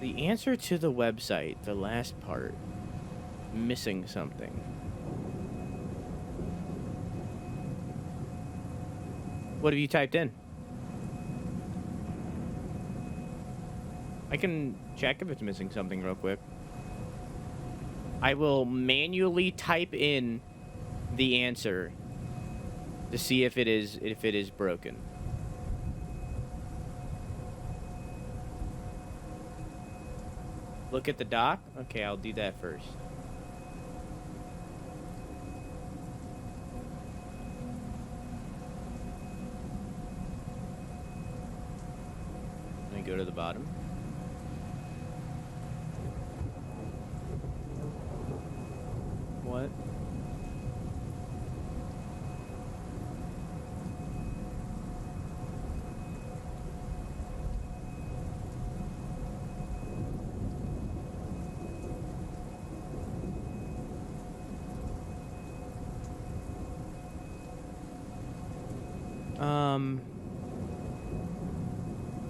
The answer to the website, the last part, missing something. What have you typed in? I can check if it's missing something real quick. I will manually type in the answer to see if it is broken. Look at the doc? Okay, I'll do that first. Let me go to the bottom. What?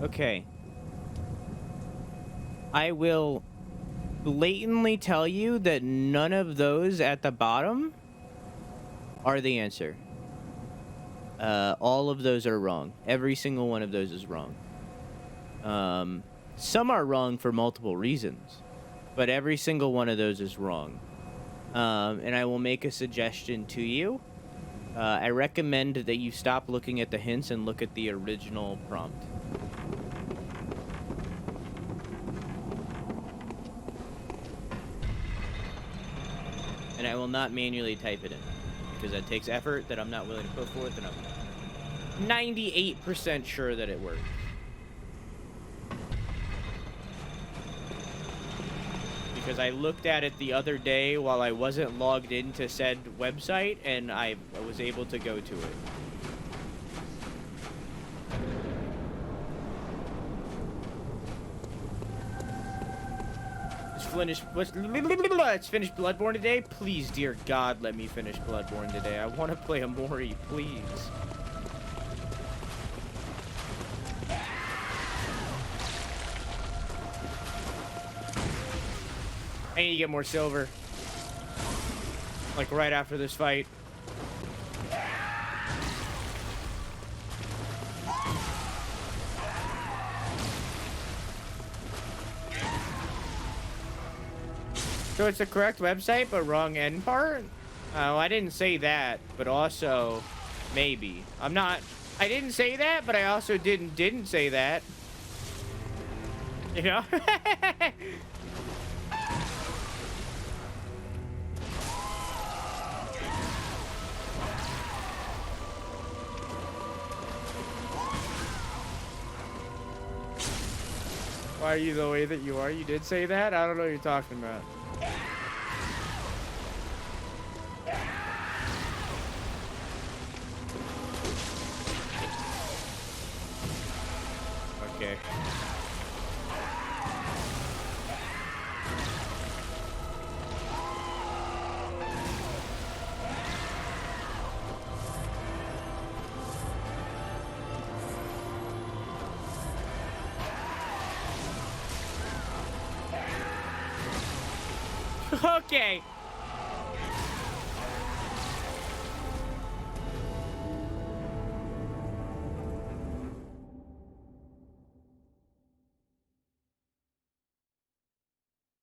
Okay. I will blatantly tell you that none of those at the bottom are the answer. All of those are wrong. Every single one of those is wrong. Some are wrong for multiple reasons, but every single one of those is wrong. And I will make a suggestion to you. I recommend that you stop looking at the hints and look at the original prompt. And I will not manually type it in, because that takes effort that I'm not willing to put forth, and I'm 98% sure that it works. Because I looked at it the other day while I wasn't logged into said website, and I was able to go to it. Let's finish Bloodborne today. Please, dear God, let me finish Bloodborne today. I want to play Amori, please. I need to get more silver. Like right after this fight. So it's the correct website, but wrong end part? Oh, I didn't say that, but also maybe. I didn't say that, but I also didn't say that. You know? Why are you the way that you are? You did say that? I don't know what you're talking about. Okay. Okay.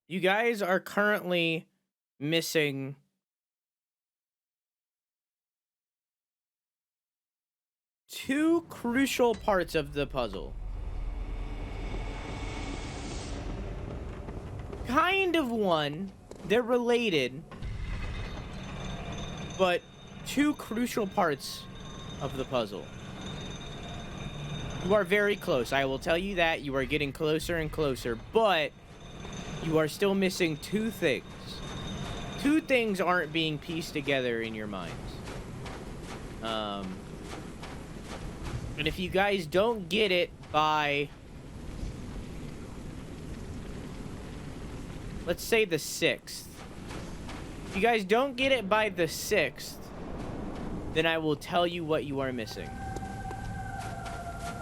You guys are currently missing two crucial parts of the puzzle. Kind of one. They're related, but two crucial parts of the puzzle. You are very close. I will tell you that. You are getting closer and closer, but you are still missing two things. Two things aren't being pieced together in your minds. And if you guys don't get it by, let's say, the 6th. If you guys don't get it by the 6th, then I will tell you what you are missing.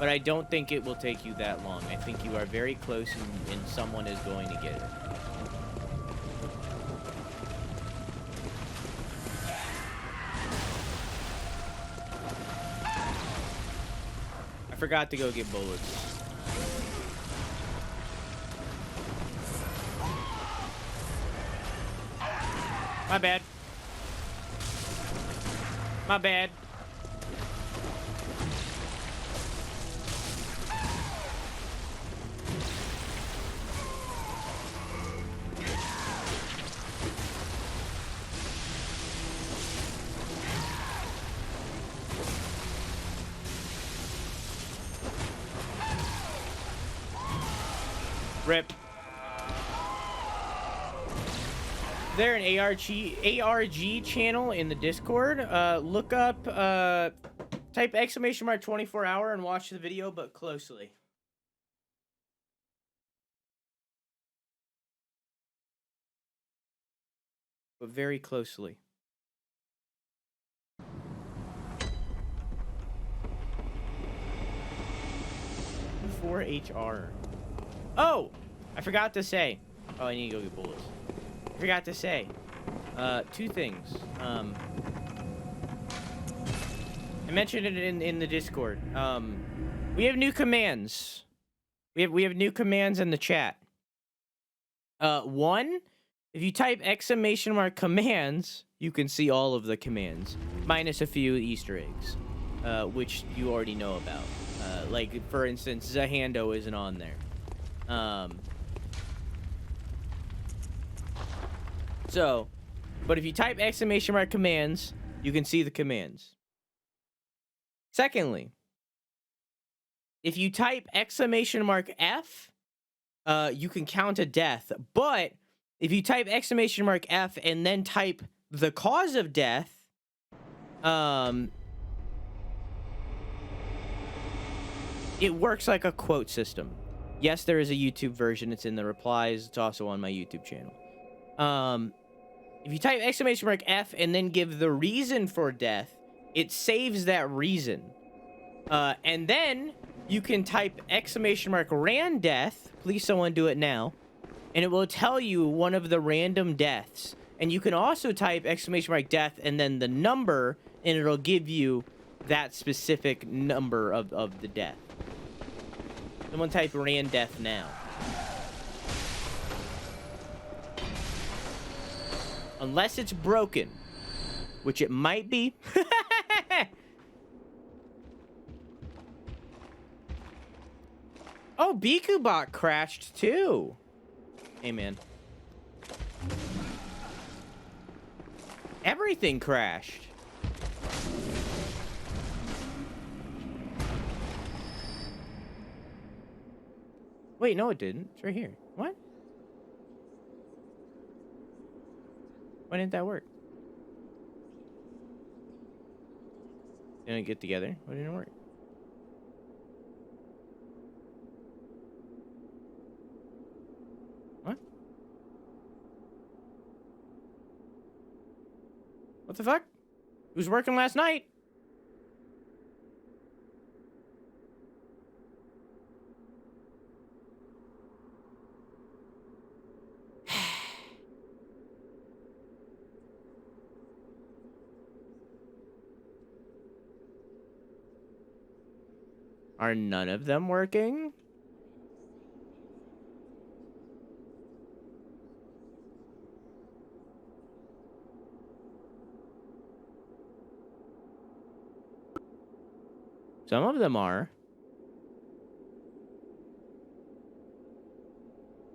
but I don't think it will take you that long. I think you are very close, and someone is going to get it. I forgot to go get bullets. My bad. My bad. Rip. There an ARG channel in the Discord. Look up type !24 hour and watch the video, but closely. But very closely. 4HR. Oh, I forgot to say. Oh, I need to go get bullets. I forgot to say. Two things. I mentioned it in the Discord. We have new commands. We have new commands in the chat. One, if you type !commands, you can see all of the commands, minus a few Easter eggs, which you already know about. Like, for instance, Zahando isn't on there. So, but if you type !commands, you can see the commands. Secondly, if you type !F, you can count a death. But if you type !F and then type the cause of death, it works like a quote system. Yes, there is a YouTube version. It's in the replies. It's also on my YouTube channel. If you type !F and then give the reason for death, it saves that reason. And then you can type !ran death. Please someone do it now. And it will tell you one of the random deaths. And you can also type !death and then the number, and it'll give you that specific number of the death. Someone type ran death now. Unless it's broken, which it might be. Oh, Bikubot crashed too. Hey, man. Everything crashed. Wait, no, it didn't. It's right here. What? Why didn't that work? Didn't it get together? Why didn't it work? What? What the fuck? It was working last night. Are none of them working? Some of them are.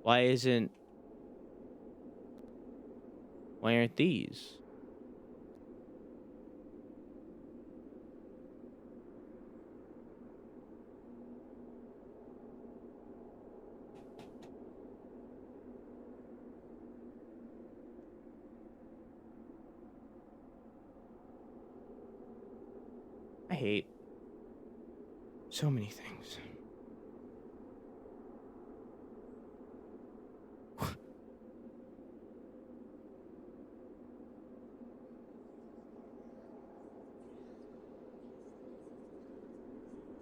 Why aren't these? I hate so many things.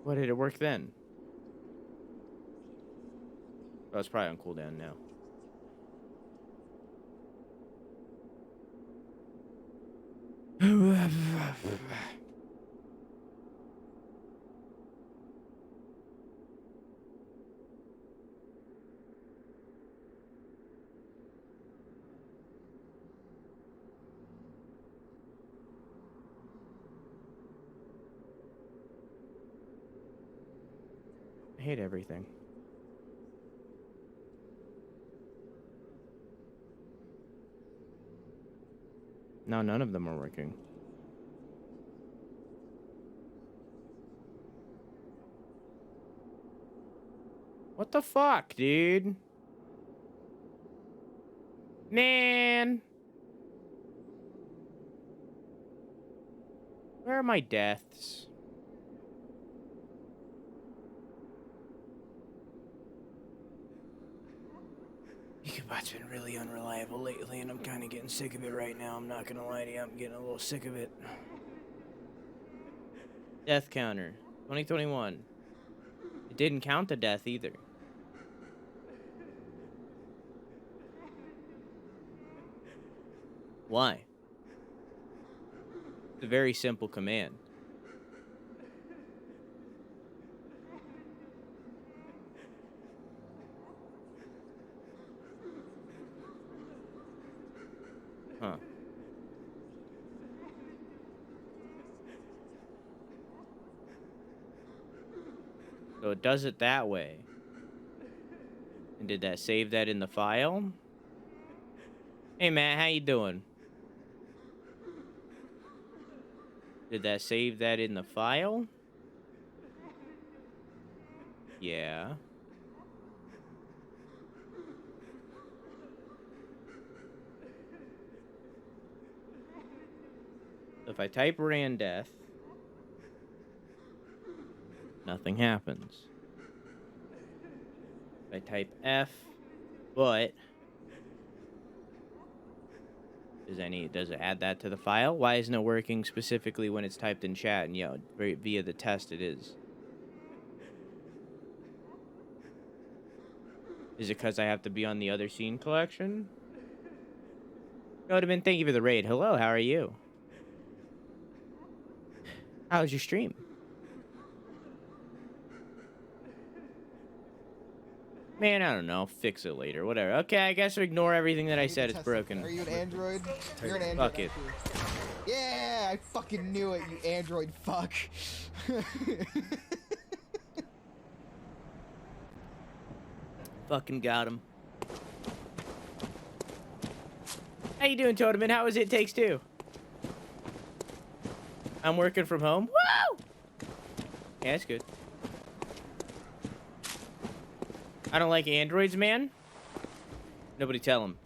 Why did it work then? Oh, it's probably on cooldown now. I hate everything. No, none of them are working. What the fuck, dude? Man. Where are my deaths? Ecobot's been really unreliable lately, and I'm kind of getting sick of it right now. I'm not gonna lie to you, I'm getting a little sick of it. Death counter, 2021. It didn't count the death either. Why? It's a very simple command. Huh. So it does it that way. And did that save that in the file? Hey, Matt, how you doing? Did that save that in the file? Yeah. So if I type ran death, nothing happens. If I type F, but does it add that to the file? Why isn't it working specifically when it's typed in chat and via the test it is? Is it because I have to be on the other scene collection? Odin, thank you for the raid. Hello, how are you? How was your stream? Man, I don't know. Fix it later. Whatever. Okay, I guess ignore everything that I said. It's broken. Are you an android? You're an android. Fuck it. Yeah, I fucking knew it, you android fuck. Fucking got him. How you doing, Toteman? How was It Takes Two? I'm working from home. Woo! Yeah, that's good. I don't like androids, man. Nobody tell him.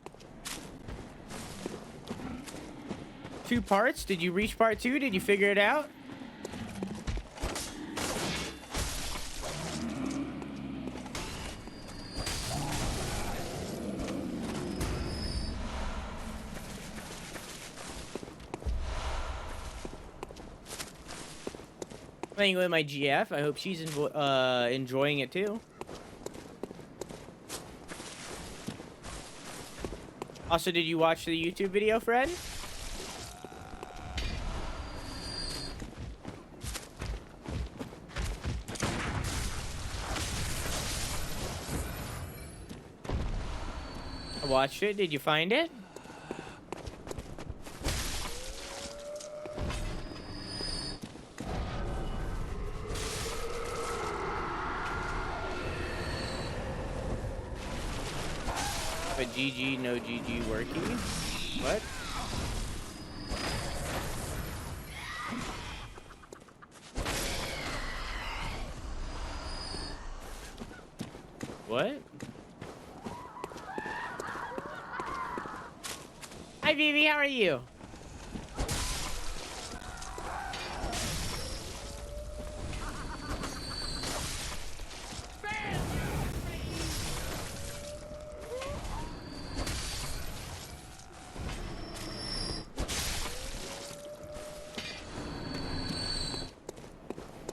2 parts? Did you reach part 2? Did you figure it out? Playing with my GF. I hope she's enjoying it too. Also, did you watch the YouTube video, Fred? I watched it. Did you find it? But GG, no GG worky. What? What? Hi, Vivi, how are you?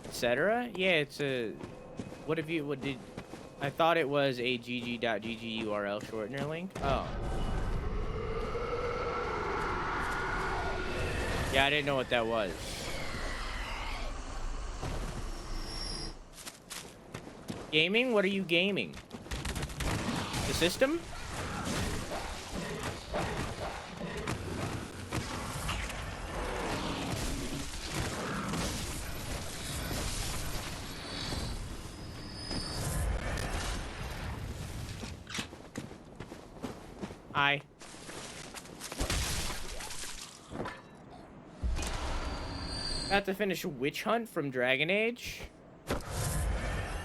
Etc. Yeah, it's a. What did? I thought it was a gg.gg URL shortener link. Oh. Yeah, I didn't know what that was. Gaming? What are you gaming? The system? I got to finish Witch Hunt from Dragon Age.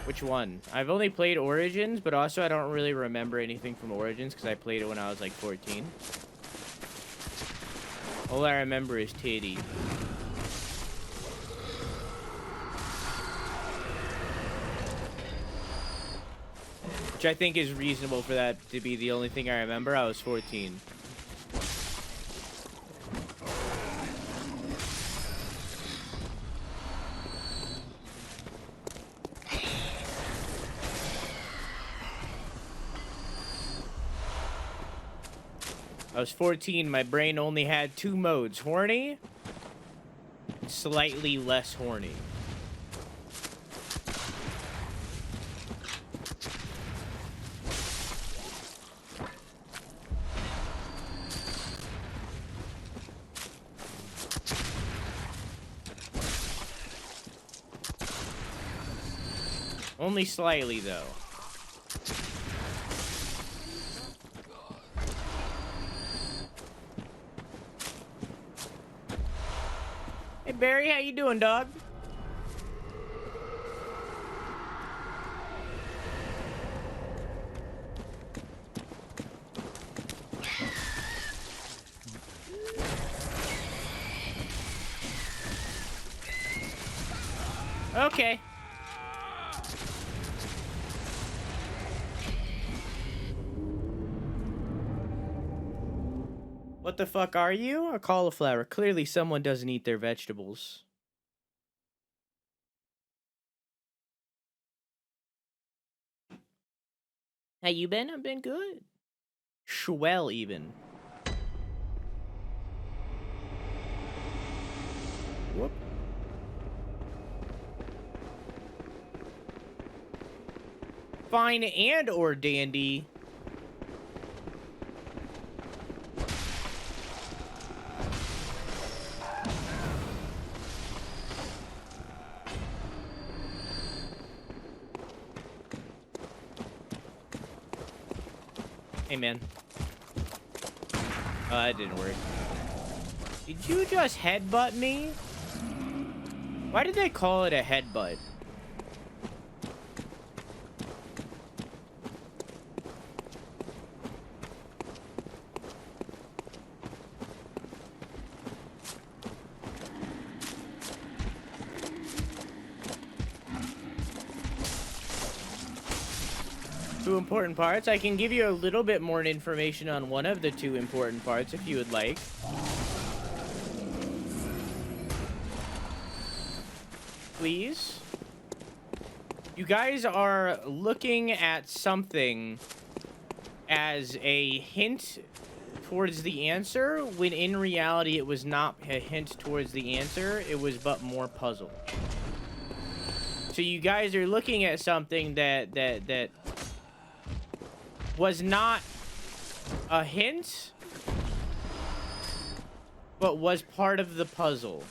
Which one? I've only played Origins, but also I don't really remember anything from Origins because I played it when I was like 14. All I remember is titty. Which I think is reasonable for that to be the only thing I remember. I was 14. I was 14. My brain only had two modes: horny, slightly less horny. Only slightly, though. Hey, Barry, how you doing, dog? Okay. What the fuck are you? A cauliflower. Clearly someone doesn't eat their vegetables. How you been? I've been good. Swell, even. Whoop. Fine and or dandy. Hey, man. Oh, that didn't work. Did you just headbutt me? Why did they call it a headbutt? Two important parts. I can give you a little bit more information on one of the two important parts if you would like. Please. You guys are looking at something as a hint towards the answer, when in reality it was not a hint towards the answer, it was but more puzzle. So you guys are looking at something that was not a hint, but was part of the puzzle.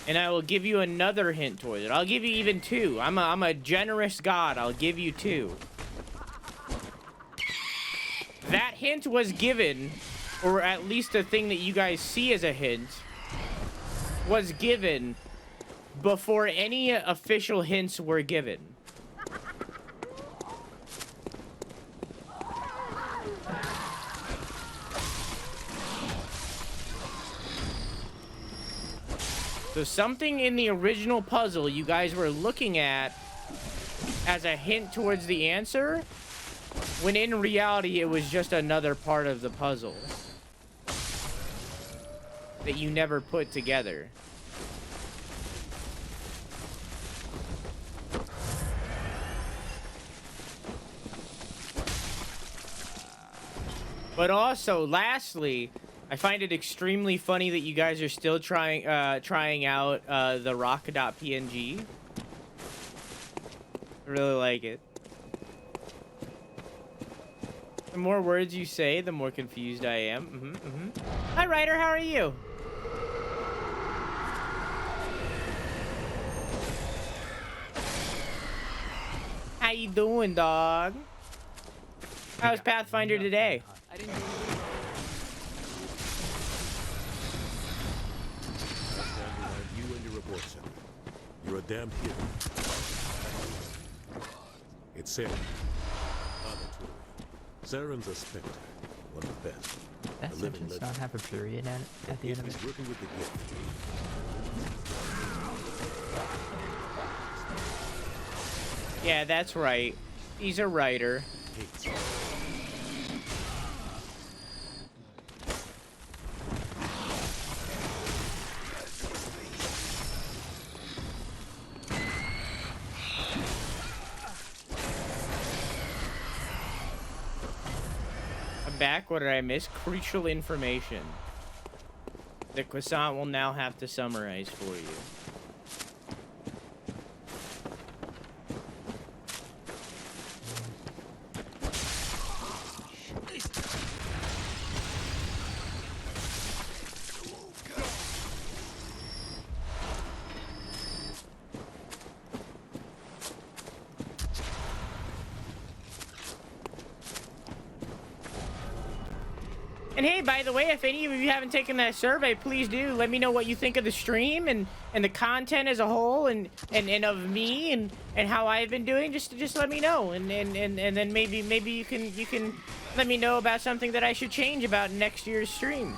And I will give you another hint towards it. I'll give you even two. I'm a generous god. I'll give you two. That hint was given, or at least the thing that you guys see as a hint, was given before any official hints were given. So something in the original puzzle you guys were looking at as a hint towards the answer, when in reality it was just another part of the puzzle that you never put together. But also, lastly, I find it extremely funny that you guys are still trying out the rock.png. I really like it. The more words you say, the more confused I am. Hi, Ryder. How are you? How you doing, dog? How's Pathfinder today? I didn't do you and your report center. You're a damned hero. It's Saren. Saren's a specter, one of the best. that A living sentence legend. not have a period at the end of He's it? working with the gift. Yeah, that's right. He's a writer. Hates. I'm back. What did I miss? Crucial information. The croissant will now have to summarize for you. And hey, by the way, if any of you haven't taken that survey, please do let me know what you think of the stream and the content as a whole and of me and how I've been doing. Just let me know, and then maybe you can let me know about something that I should change about next year's stream.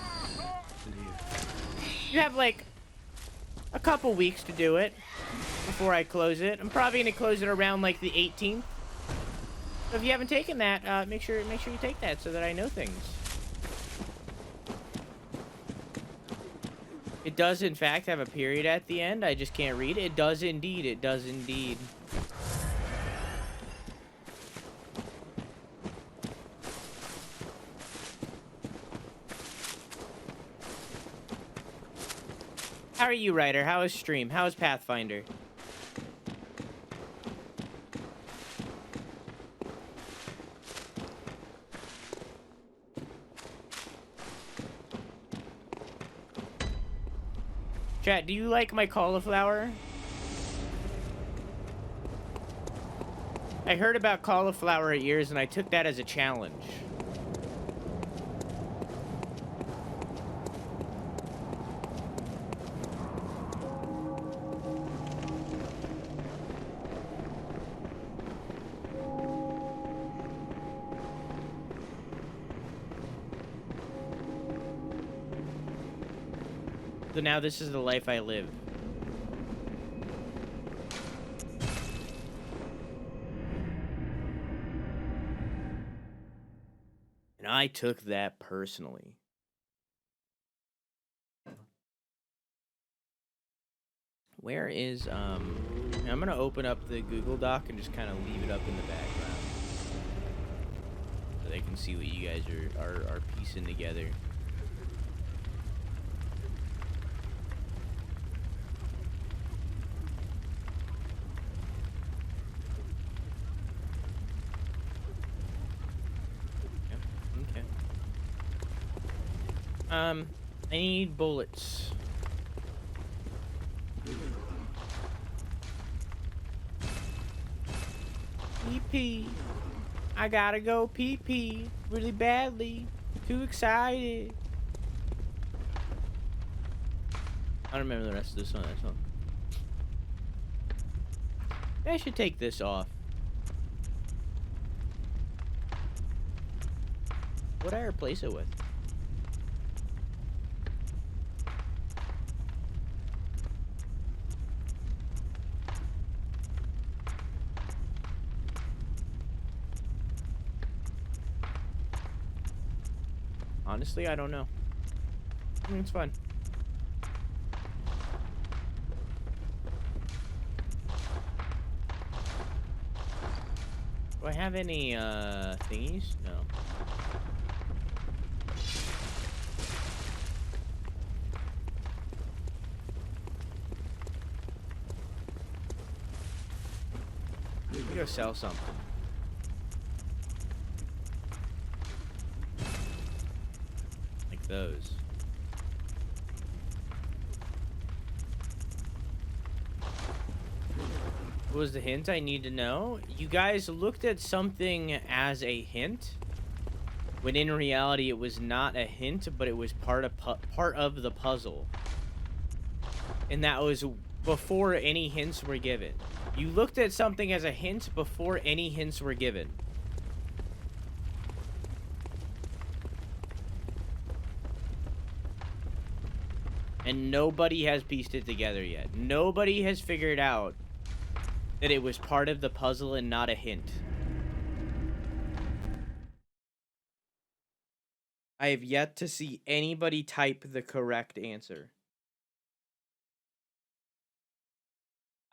You have like a couple weeks to do it before I close it. I'm probably gonna close it around like the 18th. So if you haven't taken that, make sure you take that so that I know things. It does, in fact, have a period at the end. I just can't read it. It does indeed. It does indeed. How are you, Ryder? How is stream? How is Pathfinder? Chat, do you like my cauliflower? I heard about cauliflower ears and I took that as a challenge. So now this is the life I live. And I took that personally. Where is, I'm gonna open up the Google Doc and just kind of leave it up in the background. So they can see what you guys are piecing together. I need bullets. PP. I gotta go PP really badly. Too excited. I don't remember the rest of this song. I should take this off. What did I replace it with? Honestly, I don't know. It's fun. Do I have any thingies? No. Let me go sell something. Like those. What was the hint I need to know? You guys looked at something as a hint, when in reality it was not a hint, but it was part of the puzzle. And that was before any hints were given. You looked at something as a hint before any hints were given. And nobody has pieced it together yet. Nobody has figured out that it was part of the puzzle and not a hint. I have yet to see anybody type the correct answer.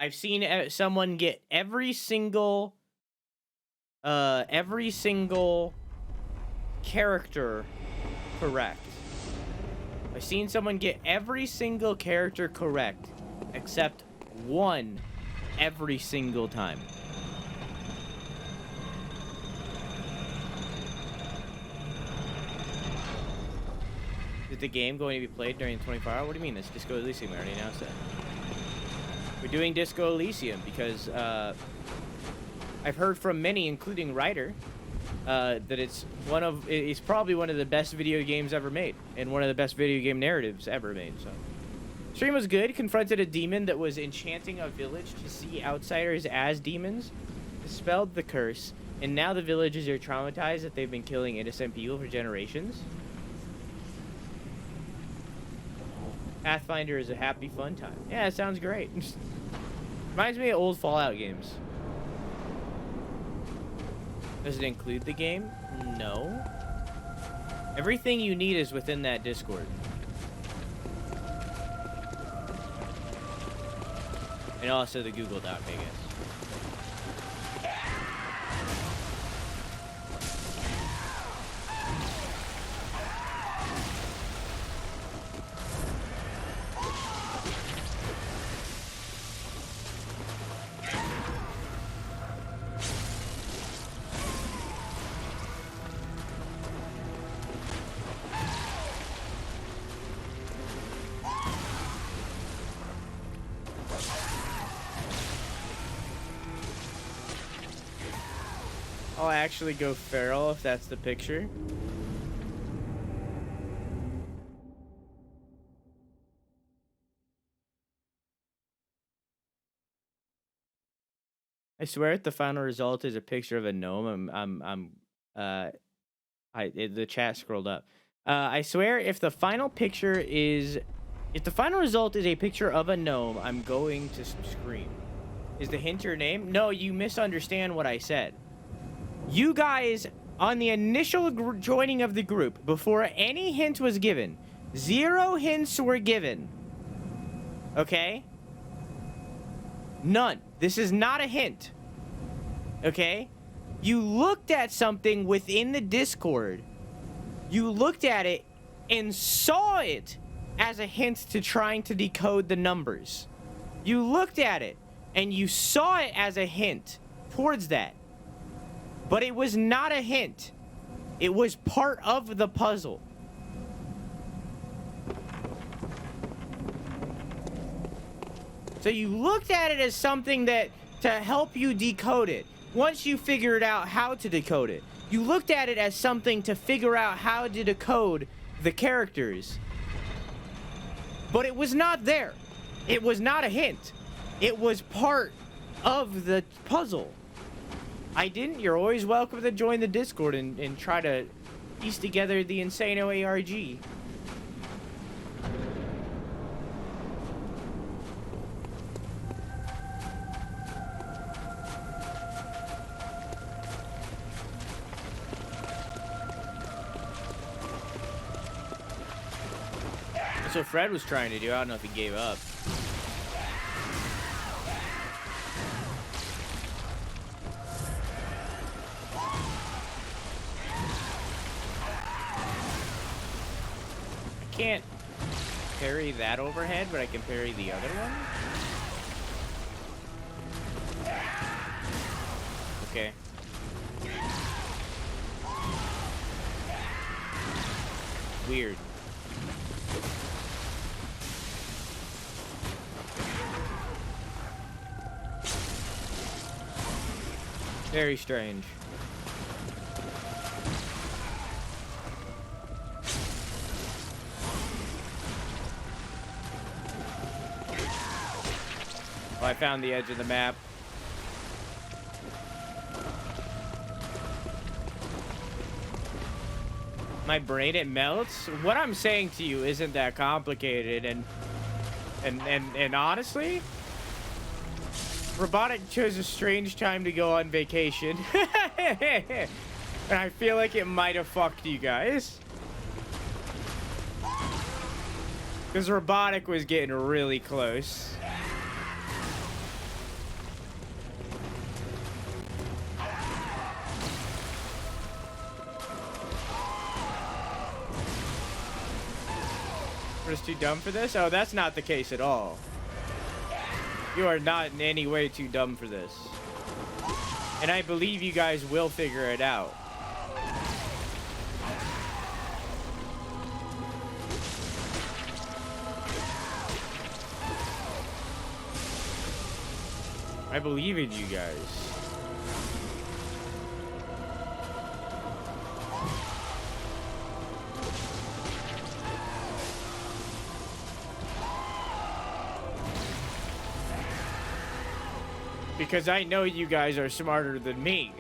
I've seen someone get every single character correct. I've seen someone get every single character correct except one every single time. Is the game going to be played during 24 hours? What do you mean? It's Disco Elysium. I already announced that. We're doing Disco Elysium because I've heard from many, including Ryder, that it's probably one of the best video games ever made and one of the best video game narratives ever made. So, stream was good. Confronted a demon that was enchanting a village to see outsiders as demons, dispelled the curse, and now the villagers are traumatized that they've been killing innocent people for generations. Pathfinder is a happy, fun time. Yeah, it sounds great. Reminds me of old Fallout games. Does it include the game? No. Everything you need is within that Discord. And also the Google Doc, I guess. I'll actually go feral if that's the picture. I swear if the final result is a picture of a gnome, the chat scrolled up. I swear if the final result is a picture of a gnome, I'm going to scream. Is the hint your name? No, you misunderstand what I said. You guys, on the initial joining of the group, before any hint was given, 0 hints were given. Okay? None. This is not a hint. Okay? You looked at something within the Discord. You looked at it and saw it as a hint to trying to decode the numbers. You looked at it and you saw it as a hint towards that. But it was not a hint. It was part of the puzzle. So you looked at it as something that to help you decode it. Once you figured out how to decode it, you looked at it as something to figure out how to decode the characters. But it was not there. It was not a hint. It was part of the puzzle. I didn't. You're always welcome to join the Discord and try to piece together the Insano ARG. That's what Fred was trying to do. I don't know if he gave up. I can't parry that overhead, but I can parry the other one. Okay. Weird. Very strange. Oh, I found the edge of the map. My brain, it melts. What I'm saying to you isn't that complicated, and honestly, Robotic chose a strange time to go on vacation. And I feel like it might have fucked you guys. Because Robotic was getting really close. We're just too dumb for this? Oh, that's not the case at all. You are not in any way too dumb for this. And I believe you guys will figure it out. I believe in you guys. Because I know you guys are smarter than me.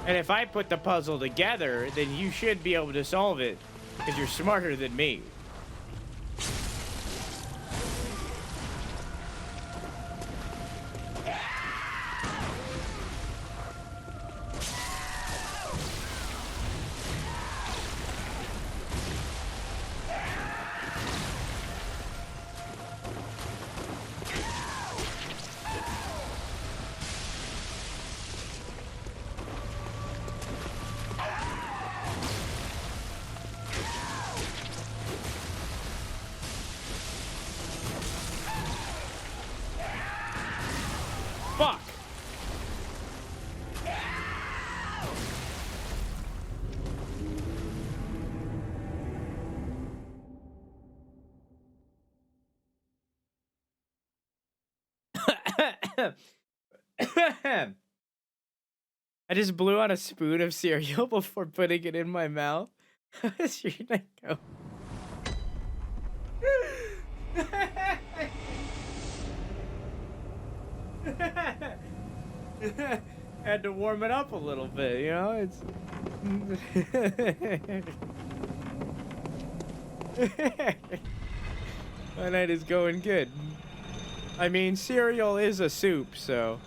And if I put the puzzle together, then you should be able to solve it. Because you're smarter than me. Fuck! I just blew on a spoon of cereal before putting it in my mouth. How should I go? Had to warm it up a little bit, you know? It's my night is going good. I mean, cereal is a soup, so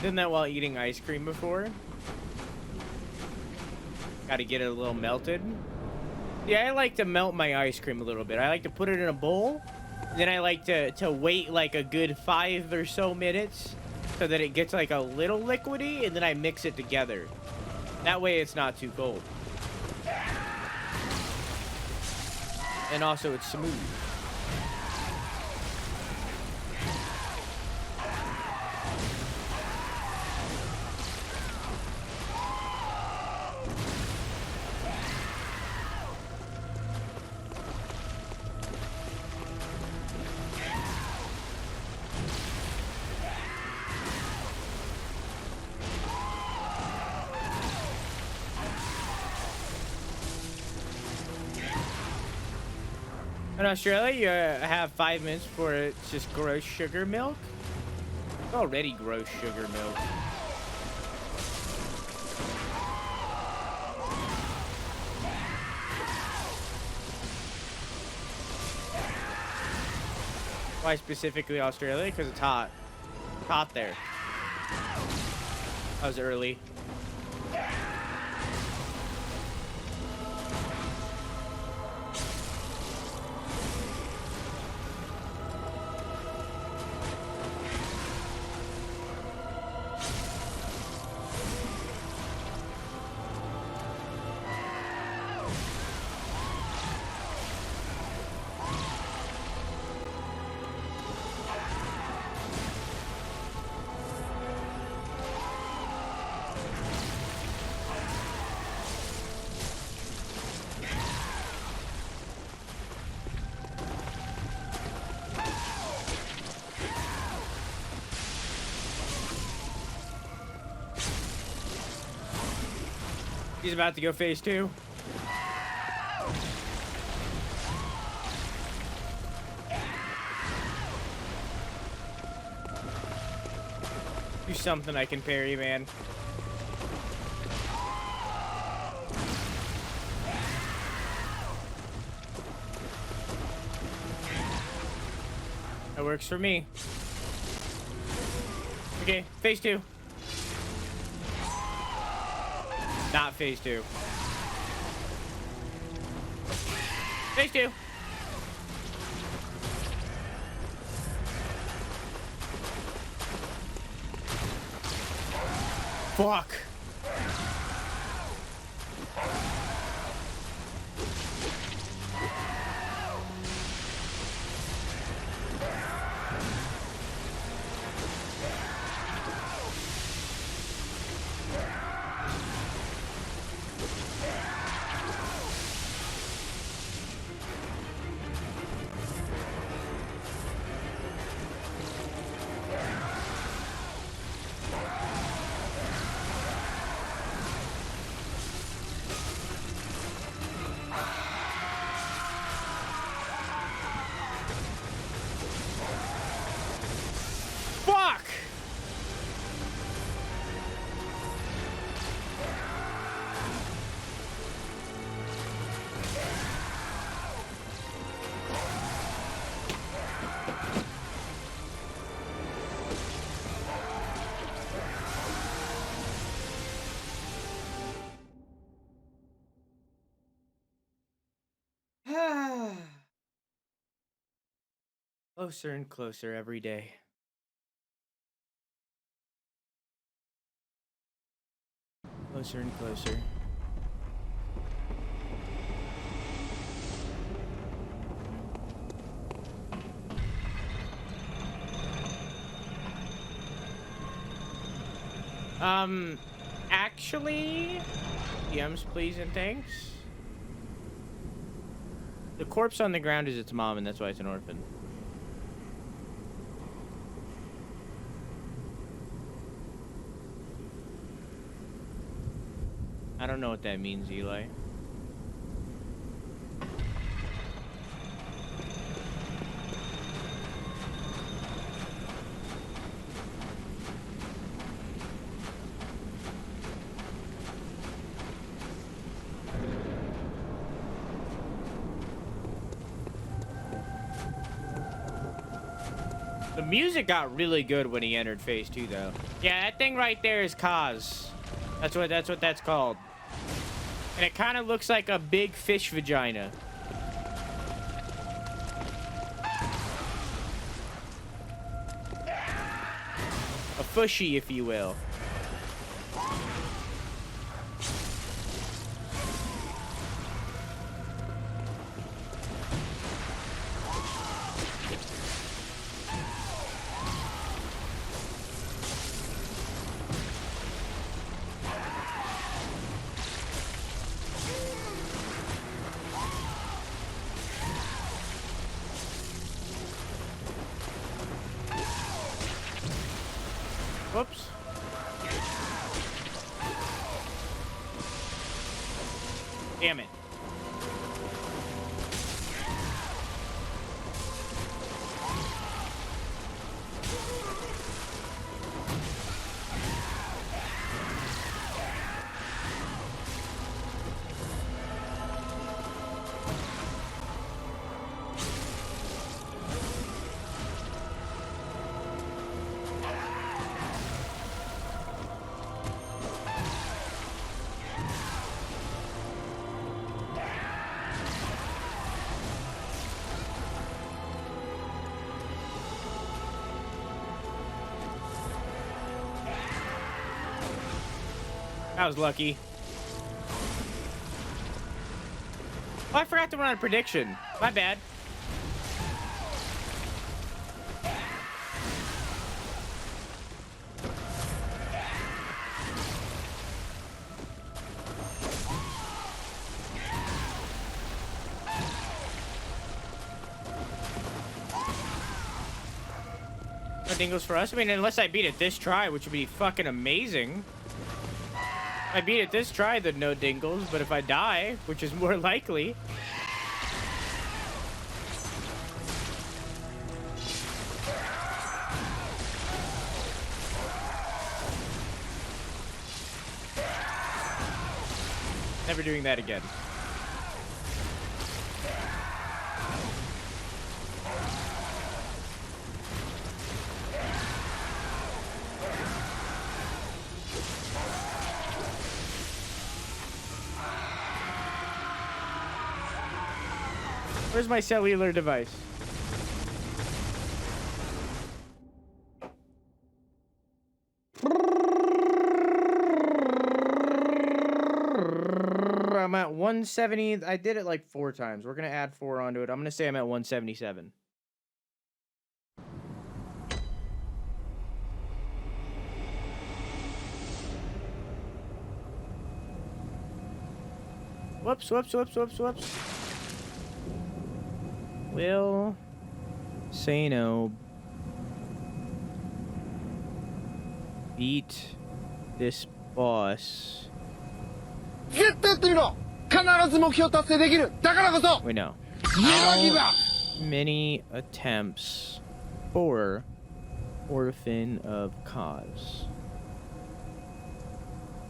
done that while eating ice cream before. Gotta get it a little melted. Yeah, I like to melt my ice cream a little bit. I like to put it in a bowl. Then I like to wait like a good 5 or so minutes so that it gets like a little liquidy, and then I mix it together. That way it's not too cold. And also it's smooth. In Australia, you have 5 minutes before it's just gross sugar milk. It's already gross sugar milk. Why specifically Australia? Because it's hot. It's hot there. That was early. He's about to go phase 2. Do something I can parry, man. That works for me. Okay, phase 2. Not phase 2. Phase 2. Fuck. Fuck! Closer and closer every day. Closer and closer. Actually, DMs, please and thanks. The corpse on the ground is its mom, and that's why it's an orphan. I don't know what that means, Eli. The music got really good when he entered phase 2, though. Yeah, that thing right there is Kaz. That's what that's called. And it kind of looks like a big fish vagina. A fushy, if you will. Whoops. Damn it. I was lucky. Oh, I forgot to run a prediction. My bad. No dingles for us. I mean, unless I beat it this try, which would be fucking amazing. If I beat it this try, then no dingles. But if I die, which is more likely. Never doing that again. Where's my cellular device? I'm at 170. I did it like 4 times. We're gonna add 4 onto it. I'm gonna say I'm at 177. Whoops, whoops, whoops, whoops, whoops. Will say no. Beat this boss. We know. How many attempts for Orphan of Cause?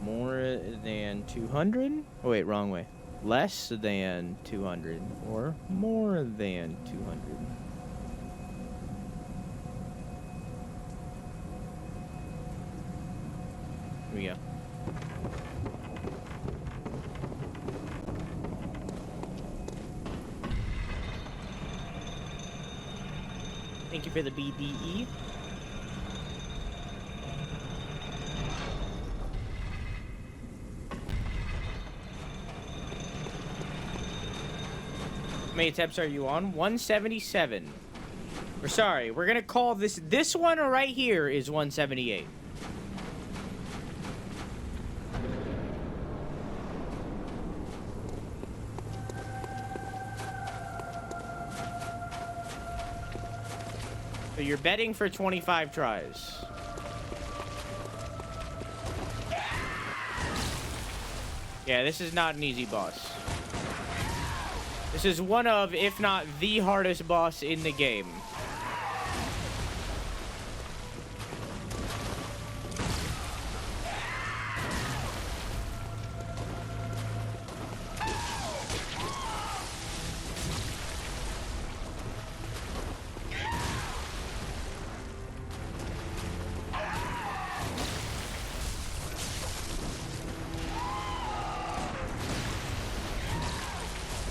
More than 200? Oh, wait, wrong way. Less than 200 or more than 200. Here we go. Thank you for the BDE. How many attempts are you on? 177. We're sorry. We're gonna call this one right here is 178. So you're betting for 25 tries. Yeah, this is not an easy boss. This is one of, if not the hardest boss in the game.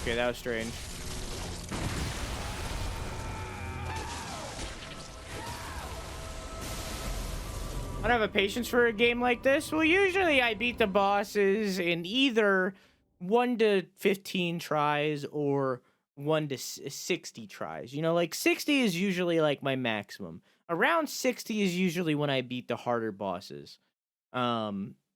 Okay, that was strange. I don't have a patience for a game like this. Well, usually I beat the bosses in either 1 to 15 tries or 1 to 60 tries. You know, like 60 is usually like my maximum. Around 60 is usually when I beat the harder bosses. However,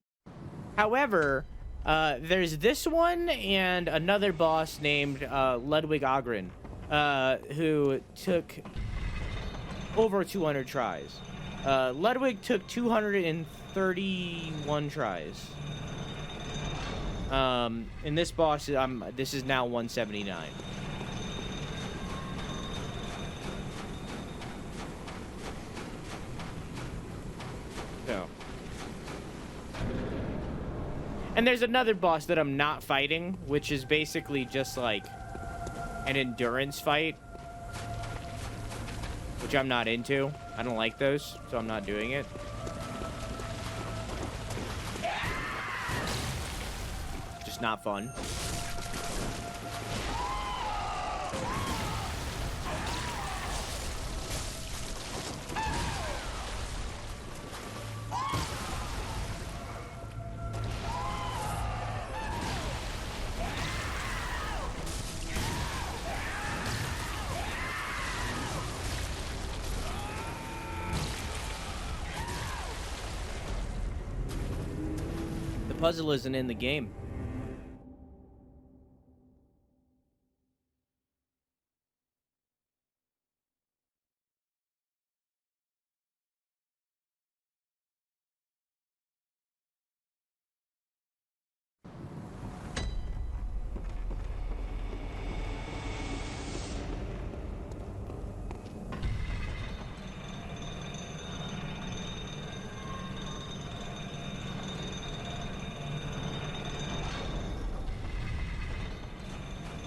there's this one and another boss named Ludwig Ogren, who took over 200 tries. Ludwig took 231 tries. And this boss, this is now 179. So. And there's another boss that I'm not fighting, which is basically just like an endurance fight, which I'm not into. I don't like those, so I'm not doing it. Just not fun. puzzle isn't in the game.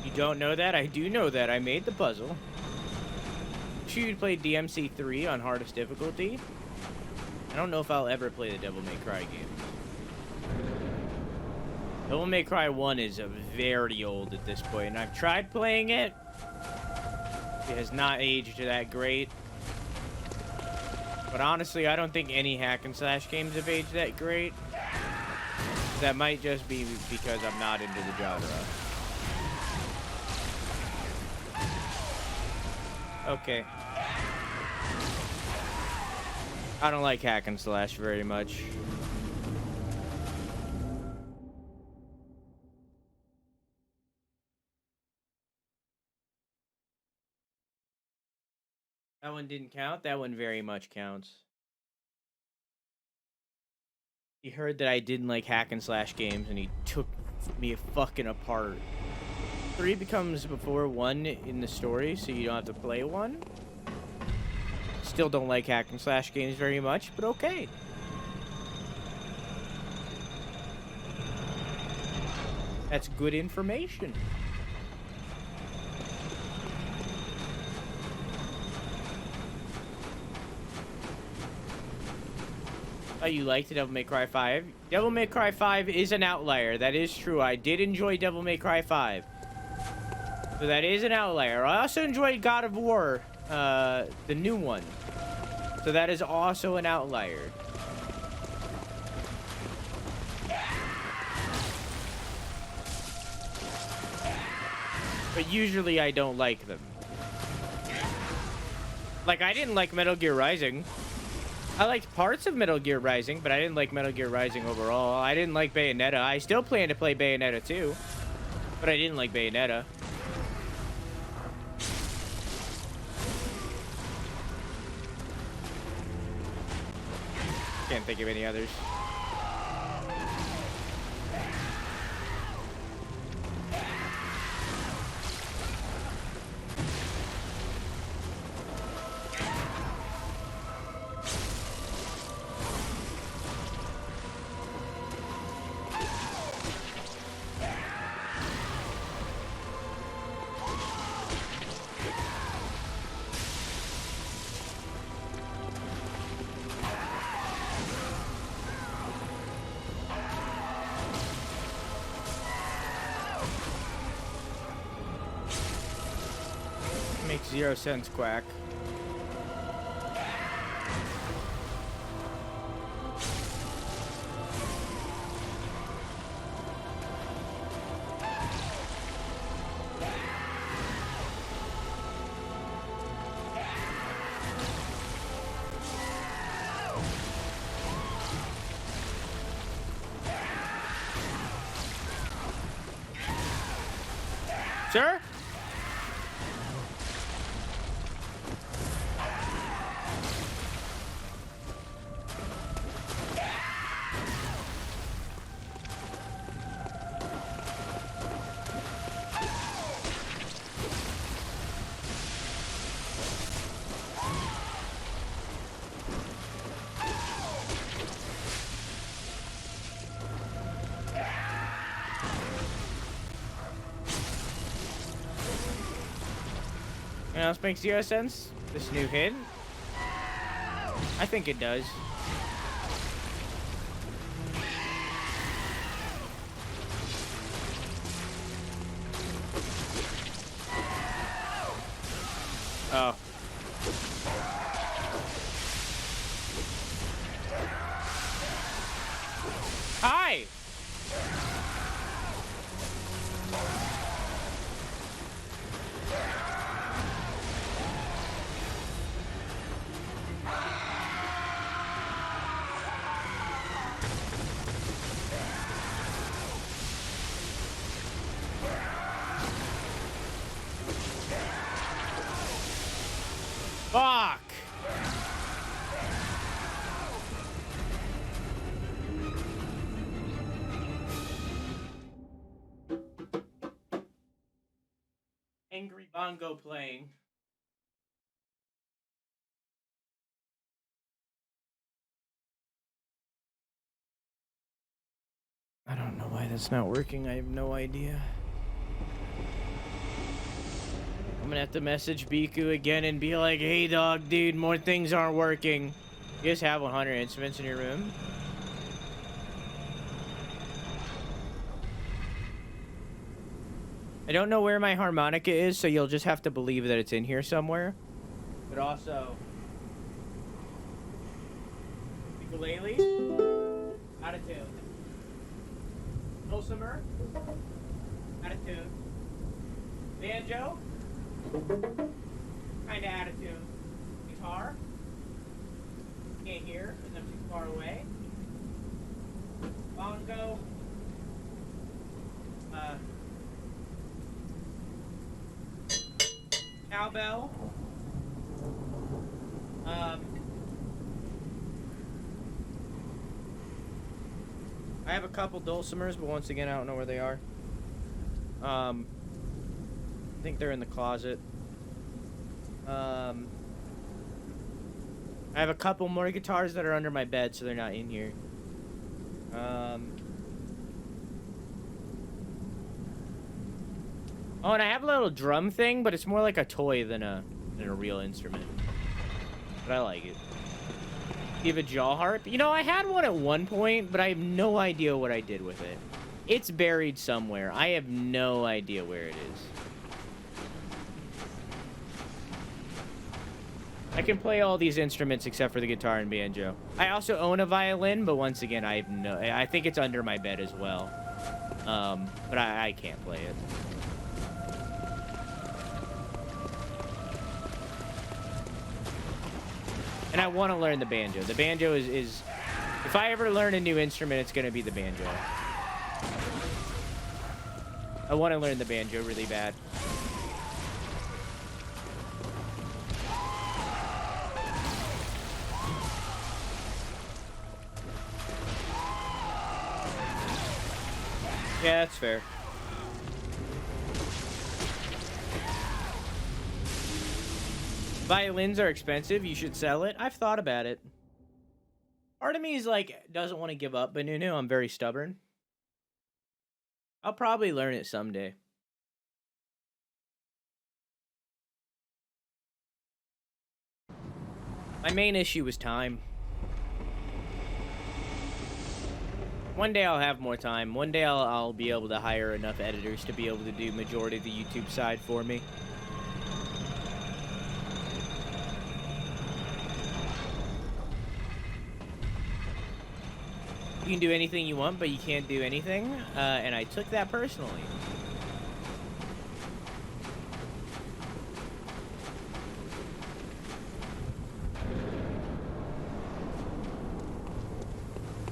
You don't know that? I do know that. I made the puzzle. You played DMC3 on hardest difficulty. I don't know if I'll ever play the Devil May Cry game. Devil May Cry 1 is very old at this point, and I've tried playing it. It has not aged that great. But honestly, I don't think any hack and slash games have aged that great. That might just be because I'm not into the genre. Okay. I don't like hack and slash very much. That one didn't count. That one very much counts. He heard that I didn't like hack and slash games and he took me fucking apart. 3 becomes before 1 in the story, so you don't have to play 1. Still don't like hack and slash games very much, but okay. That's good information. Oh, you liked Devil May Cry 5? Devil May Cry 5 is an outlier. That is true. I did enjoy Devil May Cry 5. So that is an outlier. I also enjoyed God of War, the new one. So that is also an outlier. But usually I don't like them. Like, I didn't like Metal Gear Rising. I liked parts of Metal Gear Rising, but I didn't like Metal Gear Rising overall. I didn't like Bayonetta. I still plan to play Bayonetta 2, but I didn't like Bayonetta. Can't think of any others. Makes 0 sense, Quack. Sir? Anything else makes 0 sense? This new hit? I think it does. Oh. Hi! Fuck! Angry bongo playing. I don't know why that's not working. I have no idea. I'm gonna have to message Biku again and be like, hey dog, dude, more things aren't working. You guys have 100 instruments in your room? I don't know where my harmonica is, so you'll just have to believe that it's in here somewhere. But also... ukulele? Out of tune. Dulcimer? Out of tune. Banjo? Kinda out of tune. Guitar? Can't hear because I'm too far away. Bongo? Cowbell. I have a couple dulcimers, but once again, I don't know where they are. I think they're in the closet. I have a couple more guitars that are under my bed, so they're not in here. Oh, and I have a little drum thing, but it's more like a toy than a real instrument. But I like it. You have a jaw harp? You know, I had one at one point, but I have no idea what I did with it. It's buried somewhere. I have no idea where it is. I can play all these instruments except for the guitar and banjo. I also own a violin, but once again, I think it's under my bed as well. But I can't play it. And I want to learn the banjo. The banjo is if I ever learn a new instrument, it's going to be the banjo. I want to learn the banjo really bad. Yeah, that's fair. Violins are expensive. You should sell it. I've thought about it. Part of me is like, doesn't want to give up, but no, I'm very stubborn. I'll probably learn it someday. My main issue was time. One day I'll have more time. One day I'll be able to hire enough editors to be able to do majority of the YouTube side for me. You can do anything you want, but you can't do anything, and I took that personally.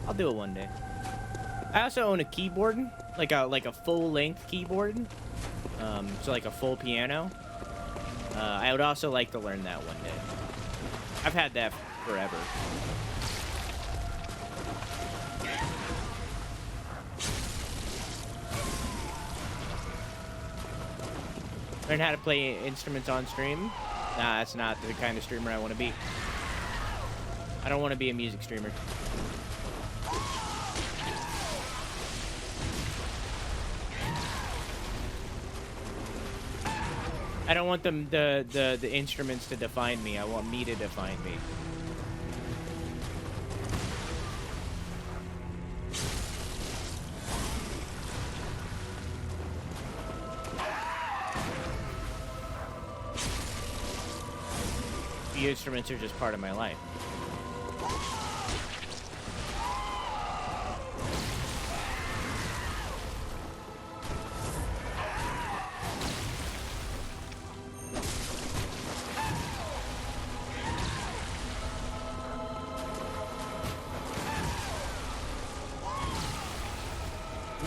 I'll do it one day. I also own a keyboard, like a full-length keyboard, so like a full piano. I would also like to learn that one day. I've had that forever. Learn how to play instruments on stream? Nah, that's not the kind of streamer I want to be. I don't want to be a music streamer. I don't want the instruments to define me. I want me to define me. The instruments are just part of my life.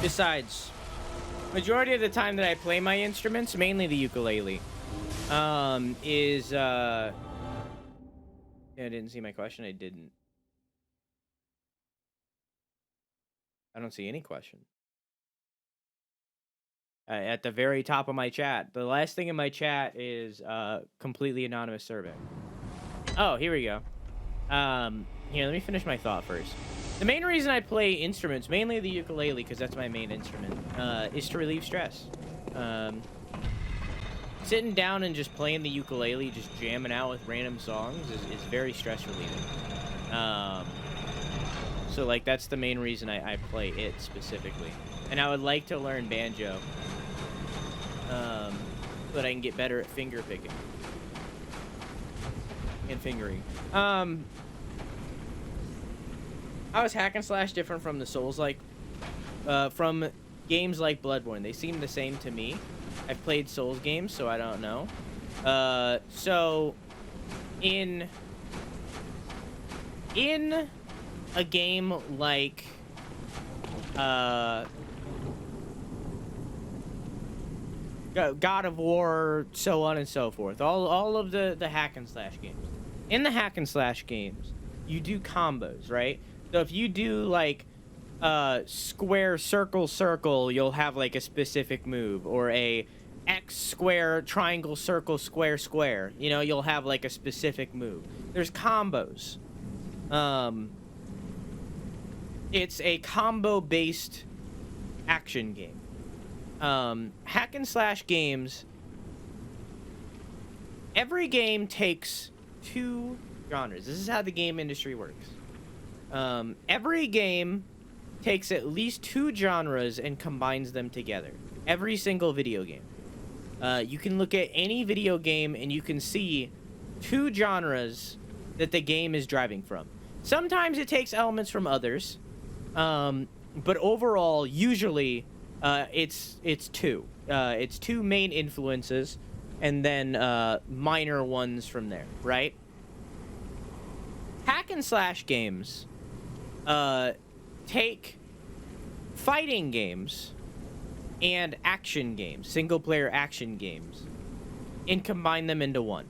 Besides, majority of the time that I play my instruments, mainly the ukulele, is Yeah, I didn't see my question. I didn't. I don't see any question. At the very top of my chat. The last thing in my chat is completely anonymous survey. Oh, here we go. Here, let me finish my thought first. The main reason I play instruments, mainly the ukulele, because that's my main instrument, is to relieve stress. Sitting down and just playing the ukulele, just jamming out with random songs is very stress relieving. So, like, that's the main reason I play it specifically. And I would like to learn banjo, so that I can get better at finger picking and fingering. How is hack and slash different from the Souls-like? From games like Bloodborne, they seem the same to me. I've played Souls games, so I don't know. So in a game like God of War, so on and so forth, all of the hack and slash games. In the hack and slash games, you do combos, right? So if you do like square, circle, circle, you'll have like a specific move, or a X, square, triangle, circle, square, square. You know, you'll have like a specific move. There's combos. It's a combo-based action game. Hack and slash games, every game takes two genres. This is how the game industry works. Every game takes at least two genres and combines them together. Every single video game. You can look at any video game and you can see two genres that the game is driving from. Sometimes it takes elements from others, but overall, usually, it's two. It's two main influences, and then minor ones from there, right? Hack and slash games take fighting games and action games, single-player action games, and combine them into one.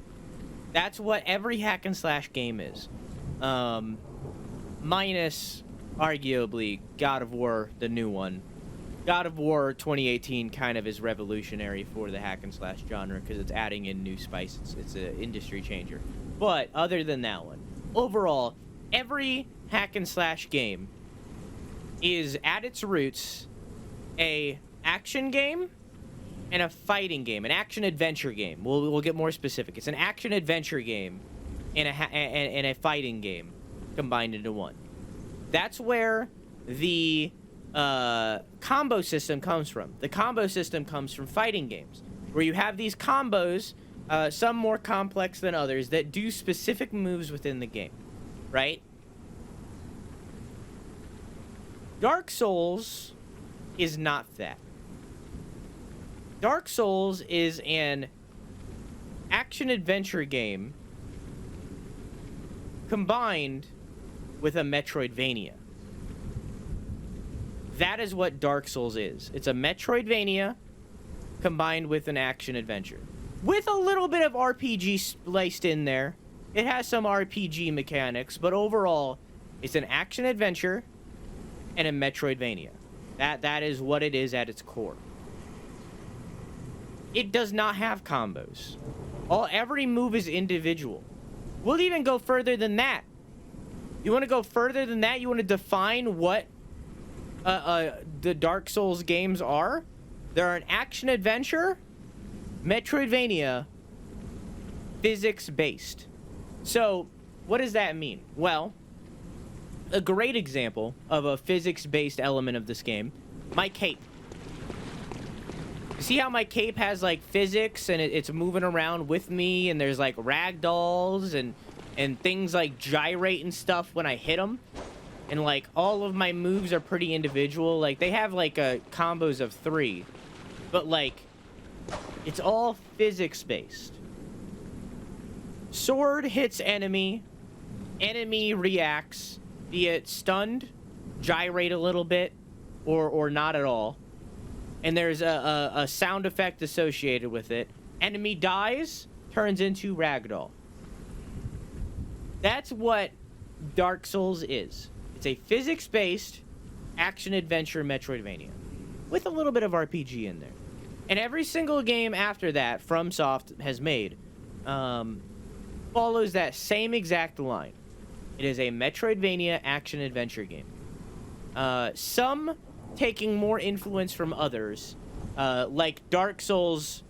That's what every hack and slash game is. Minus, arguably, God of War, the new one. God of War 2018 kind of is revolutionary for the hack and slash genre because it's adding in new spice. It's an industry changer. But other than that one, overall, every hack and slash game is at its roots a action game and a fighting game, an action adventure game. We'll get more specific. It's an action adventure game and a fighting game combined into one. That's where the combo system comes from. The combo system comes from fighting games, where you have these combos, some more complex than others, that do specific moves within the game, right? Dark Souls is not that. Dark Souls is an action-adventure game combined with a Metroidvania. That is what Dark Souls is. It's a Metroidvania combined with an action-adventure. With a little bit of RPG spliced in there. It has some RPG mechanics, but overall, it's an action-adventure and a Metroidvania. That is what it is at its core. It does not have combos. Every move is individual. We'll even go further than that. You want to go further than that? You want to define what the Dark Souls games are? They're an action-adventure, Metroidvania, physics-based. So, what does that mean? Well, a great example of a physics-based element of this game, my cape. You see how my cape has, like, physics, and it's moving around with me, and there's, like, ragdolls, and things, like, gyrate and stuff when I hit them? And, like, all of my moves are pretty individual. Like, they have, like, combos of 3. But, like, it's all physics-based. Sword hits enemy. Enemy reacts, be it stunned, gyrate a little bit, or not at all. And there's a sound effect associated with it. Enemy dies, turns into ragdoll. That's what Dark Souls is. It's a physics-based action-adventure Metroidvania with a little bit of RPG in there. And every single game after that FromSoft has made follows that same exact line. It is a Metroidvania action-adventure game. Some taking more influence from others, like Dark Souls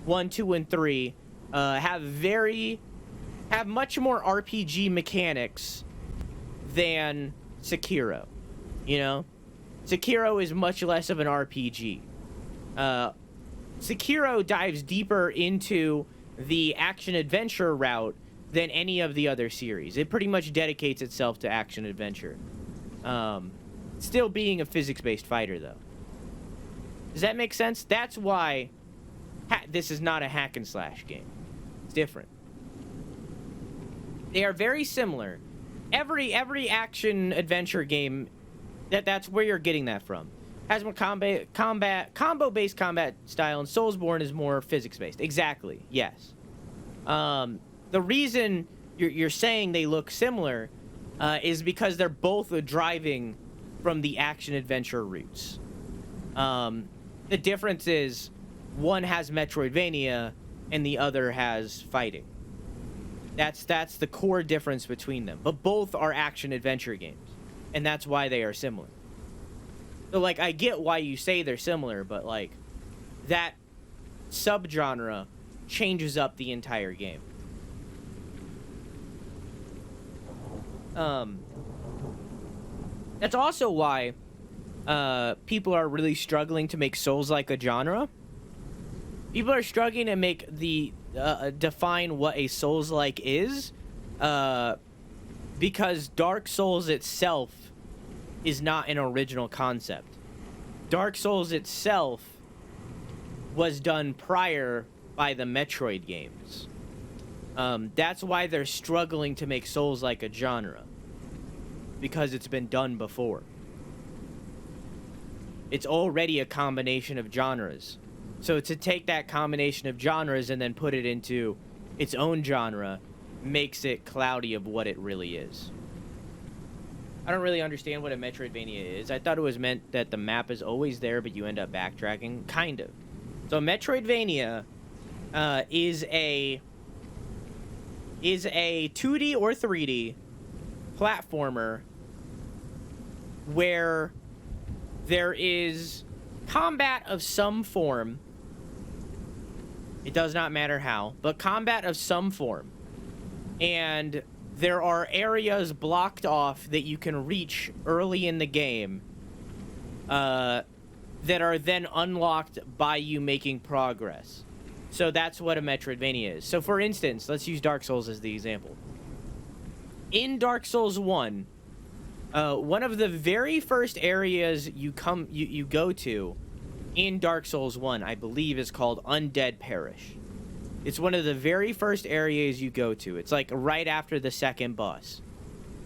1, 2, and 3, have much more RPG mechanics than Sekiro. You know? Sekiro is much less of an RPG. Sekiro dives deeper into the action-adventure route than any of the other series. It pretty much dedicates itself to action-adventure. Still being a physics-based fighter, though. Does that make sense? That's why this is not a hack-and-slash game. It's different. They are very similar. Every action-adventure game, that's where you're getting that from. Has more combo-based combat style, and Soulsborne is more physics-based. Exactly, yes. The reason you're saying they look similar is because they're both driving from the action-adventure roots. The difference is one has Metroidvania and the other has fighting. That's the core difference between them. But both are action-adventure games, and that's why they are similar. So, like, I get why you say they're similar, but, like, that subgenre changes up the entire game. That's also why people are really struggling to make Souls-like a genre. People are struggling to make define what a Souls-like is, because Dark Souls itself is not an original concept. Dark Souls itself was done prior by the Metroid games. That's why they're struggling to make Souls like a genre, because it's been done before. It's already a combination of genres. So to take that combination of genres and then put it into its own genre makes it cloudy of what it really is. I don't really understand what a Metroidvania is. I thought it was meant that the map is always there, but you end up backtracking. Kind of. So Metroidvania is a 2D or 3D platformer where there is combat of some form. It does not matter how, but combat of some form. And there are areas blocked off that you can reach early in the game that are then unlocked by you making progress. So that's what a Metroidvania is. So for instance, let's use Dark Souls as the example. In Dark Souls 1, one of the very first areas you go to in Dark Souls 1, I believe, is called Undead Parish. It's one of the very first areas you go to. It's like right after the second boss.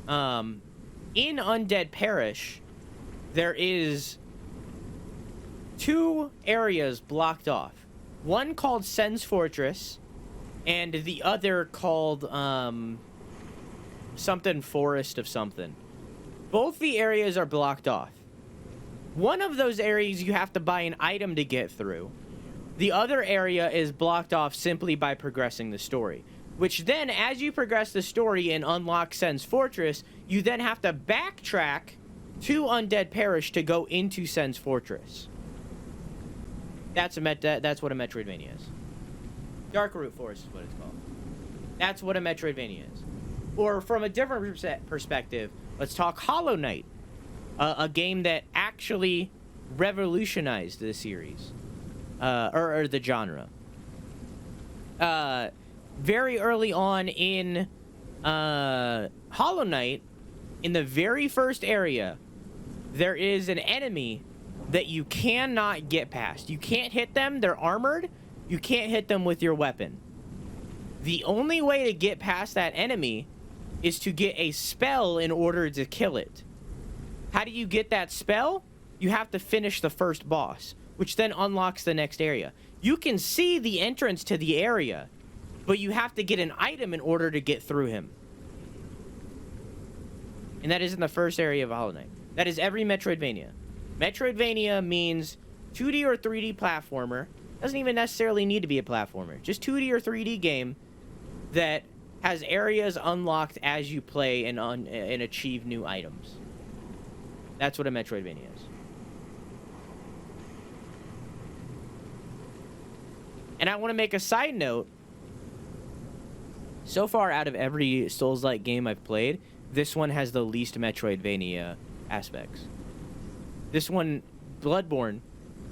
In Undead Parish, there is 2 areas blocked off. One called Sen's Fortress, and the other called something Forest of something. Both the areas are blocked off. One of those areas you have to buy an item to get through. The other area is blocked off simply by progressing the story. Which then, as you progress the story and unlock Sen's Fortress, you then have to backtrack to Undead Parish to go into Sen's Fortress. That's what a Metroidvania is. Darkroot Forest is what it's called. That's what a Metroidvania is. Or from a different perspective, let's talk Hollow Knight. A game that actually revolutionized the series. Or the genre. Very early on in Hollow Knight, in the very first area, there is an enemy that you cannot get past. You can't hit them, they're armored. You can't hit them with your weapon. The only way to get past that enemy is to get a spell in order to kill it. How do you get that spell? You have to finish the first boss, which then unlocks the next area. You can see the entrance to the area, but you have to get an item in order to get through him. and that is in the first area of Hollow Knight. That is every Metroidvania. Metroidvania means 2D or 3D platformer. Doesn't even necessarily need to be a platformer. Just 2D or 3D game that has areas unlocked as you play and achieve new items. That's what a Metroidvania is. And I want to make a side note. So far, out of every Souls-like game I've played, this one has the least Metroidvania aspects. This one, Bloodborne,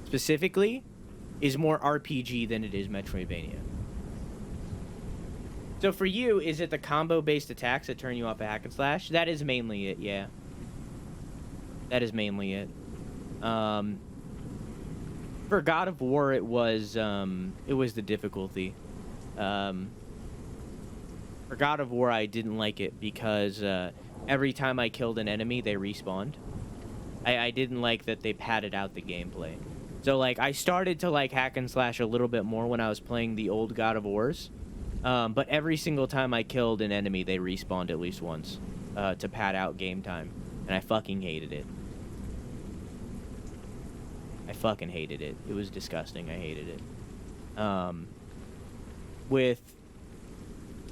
specifically, is more RPG than it is Metroidvania. So for you, is it the combo-based attacks that turn you off a hack and slash? That is mainly it, yeah. That is mainly it. For God of War, it was the difficulty. For God of War, I didn't like it because every time I killed an enemy, they respawned. I didn't like that they padded out the gameplay. So, like, I started to like hack and slash a little bit more when I was playing the old God of Wars. But every single time I killed an enemy, they respawned at least once to pad out game time. And I fucking hated it. I fucking hated it. It was disgusting. I hated it. With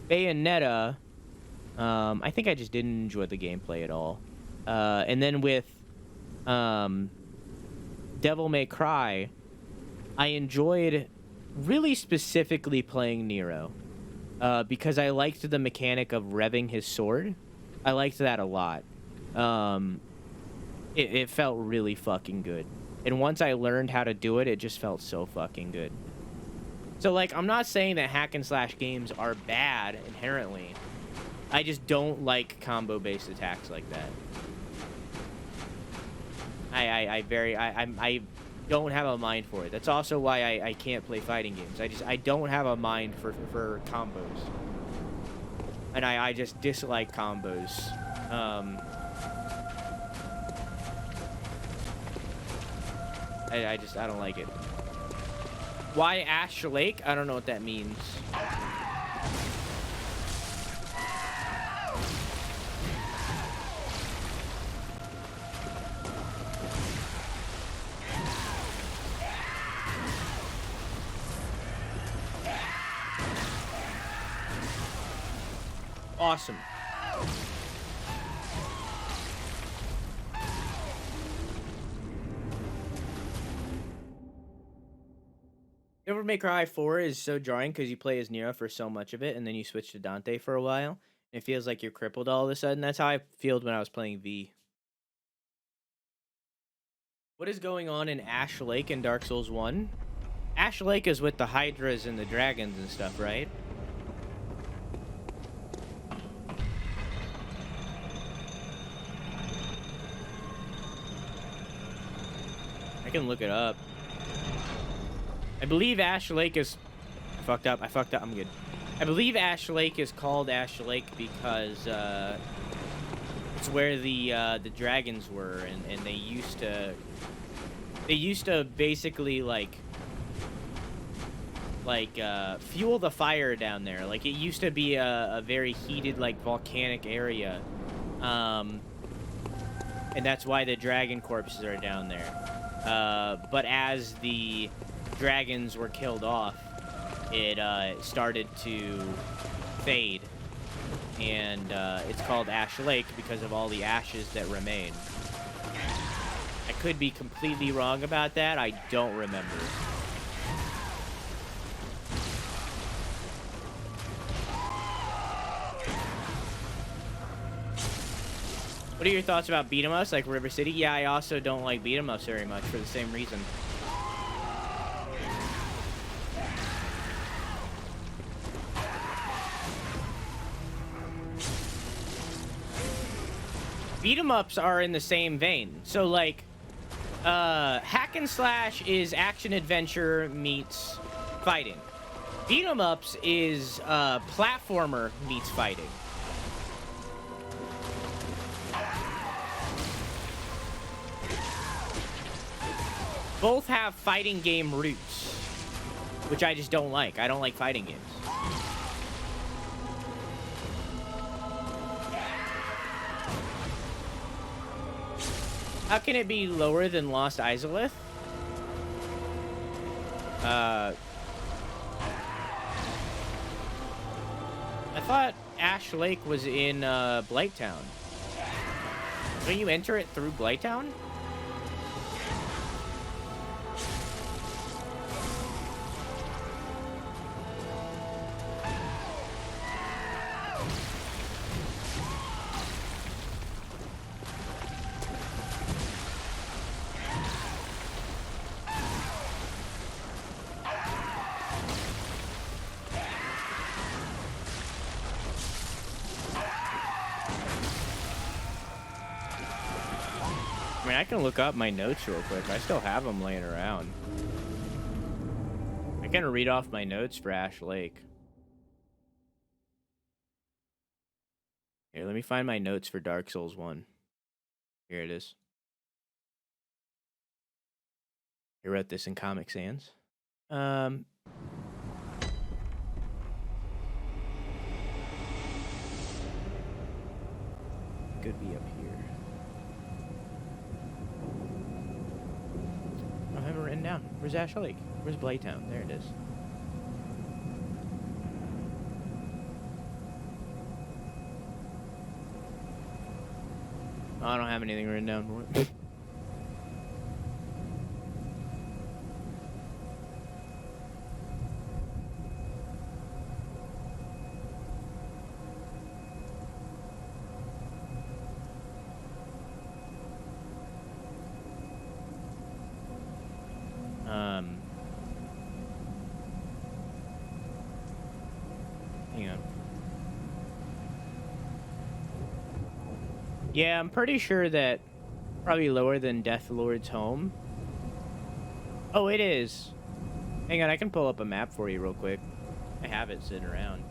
Bayonetta, I think I just didn't enjoy the gameplay at all. And then with Devil May Cry, I enjoyed really specifically playing Nero. Because I liked the mechanic of revving his sword. I liked that a lot. It felt really fucking good. And once I learned how to do it, it just felt so fucking good. So, like, I'm not saying that hack and slash games are bad inherently. I just don't like combo-based attacks like that. I don't have a mind for it. That's also why I can't play fighting games. I don't have a mind for combos. And I just dislike combos. I don't like it. Why Ash Lake? I don't know what that means. Awesome. Devil May Cry 4 is so jarring because you play as Nero for so much of it, and then you switch to Dante for a while. And it feels like you're crippled all of a sudden. That's how I felt when I was playing V. What is going on in Ash Lake in Dark Souls 1? Ash Lake is with the Hydras and the dragons and stuff, right? I can look it up. I believe Ash Lake is... I fucked up. I'm good. I believe Ash Lake is called Ash Lake because it's where the dragons were, and they used to basically like fuel the fire down there. Like, it used to be a very heated, like, volcanic area, and that's why the dragon corpses are down there. But as the dragons were killed off, it started to fade, and it's called Ash Lake because of all the ashes that remain. I could be completely wrong about that. I don't remember. What are your thoughts about beat 'em ups like River City? Yeah, I also don't like beat 'em ups very much for the same reason. Beat 'em ups are in the same vein. So, like, hack and slash is action adventure meets fighting. Beat 'em ups is platformer meets fighting. Both have fighting game roots, which I just don't like. I don't like fighting games. How can it be lower than Lost Izalith? I thought Ash Lake was in Blighttown. Don't you enter it through Blighttown? I mean, I can look up my notes real quick. I still have them laying around. I can read off my notes for Ash Lake. Here, let me find my notes for Dark Souls 1. Here it is. I wrote this in Comic Sans. Could be up here. I have it written down. Where's Ash Lake? Where's Blighttown? There it is. Oh, I don't have anything written down for it. Hang on. Yeah, I'm pretty sure that probably lower than Deathlord's home. Oh, it is. Hang on, I can pull up a map for you real quick. I have it sitting around.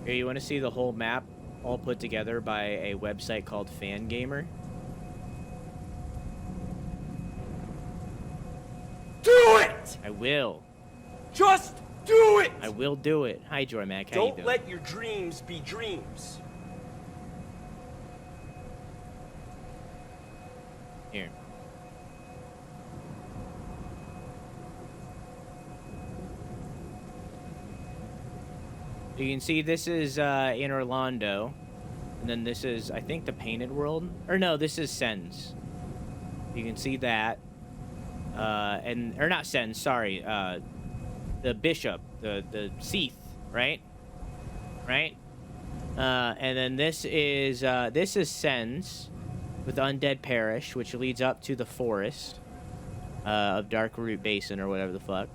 Here, you want to see the whole map all put together by a website called Fangamer? Do it! I will. Just do it! I will do it. Hi, Jormac. How you Don't doing? let your dreams be dreams. Here. You can see this is in Orlando. And then this is, I think, the Painted World. Or no, this is Sens. You can see that. Or not Sens, sorry. The Bishop, the Seath, right? Right? And then this is Sens with Undead Parish, which leads up to the forest of Darkroot Basin or whatever the fuck.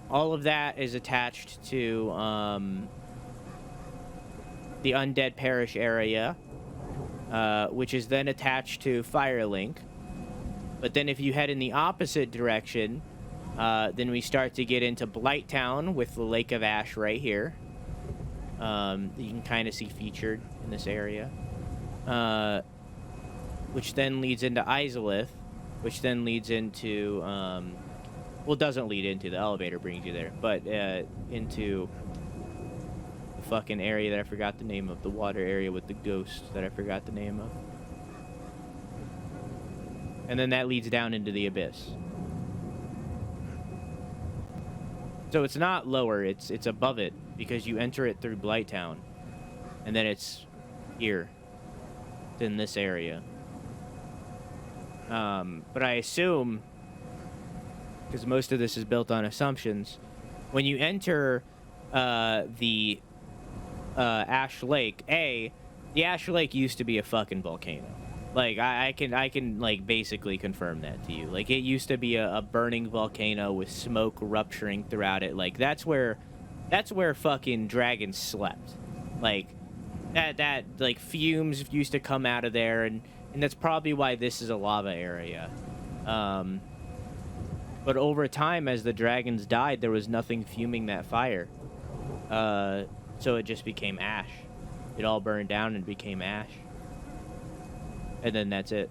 All of that is attached to the Undead Parish area, which is then attached to Firelink. But then if you head in the opposite direction, then we start to get into Blighttown with the Lake of Ash right here. You can kind of see featured in this area. Which then leads into Izalith, which then leads into... well, doesn't lead into, the elevator brings you there, but into the fucking area that I forgot the name of, the water area with the ghost that I forgot the name of. And then that leads down into the abyss. So it's not lower, it's above it, because you enter it through Blighttown, and then it's here. It's in this area. But I assume, because most of this is built on assumptions, when you enter the Ash Lake, the Ash Lake used to be a fucking volcano. Like, I can like basically confirm that to you. Like, it used to be a burning volcano with smoke rupturing throughout it. Like, that's where fucking dragons slept. Like, that like fumes used to come out of there, and that's probably why this is a lava area. But over time, as the dragons died, there was nothing fuming that fire. So it just became ash. It all burned down and became ash. And then that's it.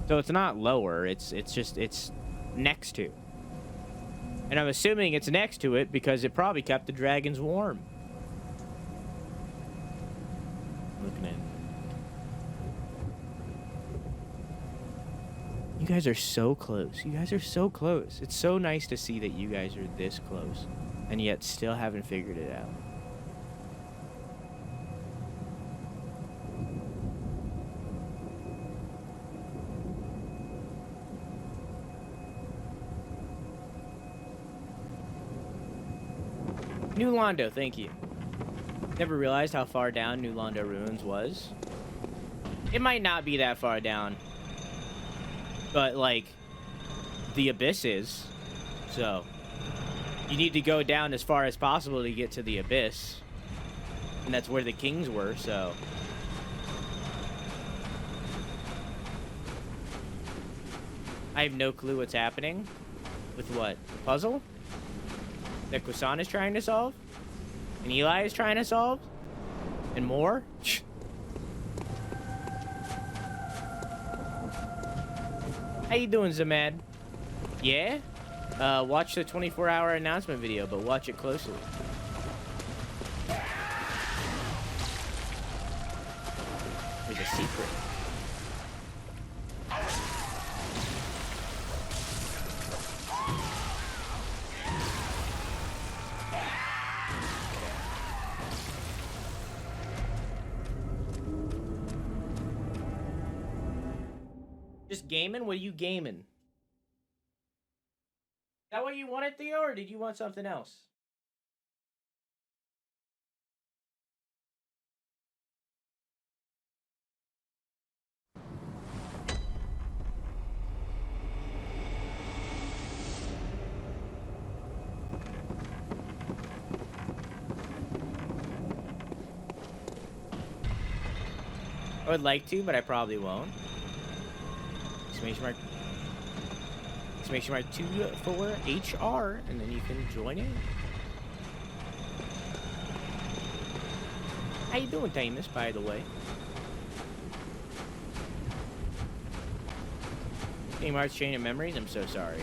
So it's not lower, it's next to. And I'm assuming it's next to it because it probably kept the dragons warm. Looking at it. You guys are so close. You guys are so close. It's so nice to see that you guys are this close and yet still haven't figured it out. New Londo, thank you. Never realized how far down New Londo Ruins was. It might not be that far down. But, like, the abyss is. So, you need to go down as far as possible to get to the abyss. And that's where the kings were, so. I have no clue what's happening. With what? The puzzle? That Kwasan is trying to solve? And Eli is trying to solve? And more? How you doing, Zamad? Yeah? Watch the 24-hour announcement video, but watch it closely. There's a secret. Just gaming? What are you gaming? Is that what you wanted, Theo, or did you want something else? I would like to, but I probably won't. Exclamation mark 24HR, and then you can join in. How you doing, Tamus, by the way? Game Arts Chain of Memories, I'm so sorry.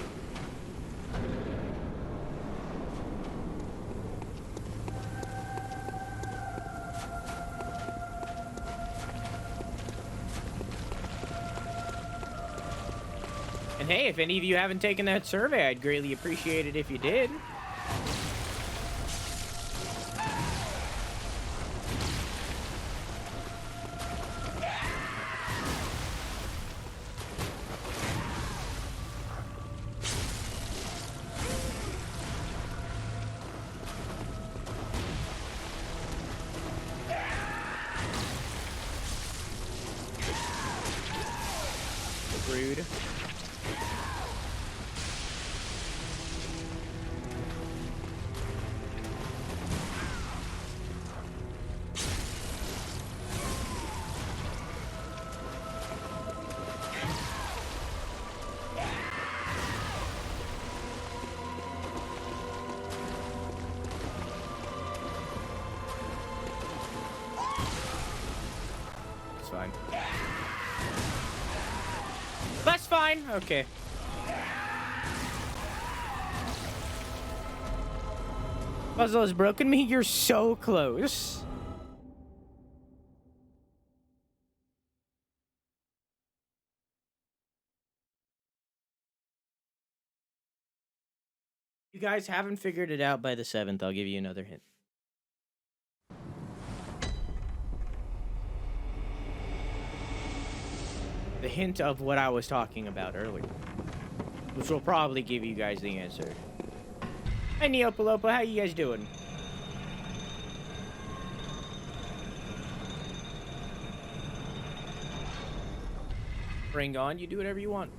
And hey, if any of you haven't taken that survey, I'd greatly appreciate it if you did. Rude. It's fine. That's fine. Okay. Puzzle has broken me. You're so close. You guys haven't figured it out by the 7th. I'll give you another hint. The hint of what I was talking about earlier, which will probably give you guys the answer. Hey, Neopalopa, how you guys doing? Bring on, you do whatever you want.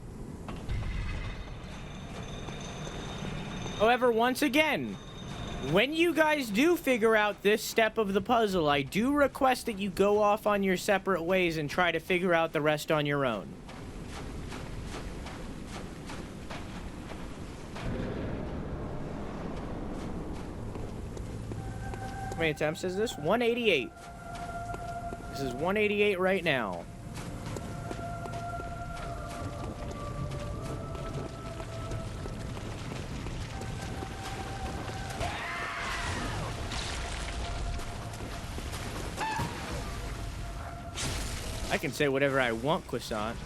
However, once again, when you guys do figure out this step of the puzzle, I do request that you go off on your separate ways and try to figure out the rest on your own. How many attempts is this? 188. This is 188 right now. I can say whatever I want, croissant.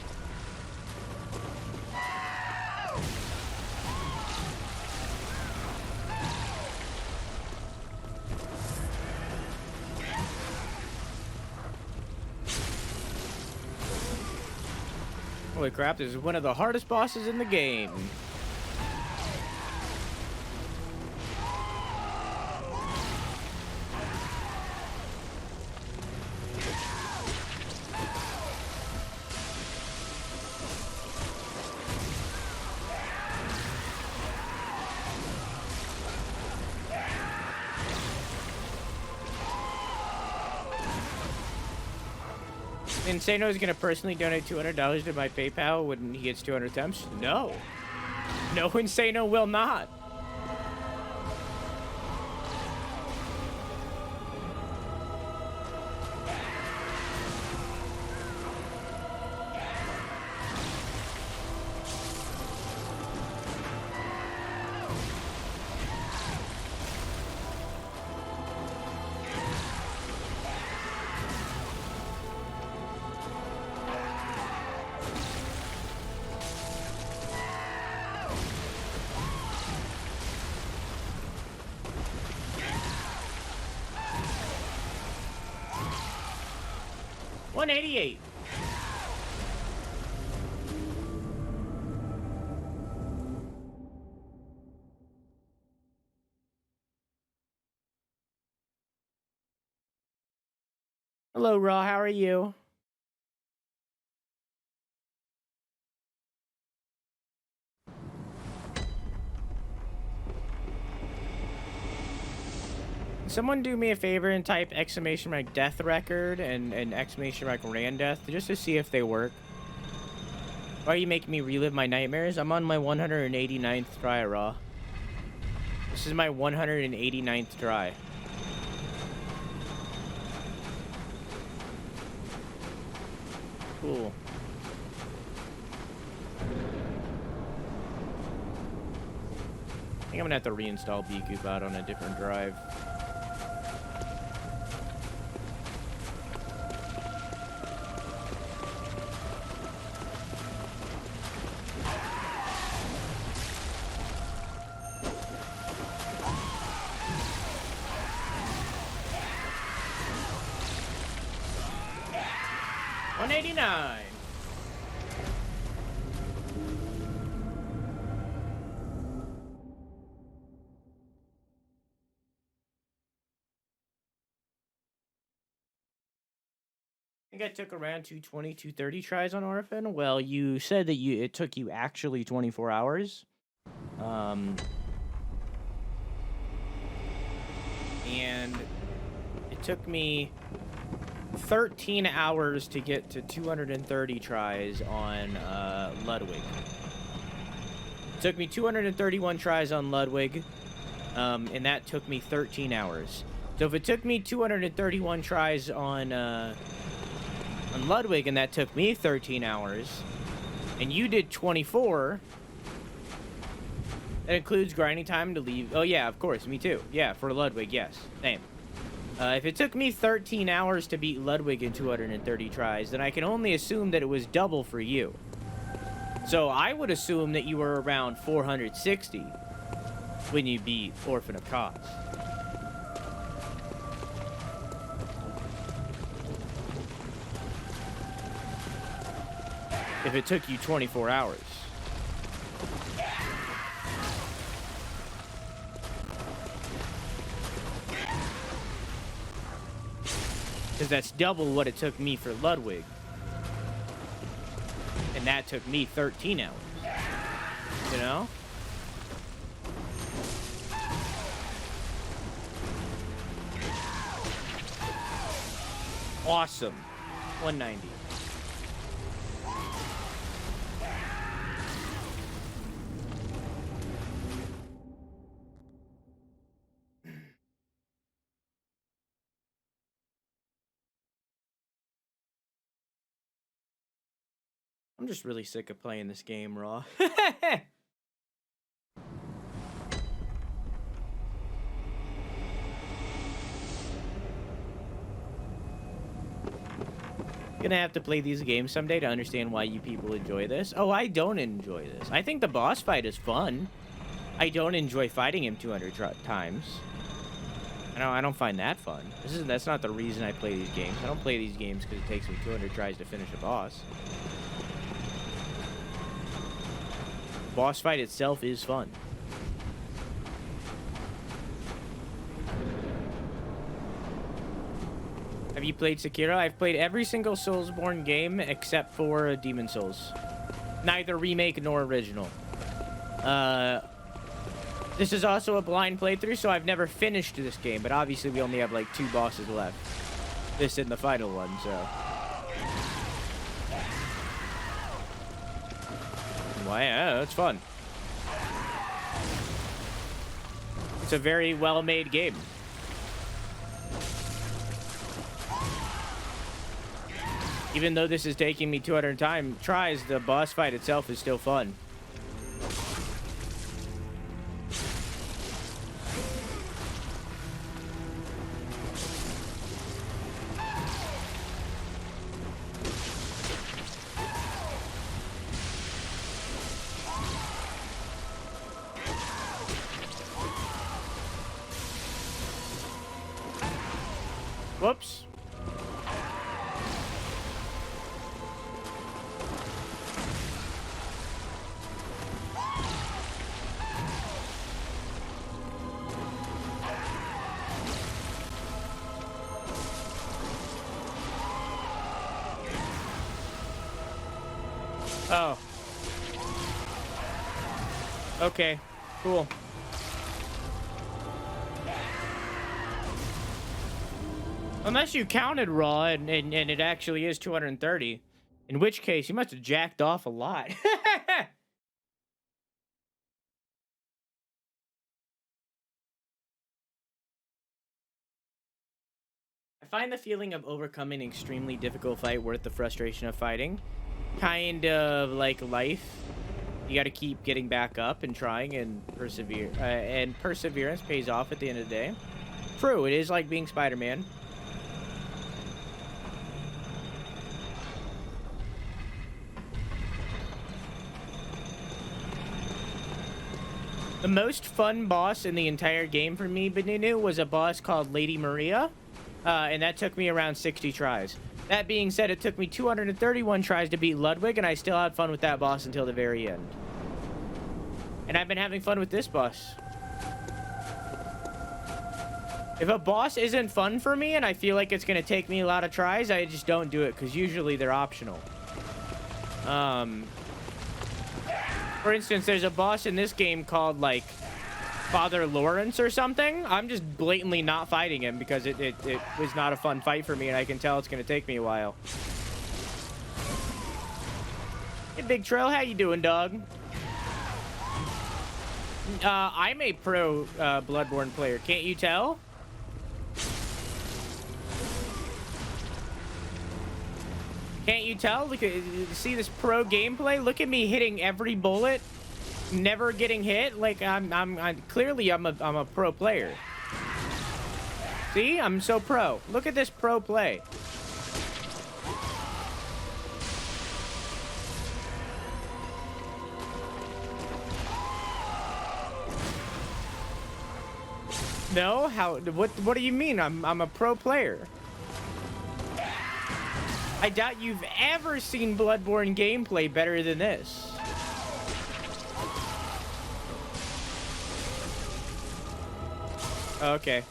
Holy crap, this is one of the hardest bosses in the game. Insano is gonna personally donate $200 to my PayPal when he gets 200 attempts? No. No, Insano will not. $188. Hello, Raw. How are you? Someone do me a favor and type exclamation mark death record and exclamation mark ran death just to see if they work. Why are you making me relive my nightmares? I'm on my 189th try, Raw. This is my 189th try. Cool. I think I'm gonna have to reinstall Bcubot on a different drive. $189. I think I took around 220, 230 tries on Orphan. Well, you said that it took you actually 24 hours. And it took me 13 hours to get to 230 tries on Ludwig. It took me 231 tries on Ludwig, and that took me 13 hours. So if it took me 231 tries on Ludwig, and that took me 13 hours, and you did 24, that includes grinding time to leave. Oh yeah, of course, me too. Yeah, for Ludwig, yes, same. If it took me 13 hours to beat Ludwig in 230 tries, then I can only assume that it was double for you. So I would assume that you were around 460 when you beat Orphan of Cause. If it took you 24 hours. Because that's double what it took me for Ludwig. And that took me 13 hours. You know? Awesome. 190. I'm just really sick of playing this game raw. Gonna have to play these games someday to understand why you people enjoy this. Oh, I don't enjoy this. I think the boss fight is fun. I don't enjoy fighting him 200 times. I don't find that fun. That's not the reason I play these games. I don't play these games because it takes me 200 tries to finish a boss. Boss fight itself is fun. Have you played Sekiro? I've played every single Soulsborne game except for Demon Souls. Neither remake nor original. This is also a blind playthrough, so I've never finished this game, but obviously we only have like 2 bosses left. This and the final one, so. Why? Yeah, that's fun. It's a very well-made game. Even though this is taking me 200 tries, the boss fight itself is still fun. Whoops. Oh. Okay, cool. Unless you counted raw and it actually is 230. In which case, you must have jacked off a lot. I find the feeling of overcoming an extremely difficult fight worth the frustration of fighting. Kind of like life. You got to keep getting back up and trying and persevere. And perseverance pays off at the end of the day. True, it is like being Spider-Man. The most fun boss in the entire game for me, Beninu, was a boss called Lady Maria. And that took me around 60 tries. That being said, it took me 231 tries to beat Ludwig, and I still had fun with that boss until the very end. And I've been having fun with this boss. If a boss isn't fun for me and I feel like it's going to take me a lot of tries, I just don't do it, because usually they're optional. For instance, there's a boss in this game called, like, Father Lawrence or something. I'm just blatantly not fighting him because it was not a fun fight for me, and I can tell it's going to take me a while. Hey, Big Trail, how you doing, dog? I'm a pro Bloodborne player. Can't you tell? Can't you tell? Look at, see this pro gameplay? Look at me hitting every bullet, never getting hit. Like I'm clearly I'm a pro player. See, I'm so pro. Look at this pro play. No, how? What do you mean? I'm a pro player. I doubt you've ever seen Bloodborne gameplay better than this. Okay.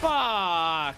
Fuck.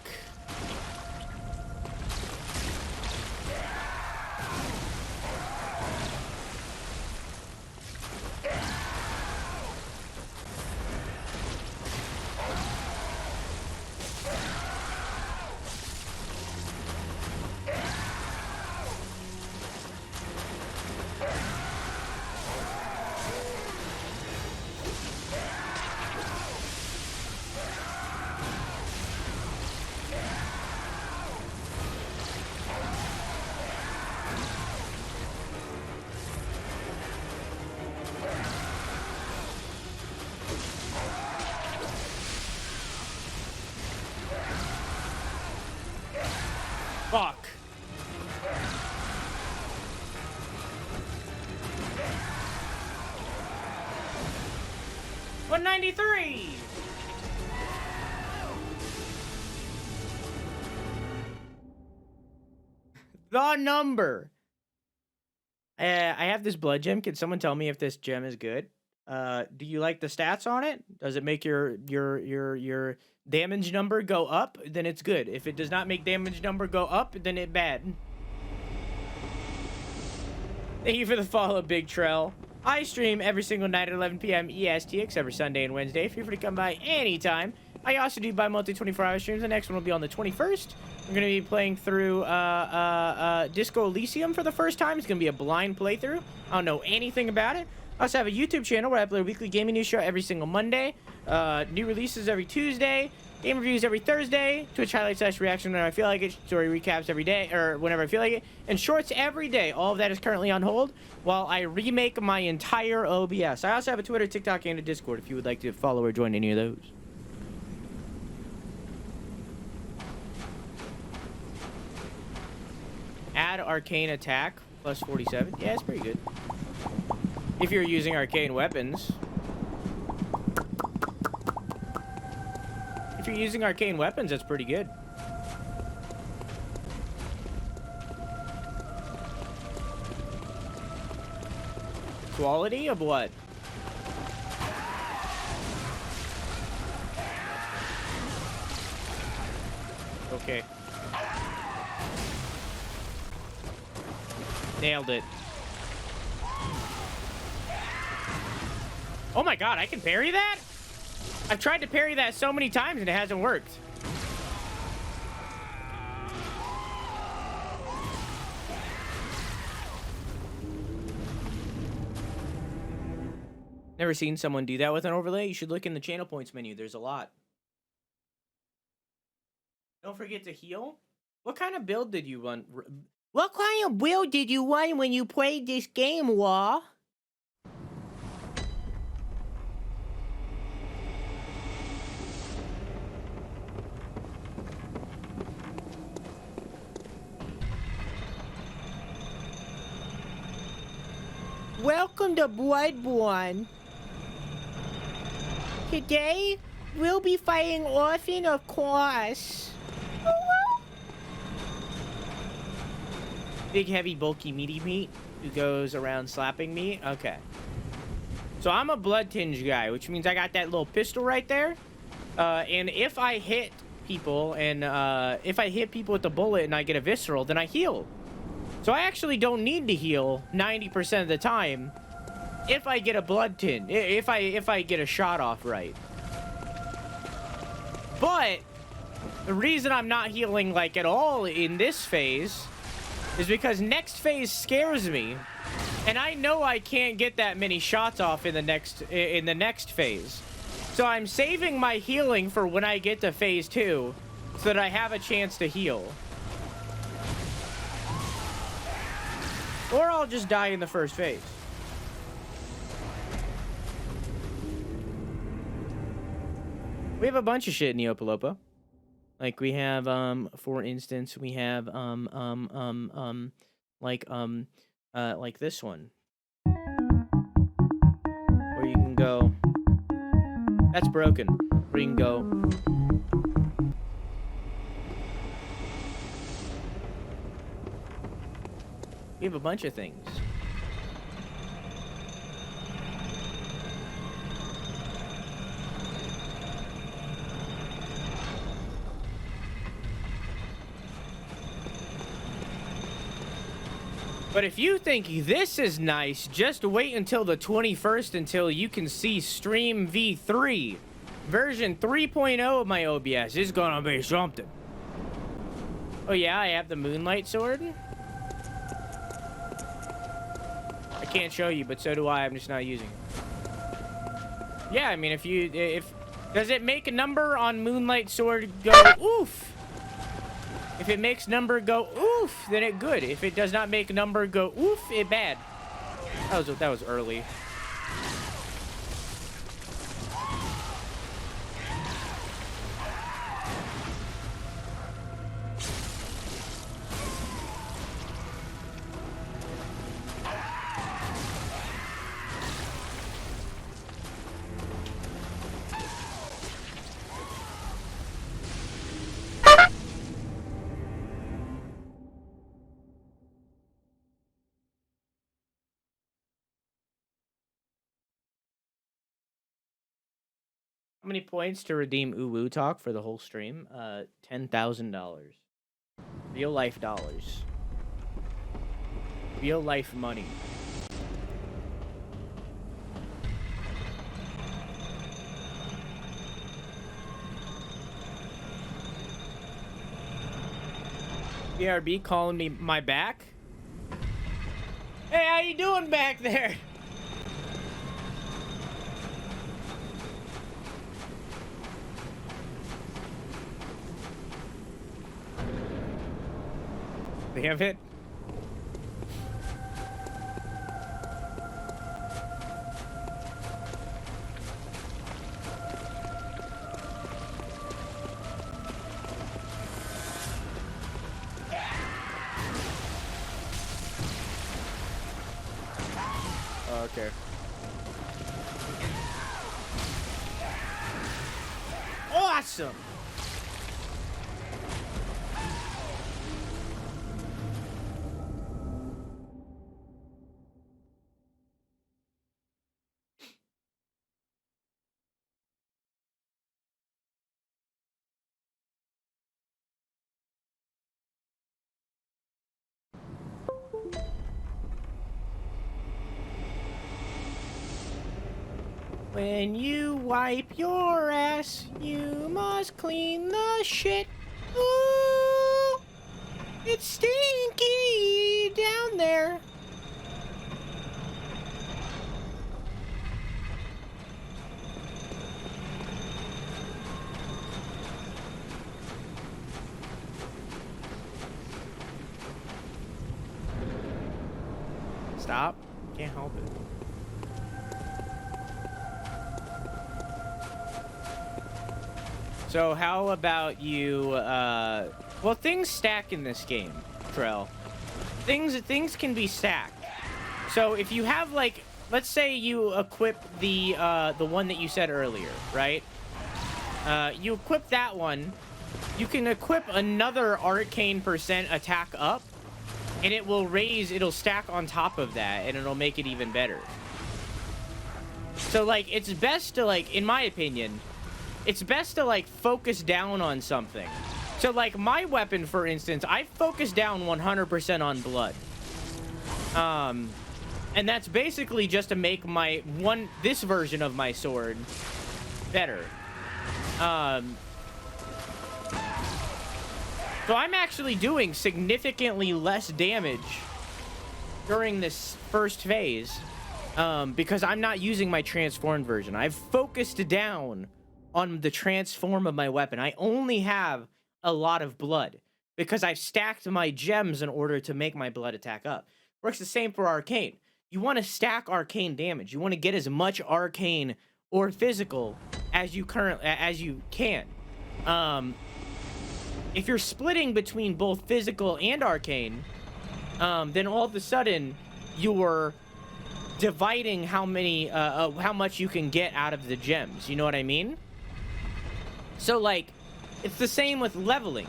193. The number. I have this blood gem. Can someone tell me if this gem is good? Do you like the stats on it? Does it make your damage number go up? Then it's good. If it does not make damage number go up, then it's bad. Thank you for the follow, Big Trell. I stream every single night at 11 p.m. EST, except for Sunday and Wednesday. Feel free to come by anytime. I also do bi-monthly 24-hour streams. The next one will be on the 21st. I'm going to be playing through Disco Elysium for the first time. It's going to be a blind playthrough. I don't know anything about it. I also have a YouTube channel where I upload a weekly gaming news show every single Monday. New releases every Tuesday. Game reviews every Thursday. Twitch highlights / reaction whenever I feel like it. Story recaps every day, or whenever I feel like it. And shorts every day. All of that is currently on hold while I remake my entire OBS. I also have a Twitter, TikTok, and a Discord if you would like to follow or join any of those. Add arcane attack plus 47. Yeah, it's pretty good. If you're using arcane weapons. If you're using arcane weapons, that's pretty good. Quality of what? Okay. Nailed it. Oh my god, I can parry that? I've tried to parry that so many times and it hasn't worked. Never seen someone do that with an overlay? You should look in the channel points menu. There's a lot. Don't forget to heal. What kind of build did you run? What kind of build did you run when you played this game, Wah? Welcome to Bloodborne. Today, we'll be fighting Orphan, of course. Big, heavy, bulky, meaty meat who goes around slapping me. Okay. So I'm a blood tinge guy, which means I got that little pistol right there. And if I hit people and if I hit people with the bullet and I get a visceral, then I heal. So I actually don't need to heal 90% of the time if I get a blood tin, if I get a shot off right. But the reason I'm not healing like at all in this phase is because next phase scares me, and I know I can't get that many shots off in the next phase. So I'm saving my healing for when I get to phase 2 so that I have a chance to heal. Or I'll just die in the first phase. We have a bunch of shit in the Opalopo. Like we have, for instance, we have, like this one. Where you can go. That's broken. Where you can go. We have a bunch of things. But if you think this is nice, just wait until the 21st until you can see Stream V3. Version 3.0 of my OBS is gonna be something. Oh yeah, I have the Moonlight Sword. I can't show you, but so do I. I'm just not using it. Yeah, I mean, does it make a number on Moonlight Sword go oof? If it makes number go oof, then it good. If it does not make number go oof, it bad. That was early. How many points to redeem Uwu Talk for the whole stream? $10,000. Real life dollars. Real life money. BRB calling me my back? Hey, how you doing back there? Damn it. Okay. Awesome. When you wipe your ass, you must clean the shit. Ooh, it's stinky down there. Stop. Can't help it. So how about you, well, things stack in this game, Trell. Things can be stacked. So if you have, like, let's say you equip the one that you said earlier, right? You equip that one, you can equip another arcane percent attack up, and it'll stack on top of that, and it'll make it even better. So, like, it's best to, like, in my opinion, it's best to, like, focus down on something. So, like, my weapon, for instance, I focus down 100% on blood. And that's basically just to make this version of my sword better. So I'm actually doing significantly less damage during this first phase, because I'm not using my transformed version. I've focused down on the transform of my weapon. I only have a lot of blood because I've stacked my gems in order to make my blood attack up. Works the same for arcane. You want to stack arcane damage. You want to get as much arcane or physical as you can. If you're splitting between both physical and arcane, then all of a sudden you're dividing how much you can get out of the gems. You know what I mean? So, like, it's the same with leveling.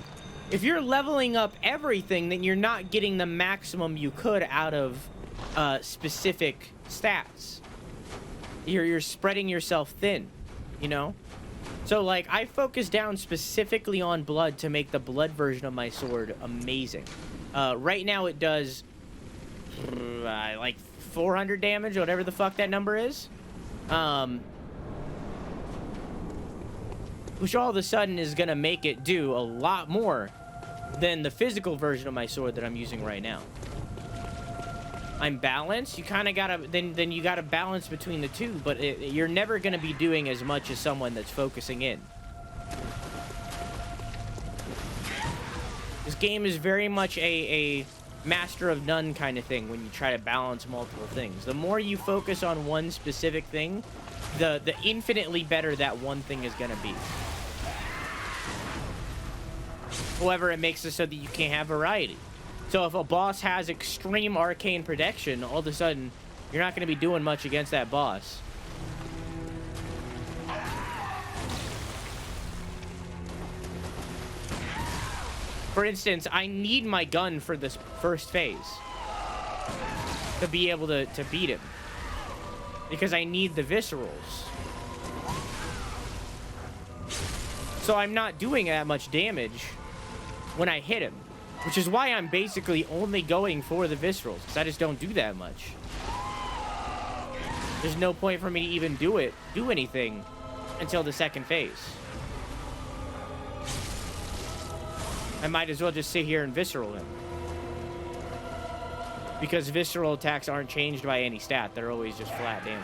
If you're leveling up everything, then you're not getting the maximum you could out of specific stats. You're spreading yourself thin, you know? So, like, I focus down specifically on blood to make the blood version of my sword amazing. Right now it does, like, 400 damage, whatever the fuck that number is. Which all of a sudden is gonna make it do a lot more than the physical version of my sword that I'm using right now. I'm balanced. You kind of gotta then you gotta balance between the two, but you're never gonna be doing as much as someone that's focusing in. This game is very much a master of none kind of thing when you try to balance multiple things. The more you focus on one specific thing, the infinitely better that one thing is gonna be. However, it makes it so that you can't have variety. So if a boss has extreme arcane protection, all of a sudden, you're not going to be doing much against that boss. For instance, I need my gun for this first phase to be able to beat him. Because I need the viscerals. So I'm not doing that much damage when I hit him, which is why I'm basically only going for the viscerals, because I just don't do that much. There's no point for me to even do anything until the second phase. I might as well just sit here and visceral him. Because visceral attacks aren't changed by any stat. They're always just flat damage.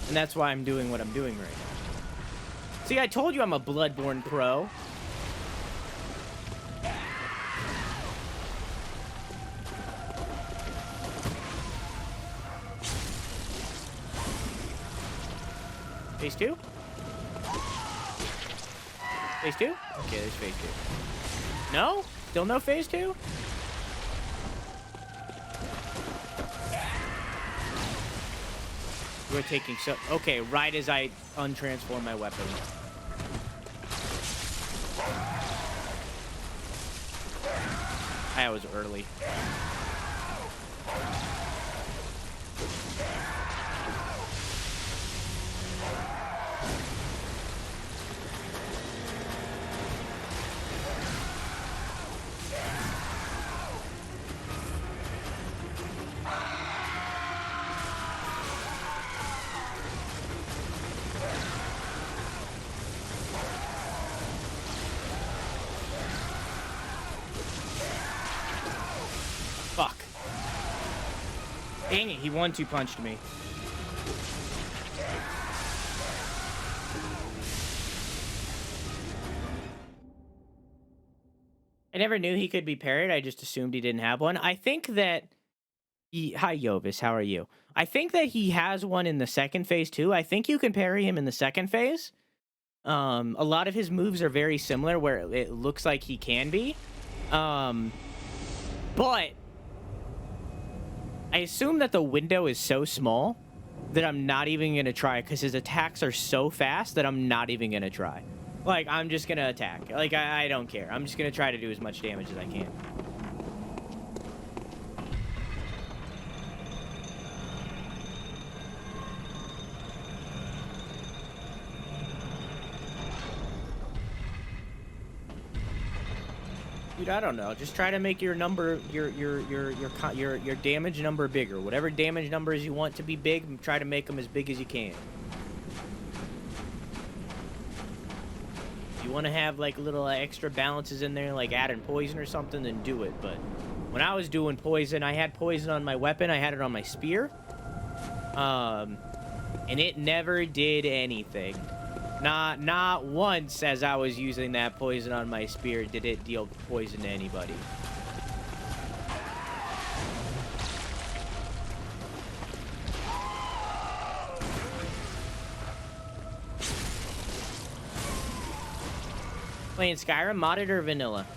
And that's why I'm doing what I'm doing right now. See, I told you I'm a Bloodborne pro. Phase 2? Phase 2? Okay, there's phase 2. No? Still no phase 2? We're taking so... Okay, right as I untransform my weapon. I was early. Fuck. Dang it, he 1-2 punched me. I never knew he could be parried. I just assumed he didn't have one. I think that Hi, Yovis. How are you? I think that he has one in the second phase, too. I think you can parry him in the second phase. A lot of his moves are very similar, where it looks like he can be. But I assume that the window is so small that I'm not even going to try, because his attacks are so fast that I'm not even going to try. Like, I'm just going to attack. Like, I don't care. I'm just going to try to do as much damage as I can. Dude, I don't know. Just try to make your number, your damage number bigger. Whatever damage numbers you want to be big, try to make them as big as you can. If you want to have like little extra balances in there, like adding poison or something, then do it. But when I was doing poison, I had poison on my weapon. I had it on my spear. And it never did anything. Not once as I was using that poison on my spear did it deal poison to anybody. Playing Skyrim, modded or vanilla?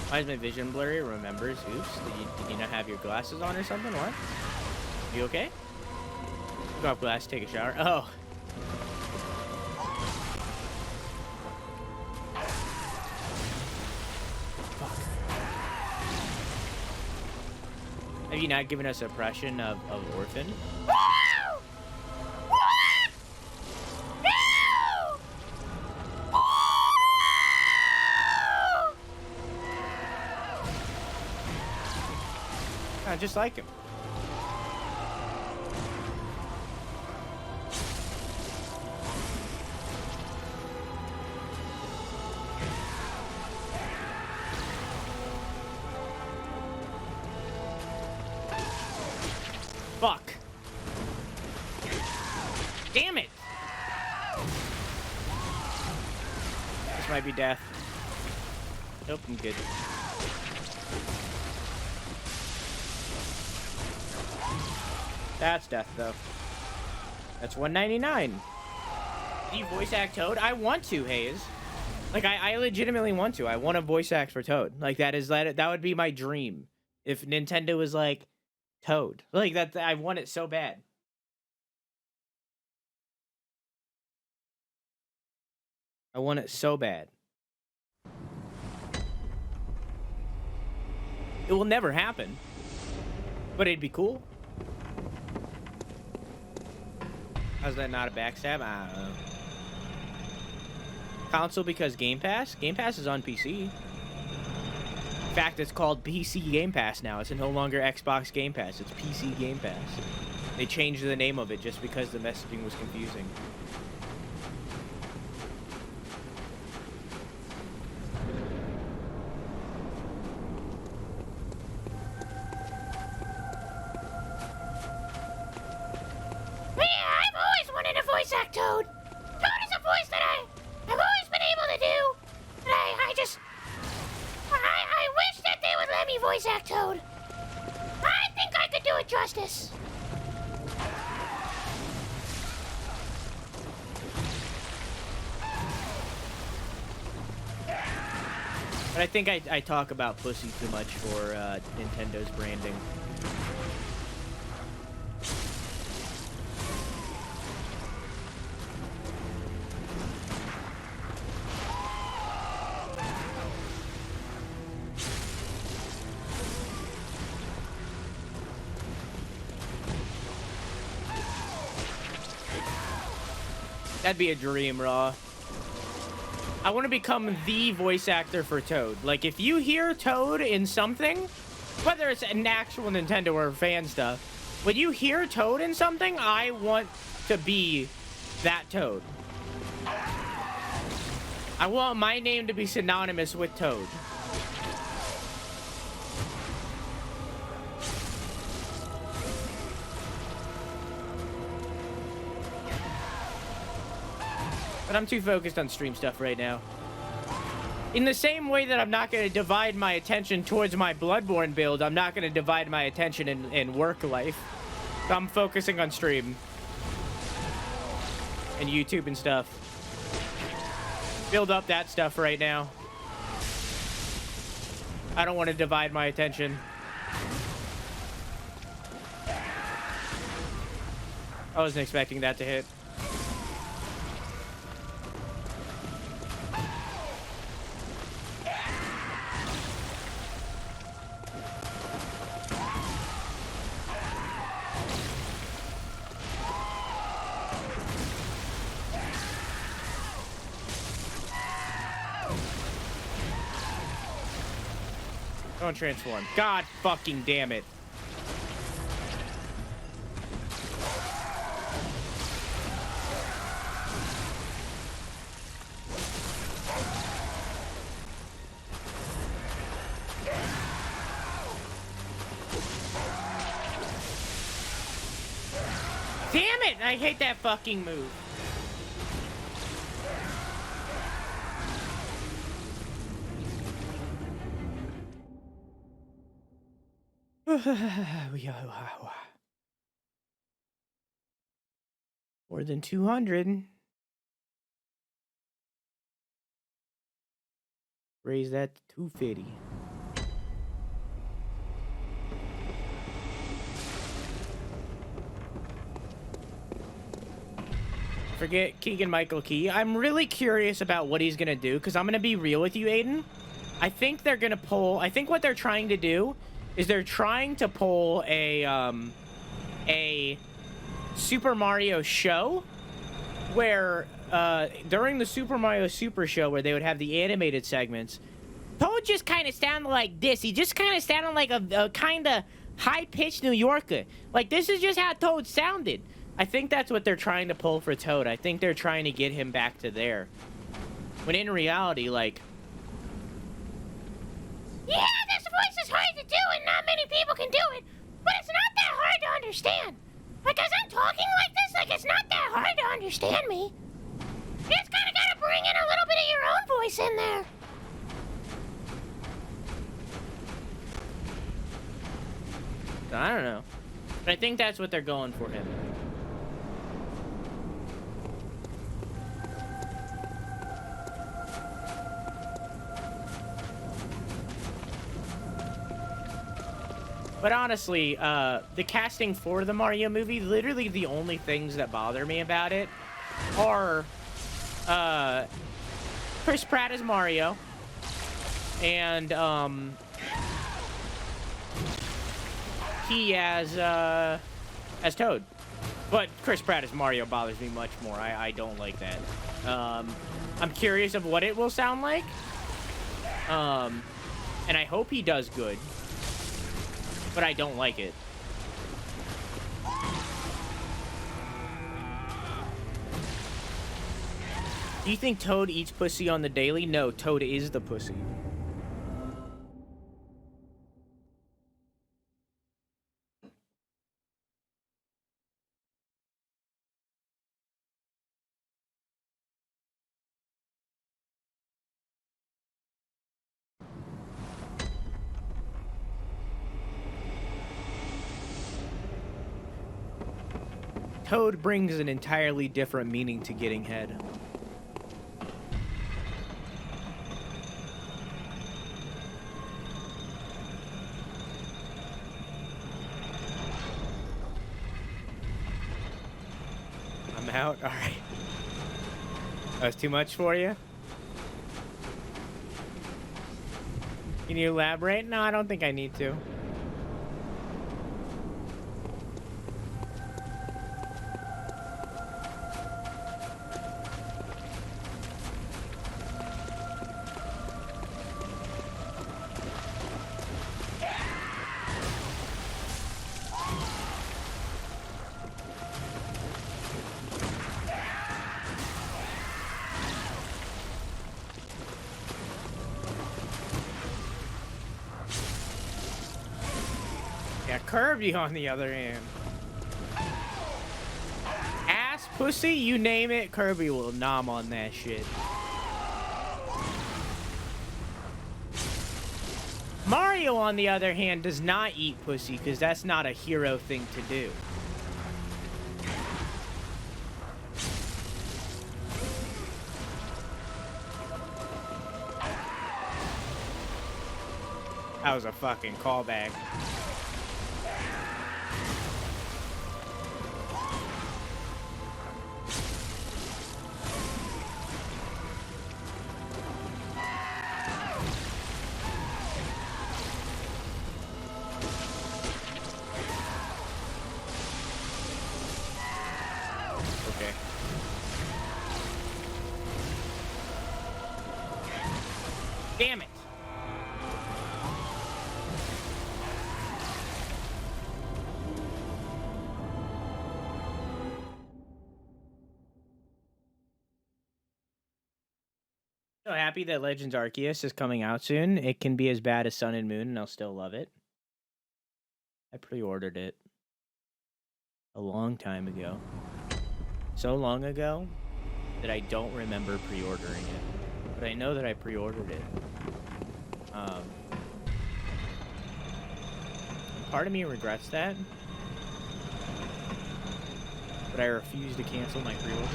Why is my vision blurry? Remembers. Oops. Did you not have your glasses on or something? What? You okay? Go off glass, take a shower. Oh. Fuck. Have you not given us an impression of Orphan? Just like him. Fuck. Damn it. might be death. Nope, I'm good. That's death, though. That's 199. Do you voice act Toad? I want to, Hayes. Like, I legitimately want to. I want to voice act for Toad. Like, that would be my dream. If Nintendo was like, Toad. Like, that, I want it so bad. I want it so bad. It will never happen. But it'd be cool. How's that not a backstab? I don't know. Console because Game Pass? Game Pass is on PC. In fact, it's called PC Game Pass now. It's no longer Xbox Game Pass. It's PC Game Pass. They changed the name of it just because the messaging was confusing. Toad. Toad is a voice that I've always been able to do. And I wish that they would let me voice act Toad. I think I could do it justice. But I think I talk about pussy too much for Nintendo's branding. That'd be a dream, Raw. I want to become the voice actor for Toad. Like, if you hear Toad in something, whether it's an actual Nintendo or fan stuff, when you hear Toad in something, I want to be that Toad. I want my name to be synonymous with Toad. But I'm too focused on stream stuff right now. In the same way that I'm not going to divide my attention towards my Bloodborne build, I'm not going to divide my attention in work life. I'm focusing on stream. And YouTube and stuff. Build up that stuff right now. I don't want to divide my attention. I wasn't expecting that to hit. Don't transform. God fucking damn it. Damn it! I hate that fucking move. More than 200. Raise that to 250. Forget Keegan-Michael Key. I'm really curious about what he's gonna do, because I'm gonna be real with you, Aiden. I think they're gonna pull... I think what they're trying to do is they're trying to pull a Super Mario show where during the Super Mario Super Show where they would have the animated segments, Toad just kind of sounded like this. He just kind of sounded like a kind of high-pitched New Yorker. Like, this is just how Toad sounded. I think that's what they're trying to pull for Toad. I think they're trying to get him back to there. When in reality, like... Yeah, this voice is hard to do and not many people can do it, but it's not that hard to understand. Like, as I'm talking like this, like, it's not that hard to understand me. You just kind of gotta bring in a little bit of your own voice in there. I don't know. But I think that's what they're going for him. But honestly, the casting for the Mario movie, literally the only things that bother me about it are Chris Pratt as Mario and he as Toad. But Chris Pratt as Mario bothers me much more. I don't like that. I'm curious of what it will sound like. And I hope he does good. But I don't like it. Do you think Toad eats pussy on the daily? No, Toad is the pussy. Toad brings an entirely different meaning to getting head. I'm out? Alright. That was too much for you? Can you elaborate? No, I don't think I need to. Kirby, on the other hand. Ass, pussy, you name it, Kirby will nom on that shit. Mario, on the other hand, does not eat pussy because that's not a hero thing to do. That was a fucking callback. Damn it. So happy that Legends Arceus is coming out soon. It can be as bad as Sun and Moon and I'll still love it. I pre-ordered it a long time ago. So long ago that I don't remember pre-ordering it. But I know that I pre-ordered it. Part of me regrets that. But I refuse to cancel my pre-order.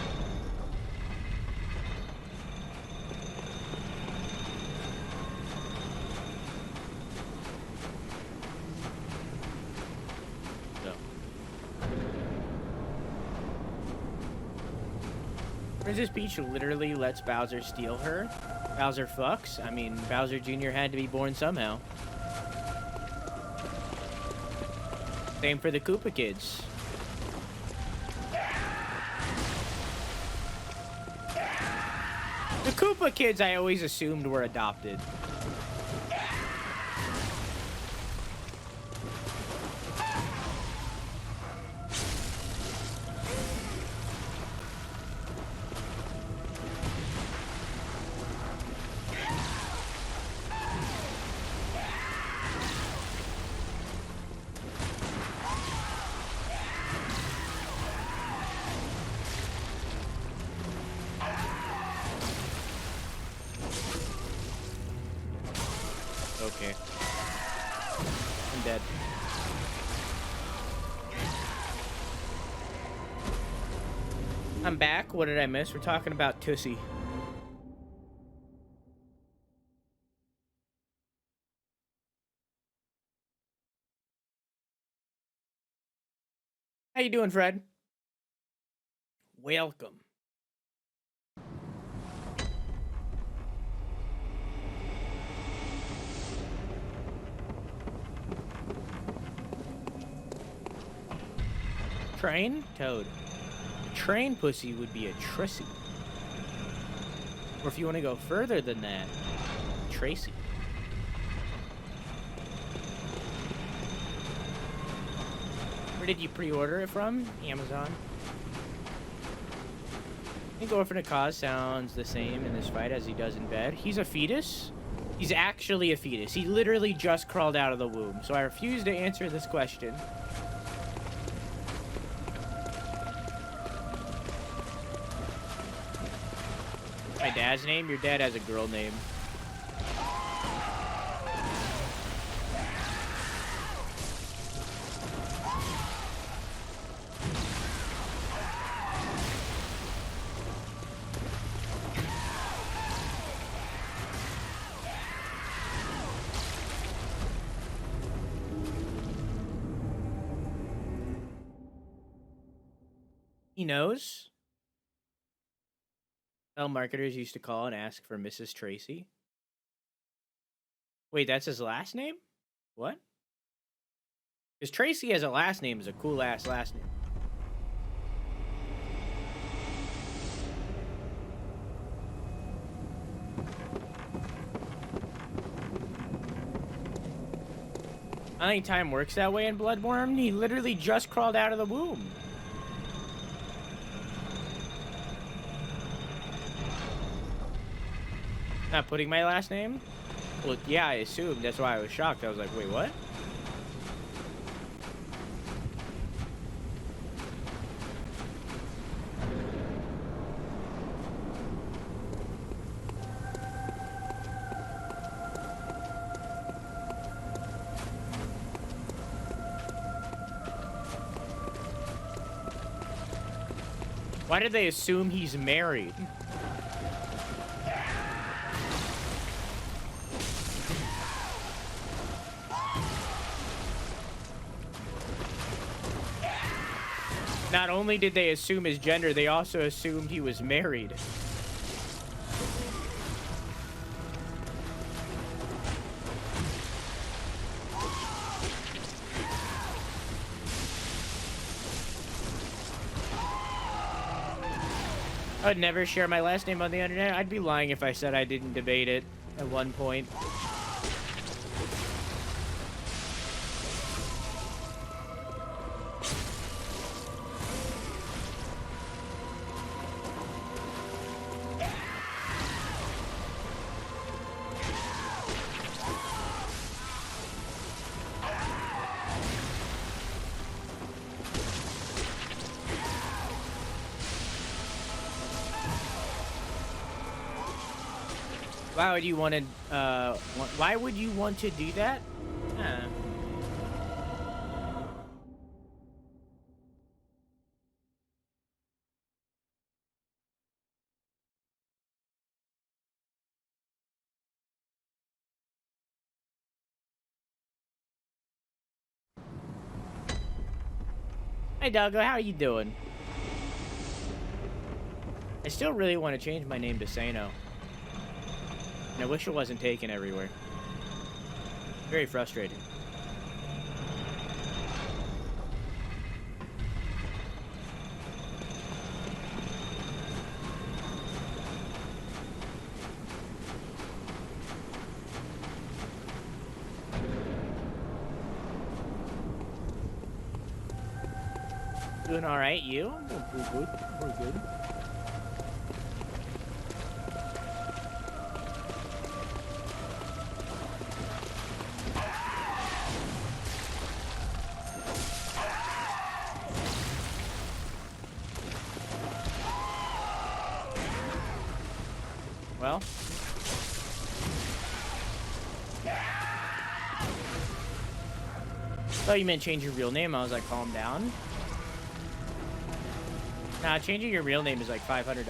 Princess Peach literally lets Bowser steal her. Bowser fucks. I mean, Bowser Jr. had to be born somehow. Same for the Koopa kids. The Koopa kids I always assumed were adopted. I'm dead. I'm back. What did I miss? We're talking about Tussie. How you doing, Fred? Welcome. Train? Toad. A train pussy would be a Trissy. Or if you want to go further than that, Tracy. Where did you pre-order it from? Amazon. I think Orphan of Cause sounds the same in this fight as he does in bed. He's a fetus? He's actually a fetus. He literally just crawled out of the womb. So I refuse to answer this question. My dad's name? Your dad has a girl name. He knows. Marketers used to call and ask for Mrs. Tracy. Wait, that's his last name? What? Because Tracy as a last name is a cool-ass last name. I think time works that way in Bloodborne. He literally just crawled out of the womb. Not putting my last name? Well, yeah, I assumed. That's why I was shocked. I was like, wait, what? Why did they assume he's married? Not only did they assume his gender, they also assumed he was married. I would never share my last name on the internet. I'd be lying if I said I didn't debate it at one point. Why would you want to, why would you want to do that? Hey, Doggo, how are you doing? I still really want to change my name to Sano. And I wish it wasn't taken everywhere. Very frustrating. Doing all right, you? We're good. We're good. Well. Oh, you meant change your real name? I was like, calm down. Nah, changing your real name is like $500.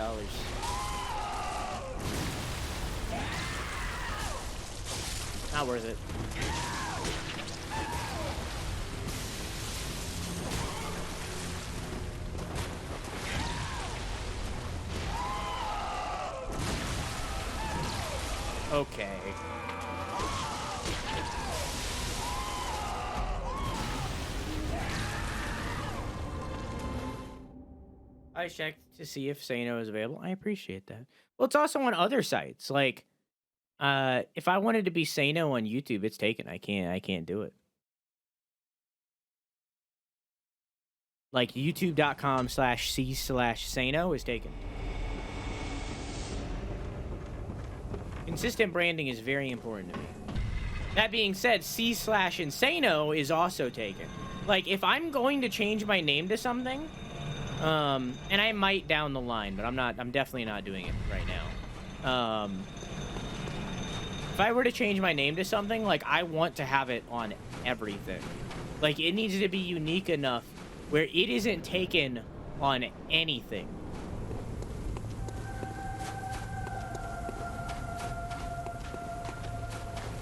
Not worth it. Okay. I checked to see if Sano is available. I appreciate that. Well, it's also on other sites. Like, if I wanted to be Sano on YouTube, it's taken. I can't do it. Like youtube.com/c/Sano is taken. Consistent branding is very important to me. That being said, C/Insano is also taken. Like, if I'm going to change my name to something, and I might down the line, but I'm definitely not doing it right now. If I were to change my name to something, like, I want to have it on everything. Like, it needs to be unique enough where it isn't taken on anything.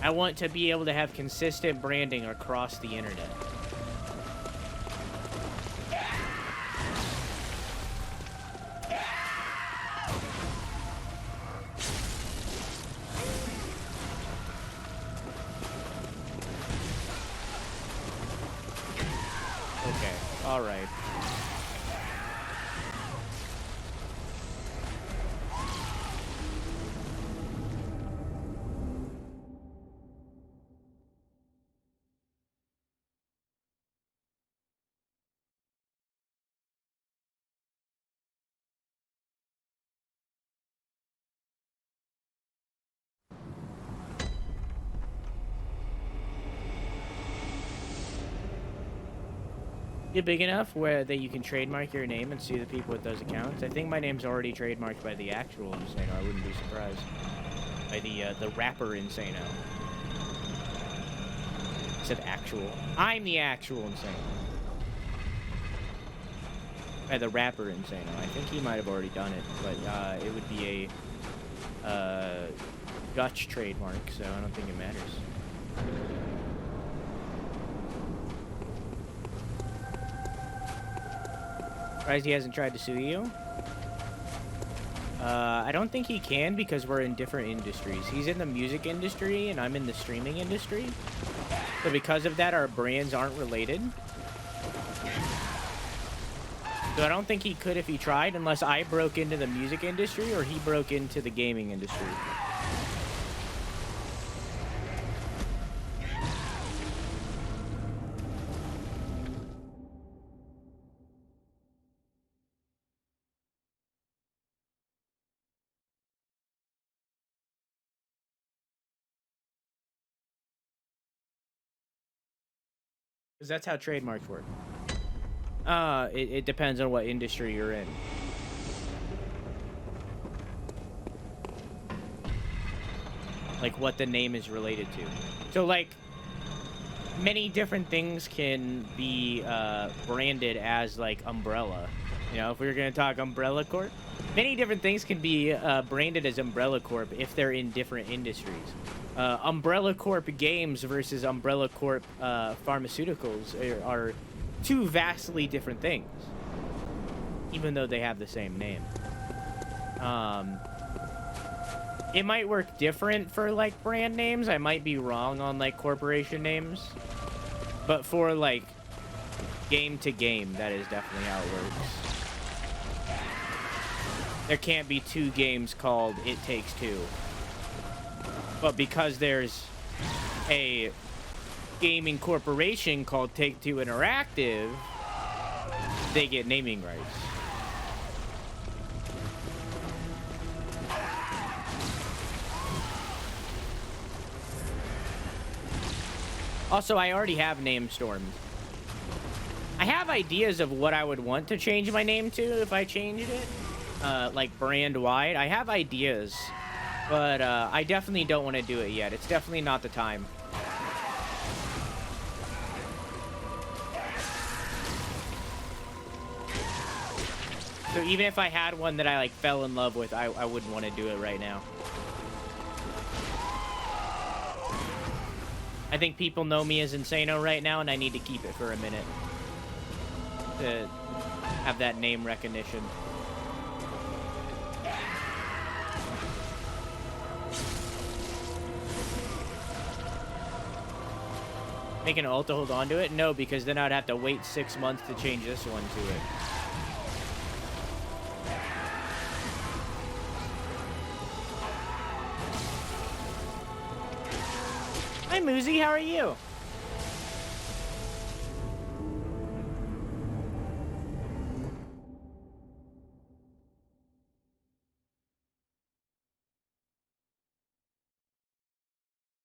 I want to be able to have consistent branding across the internet. Okay, all right. You're big enough where that you can trademark your name and see the people with those accounts. I think my name's already trademarked by the actual Insano. I wouldn't be surprised. By the rapper Insano. I said actual. I'm the actual Insano. By the rapper Insano. I think he might have already done it, but it would be a Dutch trademark, so I don't think it matters. Surprised he hasn't tried to sue you. I don't think he can because we're in different industries. He's in the music industry and I'm in the streaming industry. So because of that, our brands aren't related. So I don't think he could if he tried unless I broke into the music industry or he broke into the gaming industry. Because that's how trademarks work. It depends on what industry you're in. Like, what the name is related to. So, like, many different things can be branded as, like, Umbrella. You know, if we were going to talk Umbrella Corp. Many different things can be branded as Umbrella Corp if they're in different industries. Umbrella Corp games versus Umbrella Corp pharmaceuticals are two vastly different things, even though they have the same name. It might work different for, like, brand names. I might be wrong on, like, corporation names. But for, like, game to game, that is definitely how it works. There can't be two games called It Takes Two. But because there's a gaming corporation called Take-Two Interactive, they get naming rights. Also, I already have Namestormed. I have ideas of what I would want to change my name to if I changed it. Like brand-wide. I have ideas. But I definitely don't want to do it yet. It's definitely not the time. So even if I had one that I like fell in love with, I wouldn't want to do it right now. I think people know me as Insano right now, and I need to keep it for a minute to have that name recognition. Make an ult to hold on to it? No, because then I'd have to wait 6 months to change this one to it. Hi, Moozy. How are you?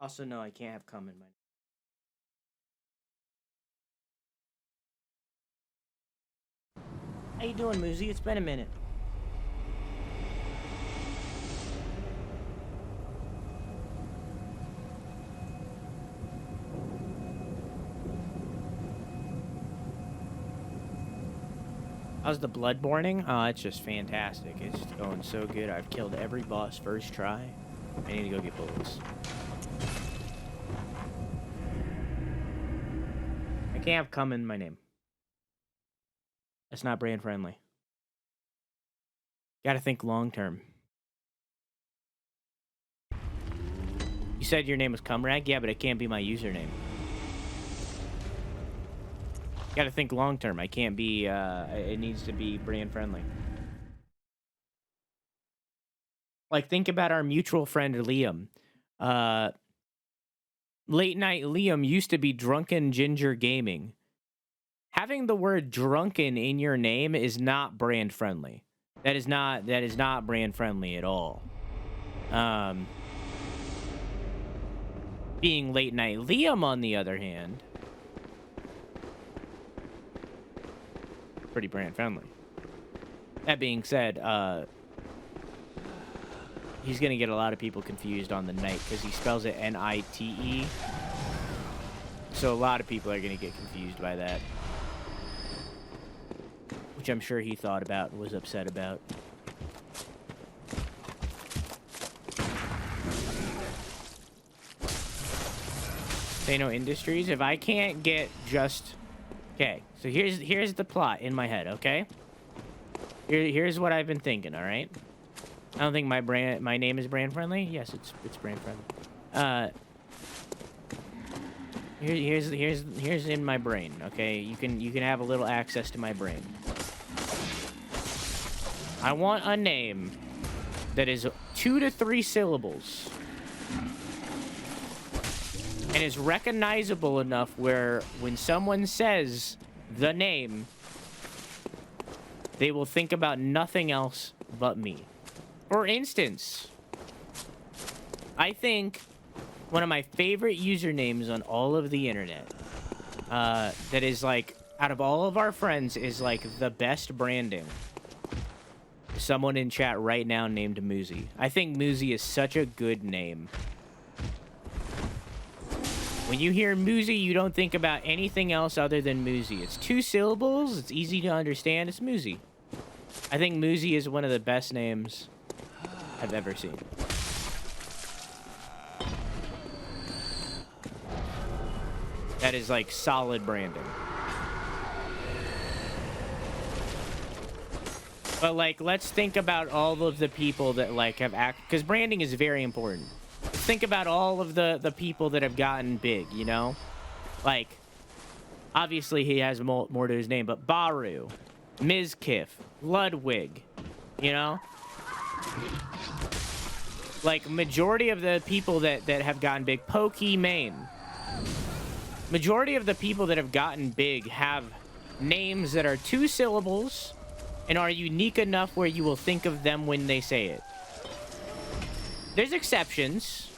Also, no, I can't have cum in my... How you doing, Moozy? It's been a minute. How's the Bloodborning? Oh, it's just fantastic. It's going so good. I've killed every boss first try. I need to go get bullets. I can't have cum in my name. That's not brand friendly. Gotta think long term. You said your name was Cumrag? Yeah, but it can't be my username. Gotta think long term. I can't be, it needs to be brand friendly. Like, think about our mutual friend Liam. Late Night Liam used to be Drunken Ginger Gaming. Having the word drunken in your name is not brand friendly. That is not brand friendly at all. Being Late Night Liam, on the other hand, pretty brand friendly. That being said, he's gonna get a lot of people confused on the night because he spells it N-I-T-E. So a lot of people are gonna get confused by that, which I'm sure he thought about and was upset about. Sano Industries. If I can't get just... Okay, so here's the plot in my head, okay? Here's what I've been thinking, all right? I don't think my name is brand friendly. Yes, it's brand friendly. Here's in my brain, okay? You can have a little access to my brain. I want a name that is 2 to 3 syllables and is recognizable enough where when someone says the name, they will think about nothing else but me. For instance, I think one of my favorite usernames on all of the internet, that is like, out of all of our friends, is like the best branding. Someone in chat right now named Moozy. I think Moozy is such a good name. When you hear Moozy, you don't think about anything else other than Moozy. It's 2 syllables, it's easy to understand, it's Moozy. I think Moozy is one of the best names I've ever seen. That is like solid branding. But like, let's think about all of the people that like have because branding is very important. Think about all of the people that have gotten big, you know? Like, obviously he has more to his name, but Baru, Mizkif, Ludwig, you know? Like, majority of the people that have gotten big, Pokimane. Majority of the people that have gotten big have names that are 2 syllables and are unique enough where you will think of them when they say it. There's exceptions.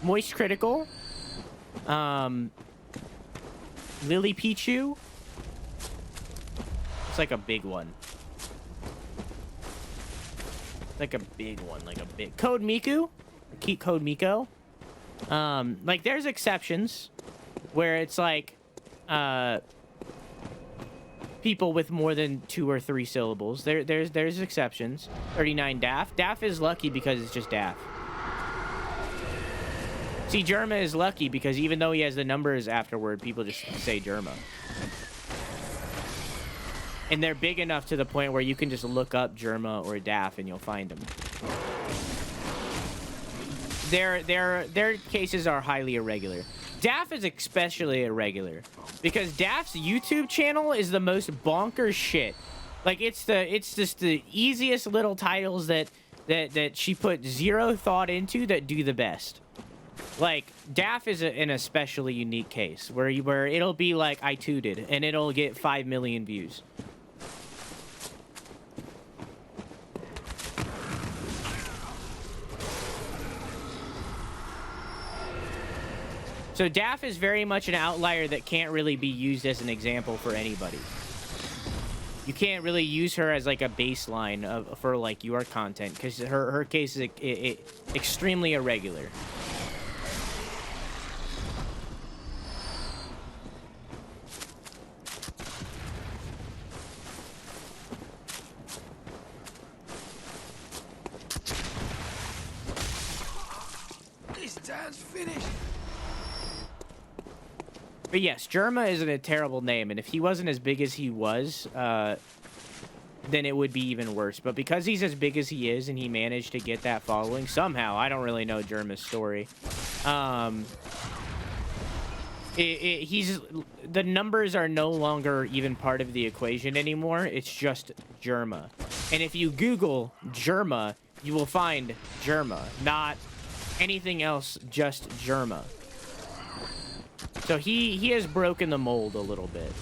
Moist Critical. Lily Pichu. It's like a big one. Like a big one. Like a big... Code Miku. Keep Code Miko. Like, there's exceptions where it's like... people with more than 2 or 3 syllables. There's exceptions. 39 Daff. Daff is lucky because it's just Daff. See, Germa is lucky because even though he has the numbers afterward, people just say Germa. And they're big enough to the point where you can just look up Germa or Daff and you'll find them. Their cases are highly irregular. Daff is especially irregular because Daff's YouTube channel is the most bonkers shit. Like it's just the easiest little titles that she put zero thought into that do the best. Like Daff is an especially unique case where it'll be like I tooted and it'll get 5 million views. So Daff is very much an outlier that can't really be used as an example for anybody. You can't really use her as like a baseline for like your content because her case is extremely irregular. This time's finished. But yes, Germa isn't a terrible name, and if he wasn't as big as he was, then it would be even worse. But because he's as big as he is, and he managed to get that following somehow, I don't really know Germa's story. The numbers are no longer even part of the equation anymore. It's just Germa, and if you Google Germa, you will find Germa, not anything else, just Germa. So he has broken the mold a little bit.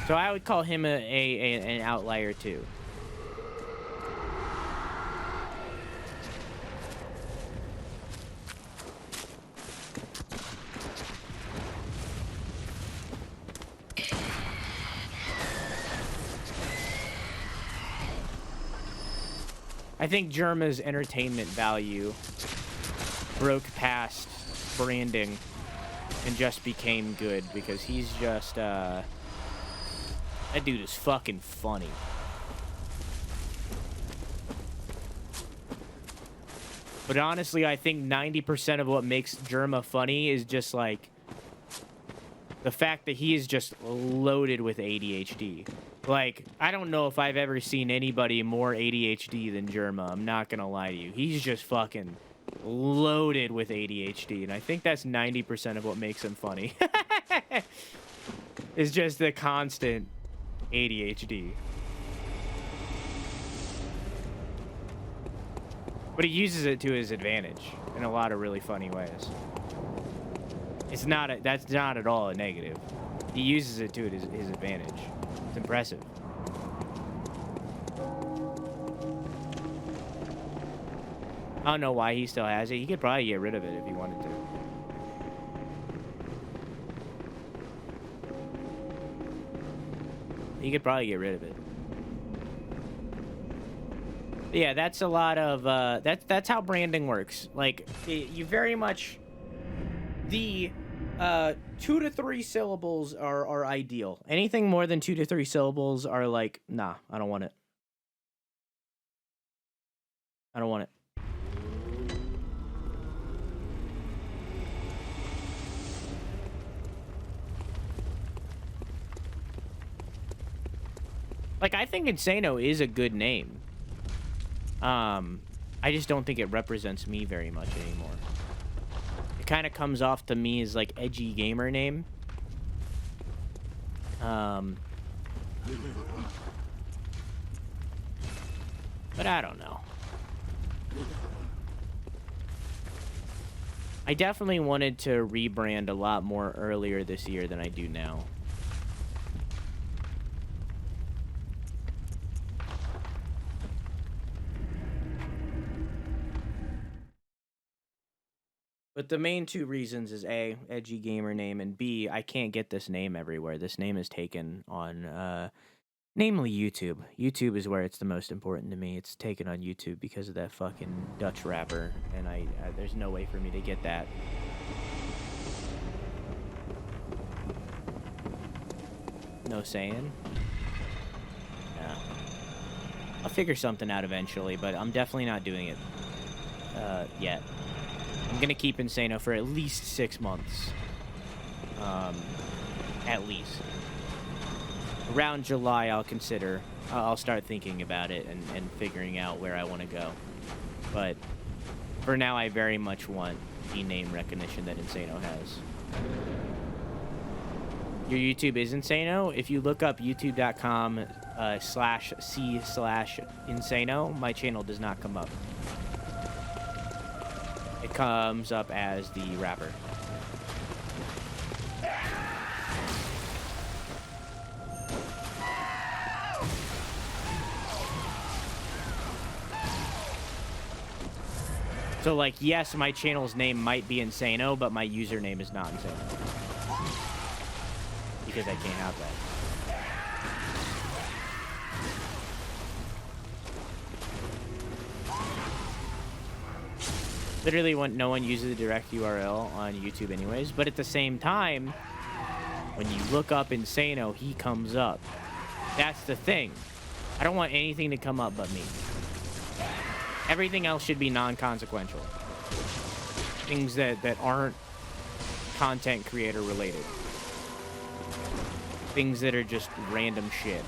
So I would call him an outlier too. I think Germa's entertainment value broke past branding and just became good because he's just, that dude is fucking funny. But honestly, I think 90% of what makes Germa funny is just like the fact that he is just loaded with ADHD. Like, I don't know if I've ever seen anybody more ADHD than Germa. I'm not gonna lie to you. He's just fucking loaded with ADHD, and I think that's 90% of what makes him funny. It's just the constant ADHD. But he uses it to his advantage in a lot of really funny ways. That's not at all a negative. He uses it to his advantage. It's impressive. I don't know why he still has it. He could probably get rid of it if he wanted to. He could probably get rid of it. But yeah, that's a lot of that's how branding works. Like you very much the 2 to 3 syllables are ideal. Anything more than 2 to 3 syllables are like, nah, I don't want it. I don't want it. Like, I think Insano is a good name. I just don't think it represents me very much anymore. It kind of comes off to me as, like, edgy gamer name. But I don't know. I definitely wanted to rebrand a lot more earlier this year than I do now. But the main 2 reasons is A, edgy gamer name, and B, I can't get this name everywhere. This name is taken on Namely YouTube. YouTube is where it's the most important to me. It's taken on YouTube because of that fucking Dutch rapper, and I there's no way for me to get that. No saying? No. I'll figure something out eventually, but I'm definitely not doing it yet. I'm gonna keep Insano for at least 6 months. At least. Around July, I'll start thinking about it and figuring out where I want to go. But for now, I very much want the name recognition that Insano has. Your YouTube is Insano. If you look up youtube.com/c/insano, my channel does not come up. It comes up as the rapper. So, like, yes, my channel's name might be Insano, but my username is not Insano. Because I can't have that. Literally, no one uses the direct URL on YouTube anyways, but at the same time, when you look up Insano, he comes up. That's the thing. I don't want anything to come up but me. Everything else should be non-consequential. Things that aren't content creator related. Things that are just random shit.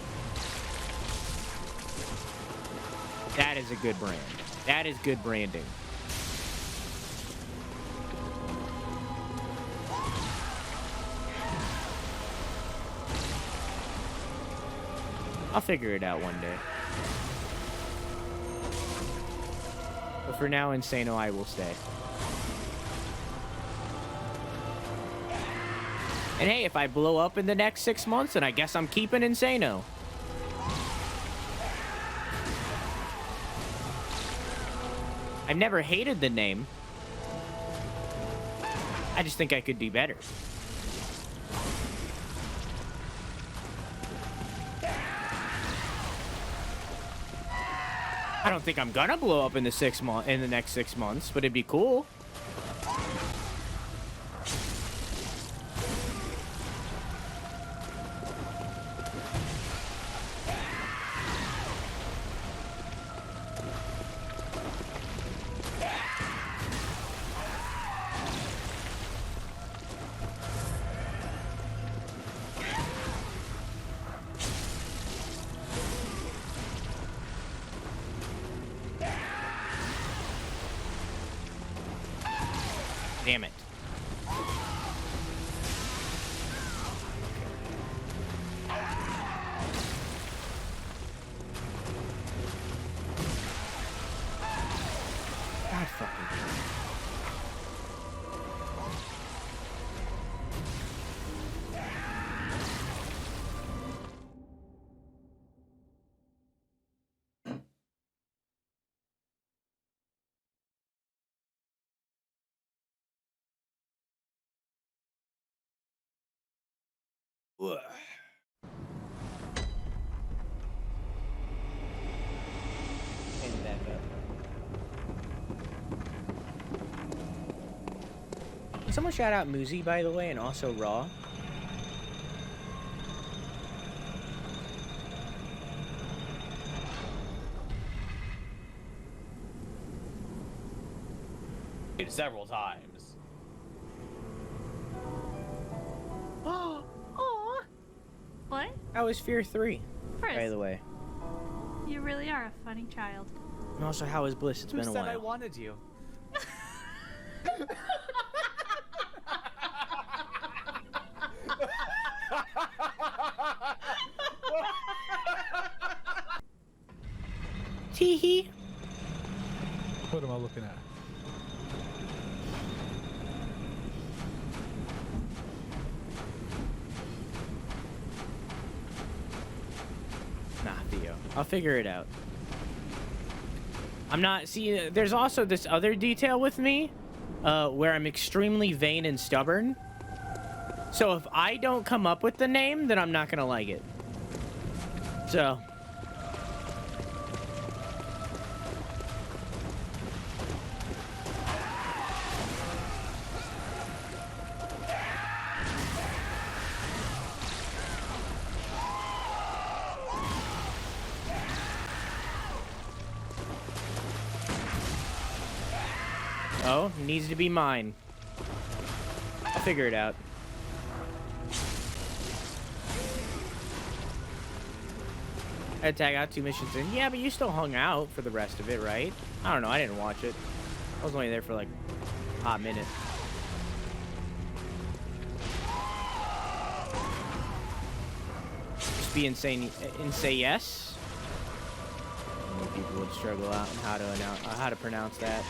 That is a good brand. That is good branding. I'll figure it out one day. But for now, Insano, I will stay. And hey, if I blow up in the next 6 months, then I guess I'm keeping Insano. I've never hated the name. I just think I could do better. I don't think I'm gonna blow up in the next 6 months, but it'd be cool. Damn it. God fucking. Ugh. And back up. Can someone shout out Muzi, by the way, and also Raw? Several times. Aw. What? That was Fear 3, Chris, by the way. you really are a funny child. And also, how is Bliss? It's Who been a said I while. wanted you? Tee-hee. What am I looking at? Nah, Theo. I'll figure it out. I'm not... See, there's also this other detail with me, where I'm extremely vain and stubborn. So if I don't come up with the name, then I'm not gonna like it. So. Oh, needs to be mine. I'll figure it out. I tag out 2 missions in. Yeah, but you still hung out for the rest of it, right? I don't know. I didn't watch it. I was only there for like a hot minute. Just be insane and say yes. Many people would struggle out on how to pronounce that.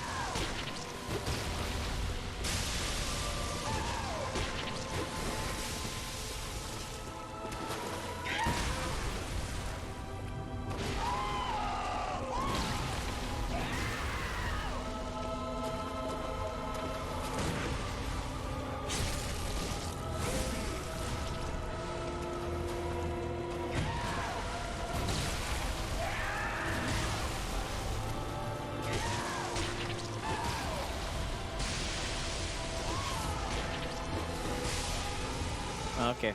Okay.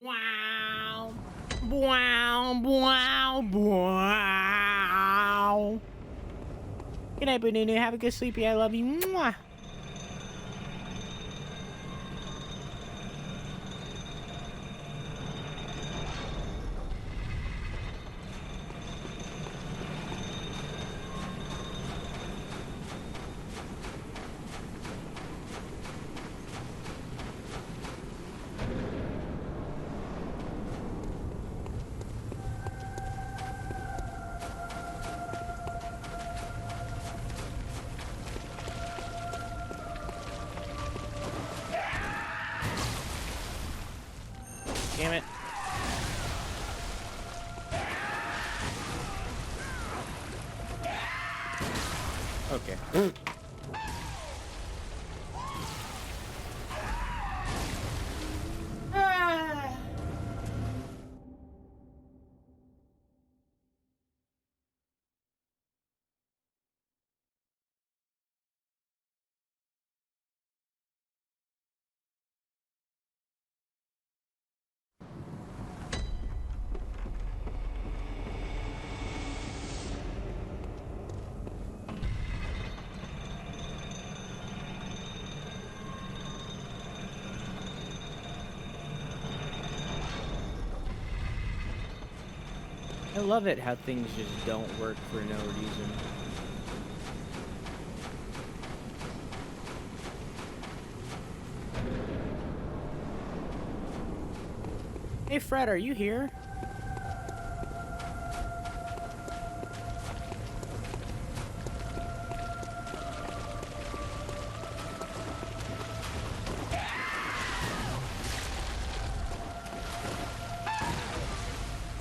Wow. Wow, wow, wow. Good night, Bununu. Have a good sleepy. I love you. Mwah. Damn it. Okay. I love it how things just don't work for no reason. Hey Fred, are you here?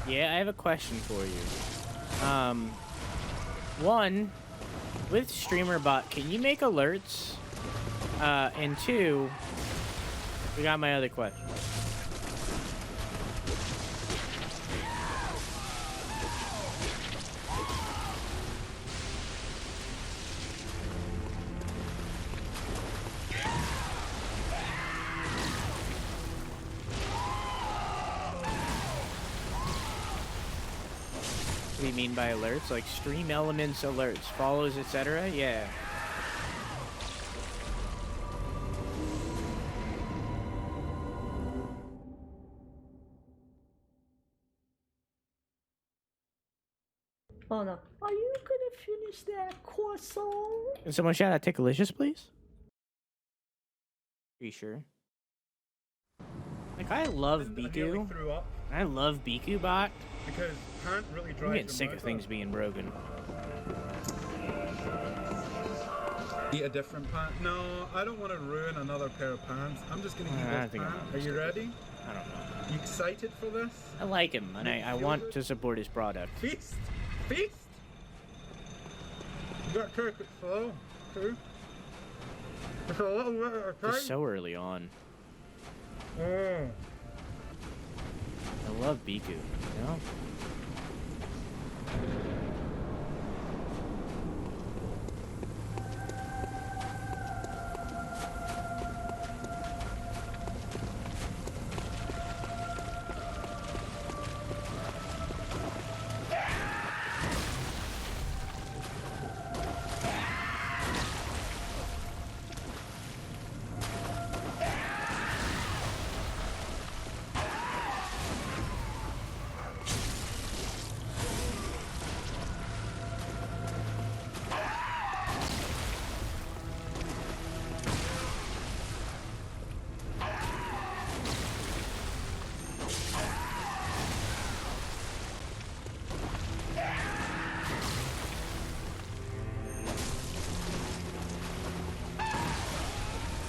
Yeah, I have a question for you. One, with StreamerBot, can you make alerts? And two, we got my other question. What do you mean by alerts? Like stream elements alerts, follows, etc.? Yeah. Oh no. Are you gonna finish that croissant? Can someone shout out Tickalicious, please? Are you sure? Like, I love Biku. I love Biku bot. Because current really drives I'm getting sick of things being broken. Eat a different pant? No, I don't want to ruin another pair of pants. I'm just gonna eat I this think I'm pant. not Are you ready? I don't know. You excited for this? I like him, and I want to support his product. Feast! Feast! You got to take it slow, too. It's a little bit of a Just so early on. Mm. I love Biku, you know?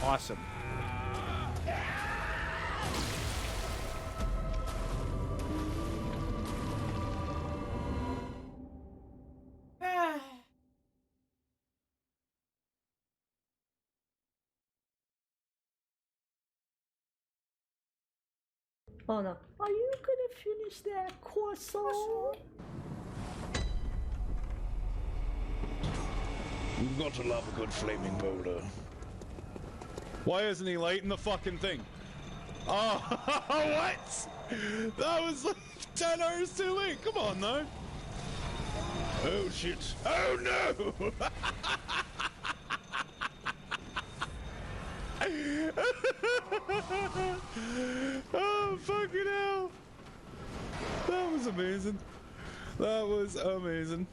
Awesome. Oh no. Are you gonna finish that croissant? You've got to love a good flaming boulder. Why isn't he lighting the fucking thing? Oh, what? That was like 10 hours too late. Come on, now. Oh shit. Oh no! Oh, fucking hell. That was amazing. That was amazing.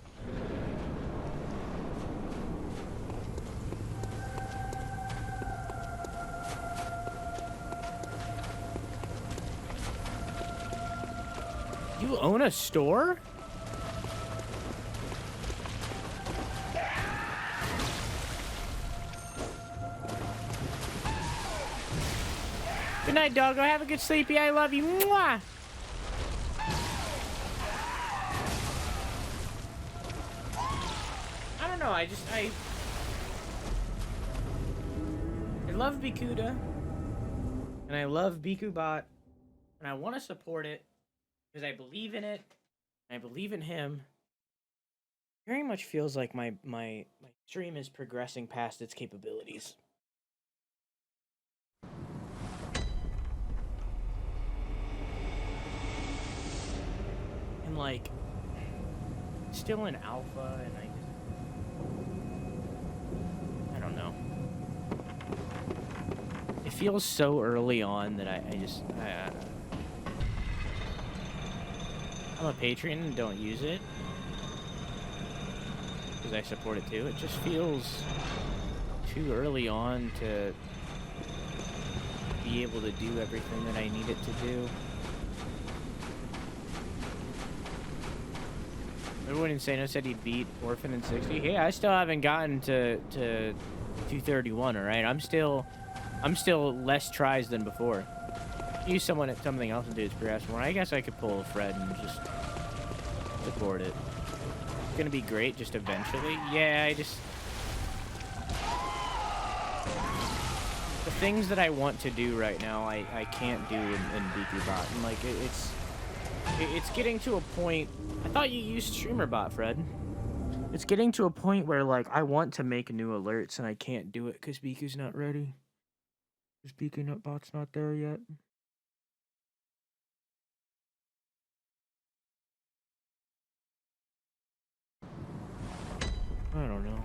You own a store? Good night, doggo. Have a good sleepy. I love you. Mwah! I don't know. I love Bikuda. And I love BikuBot. And I want to support it. Because I believe in it. And I believe in him. Very much feels like my stream is progressing past its capabilities. And like, still in alpha, and I don't know. It feels so early on that I'm a patron and don't use it because I support it too. It just feels too early on to be able to do everything that I need it to do. Everyone Insano said he beat Orphan in 60. Hey, I still haven't gotten to 231. All right, I'm still less tries than before. Use something else and do its progress more. I guess I could pull a Fred and just support it. It's gonna be great just eventually. Yeah, the things that I want to do right now, I can't do in BikuBot. And like it's getting to a point. I thought you used StreamerBot, Fred. It's getting to a point where like I want to make new alerts and I can't do it because Biku's not ready. Because BikuBot's not there yet. I don't know.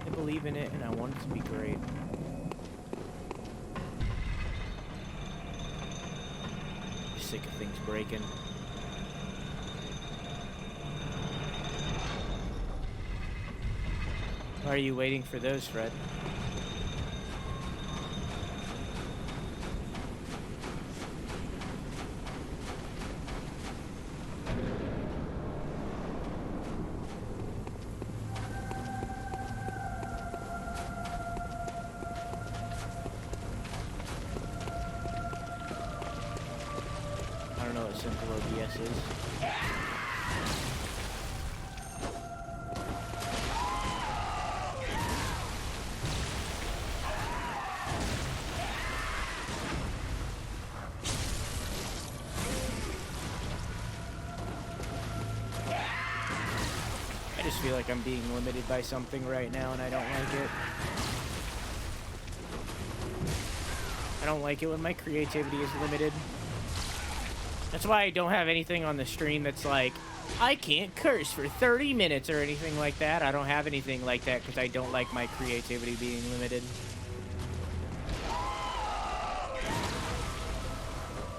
I believe in it and I want it to be great. I'm sick of things breaking. Why are you waiting for those, Fred? simple OBS is. I just feel like I'm being limited by something right now, and I don't like it. I don't like it when my creativity is limited. That's why I don't have anything on the stream that's like, I can't curse for 30 minutes or anything like that. I don't have anything like that because I don't like my creativity being limited.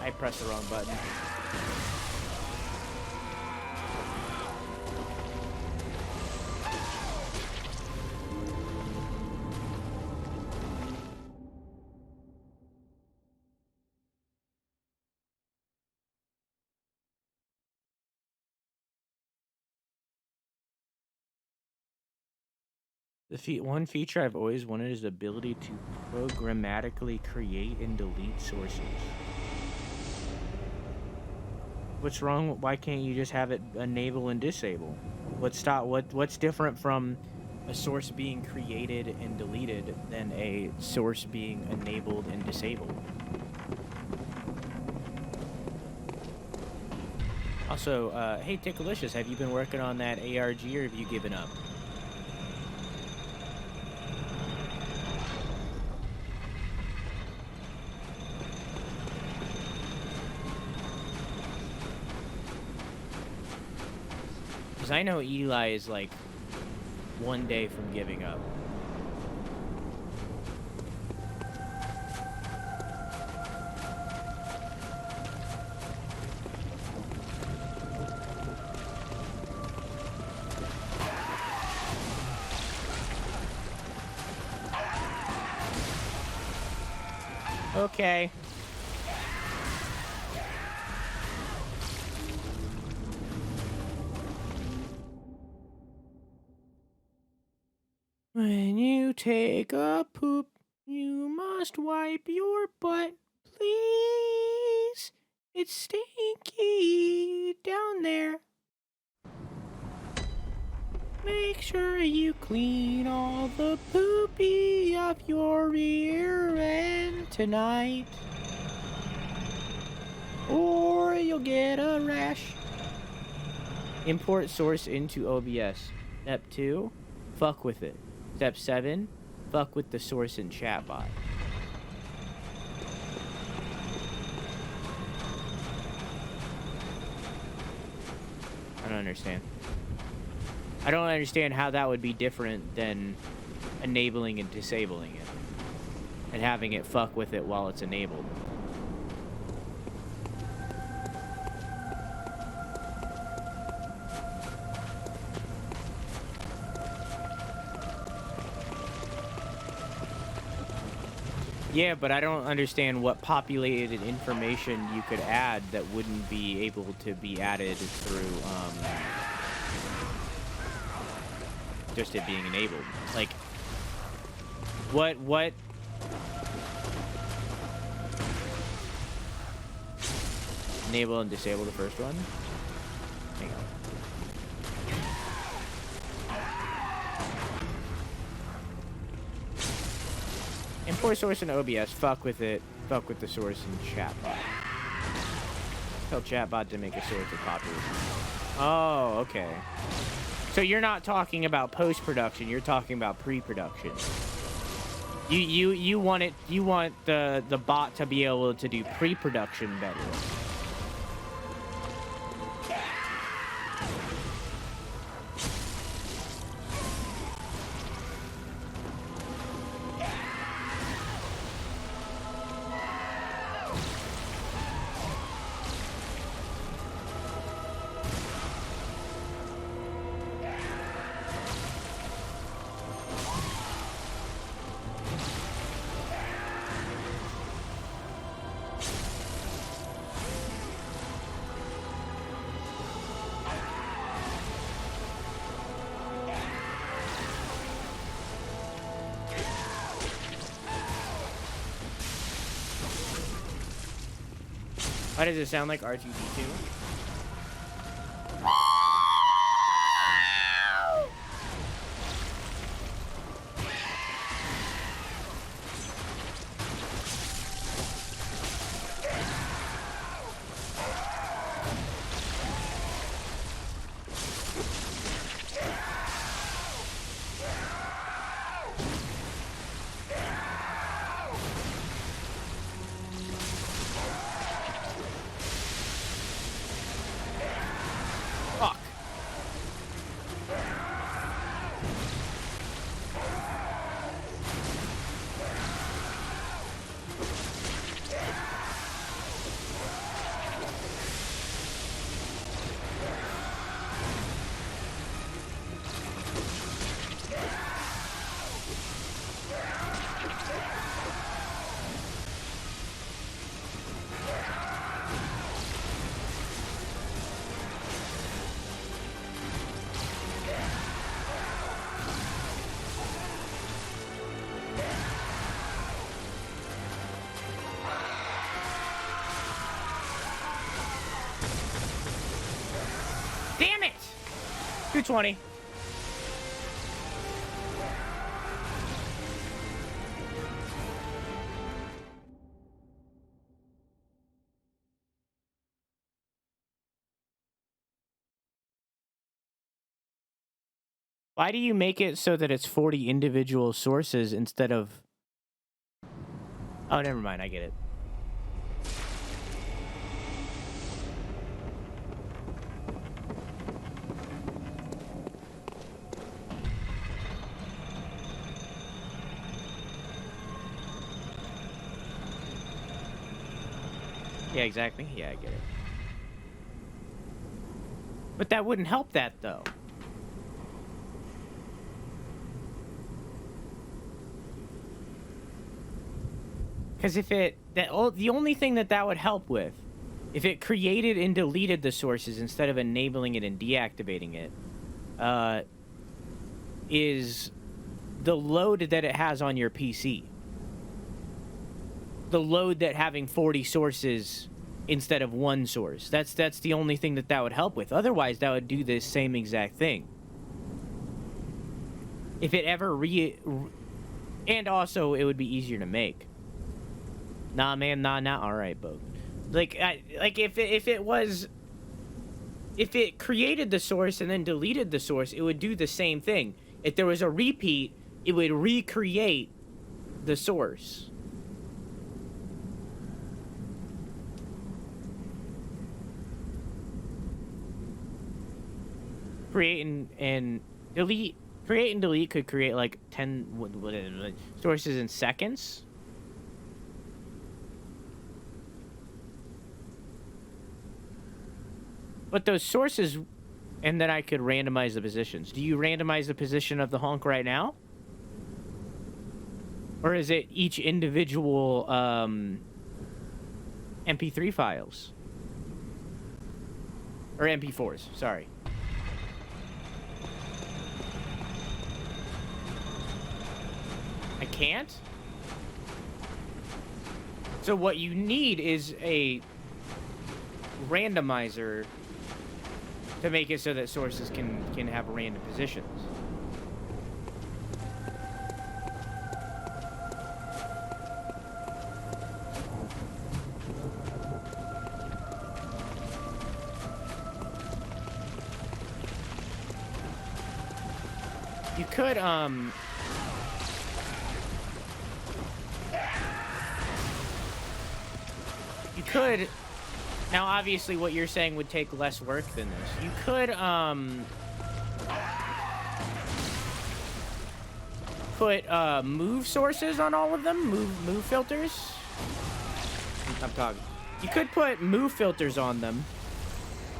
I pressed the wrong button. One feature I've always wanted is the ability to programmatically create and delete sources. What's wrong? Why can't you just have it enable and disable? What's different from a source being created and deleted than a source being enabled and disabled? Also, hey Tickalicious, have you been working on that ARG or have you given up? I know Eli is like one day from giving up. Okay. When you take a poop, you must wipe your butt, please. It's stinky down there. Make sure you clean all the poopy off your rear end tonight, or you'll get a rash. Import source into OBS. Step 2, fuck with it. Step 7, fuck with the source and chatbot. I don't understand. I don't understand how that would be different than enabling and disabling it. And having it fuck with it while it's enabled. Yeah, but I don't understand what populated information you could add that wouldn't be able to be added through, just it being enabled. Like, what? Enable and disable the first one? Hang on. Import source in OBS, fuck with it, fuck with the source in chatbot. Tell chatbot to make a source of popular. Oh, okay. So you're not talking about post-production, you're talking about pre-production. You want the bot to be able to do pre-production better. Why does it sound like R2D2? Damn it! 220. Why do you make it so that it's 40 individual sources instead of... Oh, never mind. I get it. Yeah, exactly. Yeah, I get it. But that wouldn't help that, though. Because if it... the only thing that would help with, if it created and deleted the sources instead of enabling it and deactivating it, is the load that it has on your PC. The load that having 40 sources instead of one source. That's the only thing that would help with. Otherwise, that would do the same exact thing. If it ever and also, it would be easier to make. Nah, man, nah. All right, Bo. Like if it created the source and then deleted the source, it would do the same thing. If there was a repeat, it would recreate the source. Create and delete. Create and delete could create like 10 sources in seconds. But those sources, and then I could randomize the positions. Do you randomize the position of the honk right now? Or is it each individual MP3 files? Or MP4s, sorry. I can't? So what you need is a randomizer to make it so that sources can have random positions. You could now obviously what you're saying would take less work than this. You could put move sources on all of them, move filters. I'm talking. You could put move filters on them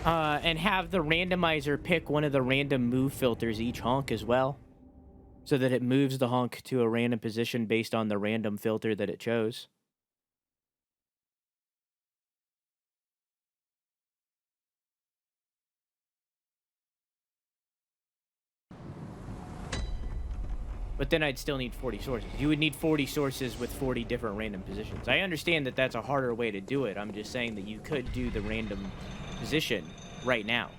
and have the randomizer pick one of the random move filters each honk as well, so that it moves the honk to a random position based on the random filter that it chose. But then I'd still need 40 sources. You would need 40 sources with 40 different random positions. I understand that that's a harder way to do it. I'm just saying that you could do the random position right now.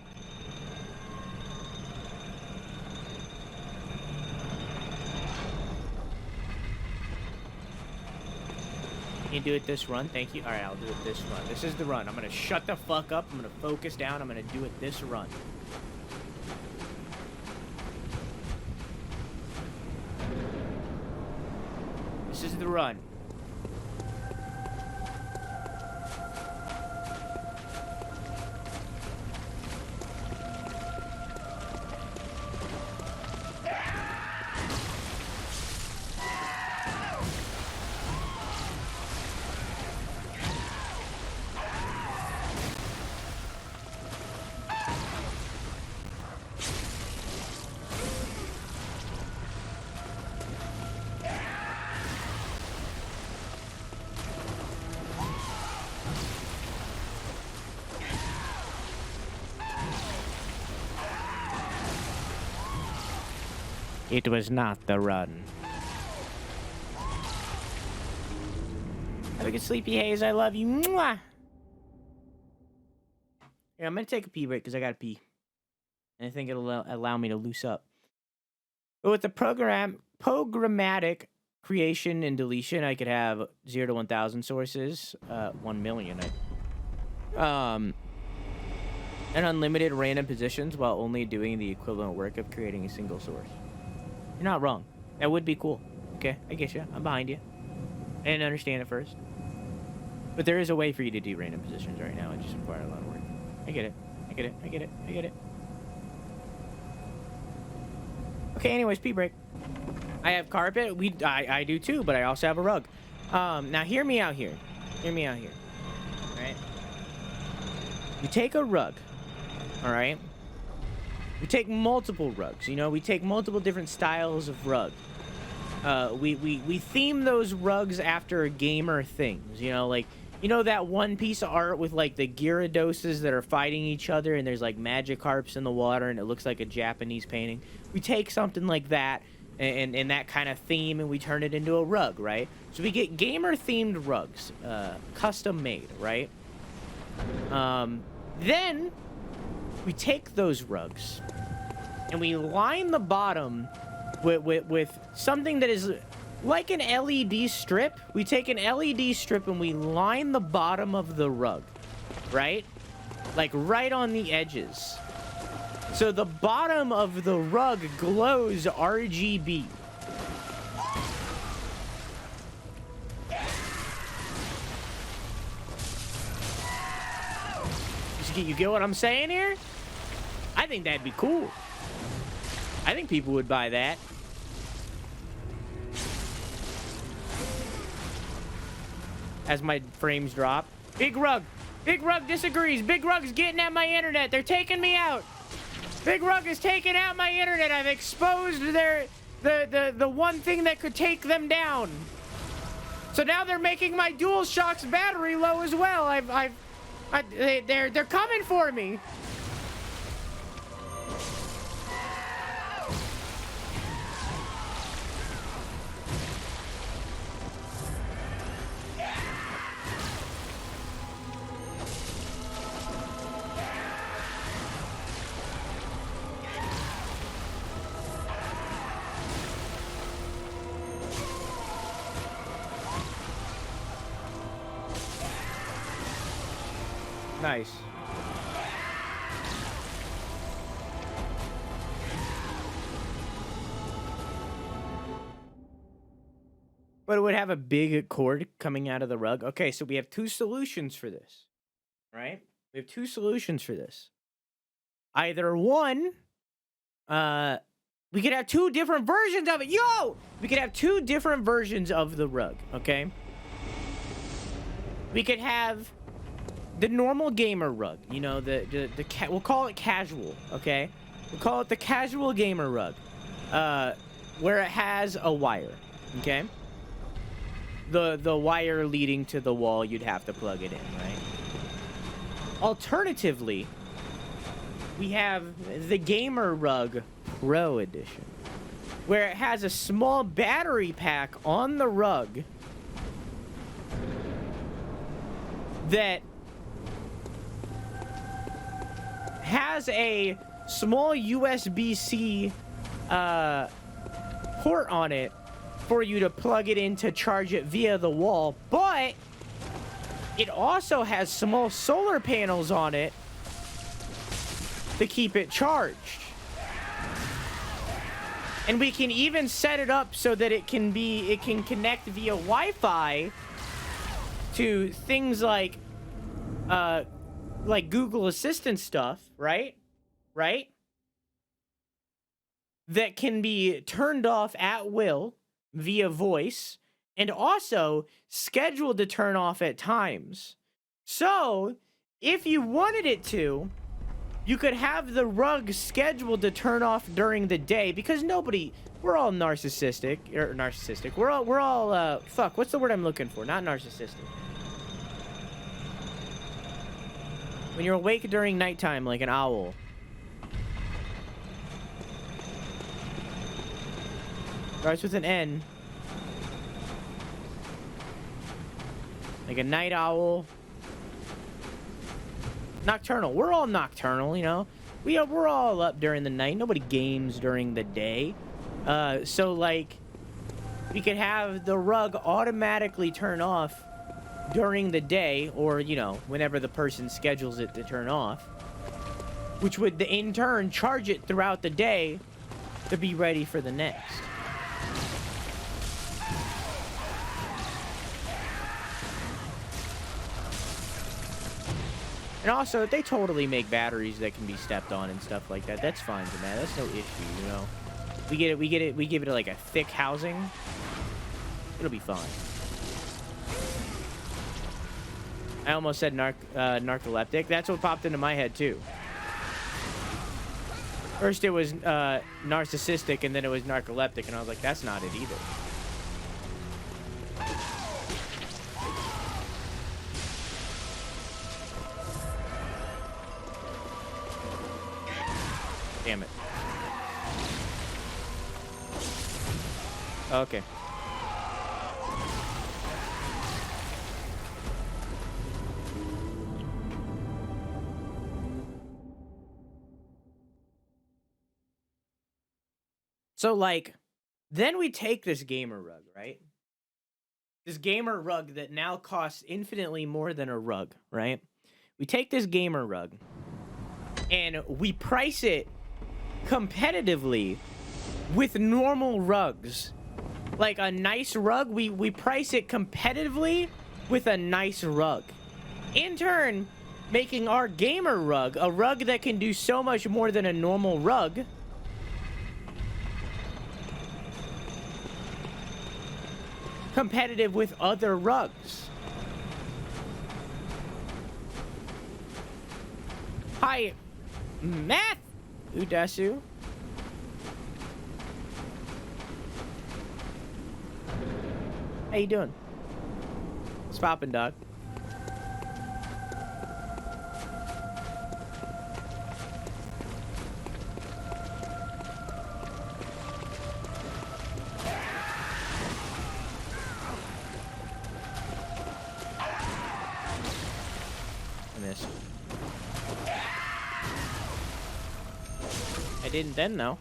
Can you do it this run? Thank you. All right, I'll do it this run. This is the run. I'm going to shut the fuck up. I'm going to focus down. I'm going to do it this run. This is the run. It was not the run. Have a good sleepy haze. I love you. Mwah! Yeah, I'm gonna take a pee break because I gotta pee. And I think it'll allow me to loose up. But with the programmatic creation and deletion, I could have 0 to 1,000 sources, 1 million. And unlimited random positions while only doing the equivalent work of creating a single source. You're not wrong. That would be cool. Okay, I get you. I'm behind you. I didn't understand it first. But there is a way for you to do random positions right now. It just requires a lot of work. I get it. I get it. I get it. I get it. Okay, anyways, pee break. I have carpet. I do too, but I also have a rug. Now hear me out here. Hear me out here. All right? You take a rug. All right? We take multiple rugs, you know? We take multiple different styles of rug. We theme those rugs after gamer things, you know? Like, you know that one piece of art with, like, the Gyarados that are fighting each other and there's, like, Magikarps in the water and it looks like a Japanese painting? We take something like that and that kind of theme and we turn it into a rug, right? So we get gamer-themed rugs, custom-made, right? Then we take those rugs and we line the bottom with something that is like an LED strip. We take an LED strip and we line the bottom of the rug, right? Like right on the edges. So the bottom of the rug glows RGB. You get what I'm saying here? I think that'd be cool. I think people would buy that. As my frames drop. Big Rug. Big Rug disagrees. Big Rug's getting at my internet. They're taking me out. Big Rug is taking out my internet. I've exposed the one thing that could take them down. So now they're making my DualShock's battery low as well. They're coming for me. Nice. But it would have a big cord coming out of the rug. Okay, so we have two solutions for this, right? We have two solutions for this. Either one, we could have two different versions of it. Yo! We could have two different versions of the rug, okay? We could have the normal gamer rug, you know, we'll call it casual, okay? We'll call it the casual gamer rug, where it has a wire, okay? The wire leading to the wall, you'd have to plug it in, right? Alternatively, we have the Gamer Rug Pro Edition. where it has a small battery pack on the rug that has a small USB-C port on it for you to plug it in to charge it via the wall, but it also has small solar panels on it to keep it charged. And we can even set it up so that it can connect via Wi-Fi to things like Google Assistant stuff, right? That can be turned off at will via voice, and also scheduled to turn off at times. So, if you wanted it to, you could have the rug scheduled to turn off during the day, because we're all narcissistic. We're all, fuck, what's the word I'm looking for? Not narcissistic. When you're awake during nighttime like an owl. Starts with an N. Like a night owl. Nocturnal. We're all nocturnal, you know? We're all up during the night. Nobody games during the day. So, like, we could have the rug automatically turn off during the day, or, you know, whenever the person schedules it to turn off. Which would, in turn, charge it throughout the day to be ready for the next. And also, they totally make batteries that can be stepped on and stuff like that. That's fine, man. That's no issue, you know. We give it like a thick housing. It'll be fine. I almost said narcoleptic. That's what popped into my head too. First it was narcissistic, and then it was narcoleptic, and I was like, that's not it either. Damn it. Okay. So, like, then we take this gamer rug, right? This gamer rug that now costs infinitely more than a rug, right? We take this gamer rug and we price it competitively with normal rugs. Like a nice rug, we price it competitively with a nice rug. In turn, making our gamer rug, a rug that can do so much more than a normal rug, competitive with other rugs. Hi, Matt Udasu. How you doing? What's poppin', dog? I missed. I didn't then, though.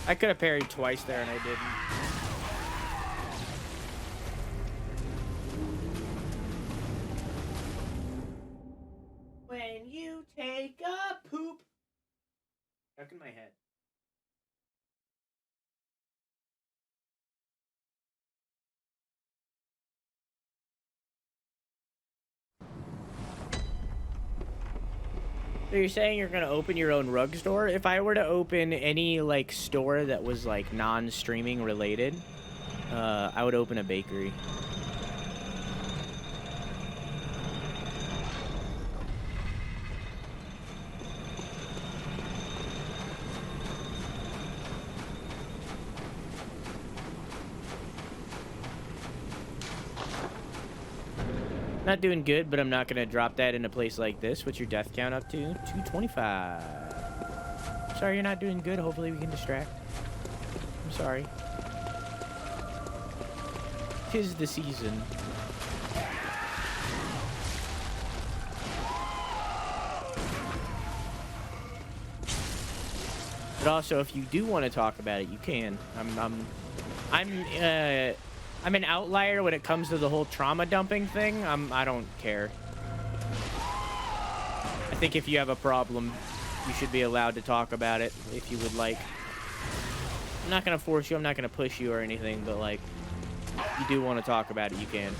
I could have parried twice there and I didn't. When you take a poop. Stuck in my head. So you're saying you're gonna open your own rug store? If I were to open any, like, store that was, like, non-streaming related, I would open a bakery. Not doing good, but I'm not gonna drop that in a place like this. What's your death count up to? 225. Sorry, you're not doing good. Hopefully we can distract. I'm sorry. 'Tis the season. But also, if you do want to talk about it, you can. I'm an outlier when it comes to the whole trauma dumping thing. I don't care. I think if you have a problem, you should be allowed to talk about it if you would like. I'm not gonna force you. I'm not gonna push you or anything. But like, if you do want to talk about it, you can.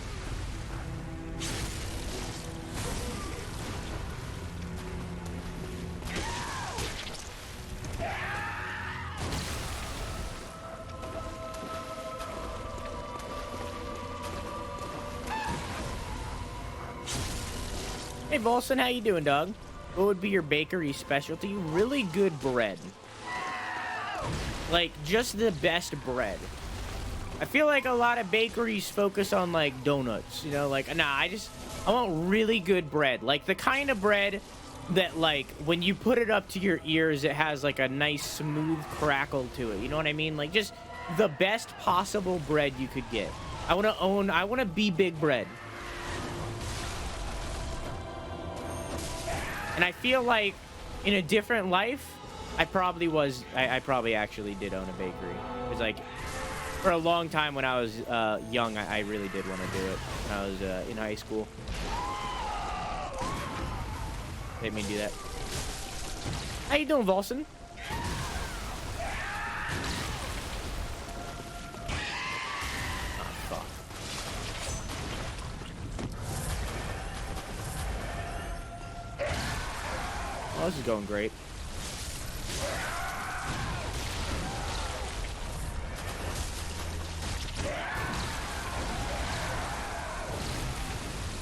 Hey Volson, how you doing, dog? What would be your bakery specialty? Really good bread. Like, just the best bread. I feel like a lot of bakeries focus on, like, donuts. You know, like, nah, I want really good bread. Like, the kind of bread that, like, when you put it up to your ears, it has, like, a nice, smooth crackle to it. You know what I mean? Like, just the best possible bread you could get. I want to be big bread. And I feel like in a different life, I probably actually did own a bakery. It was like, for a long time when I was young, I really did want to do it when I was in high school. Didn't mean to do that. How you doing, Volson? Oh, this is going great.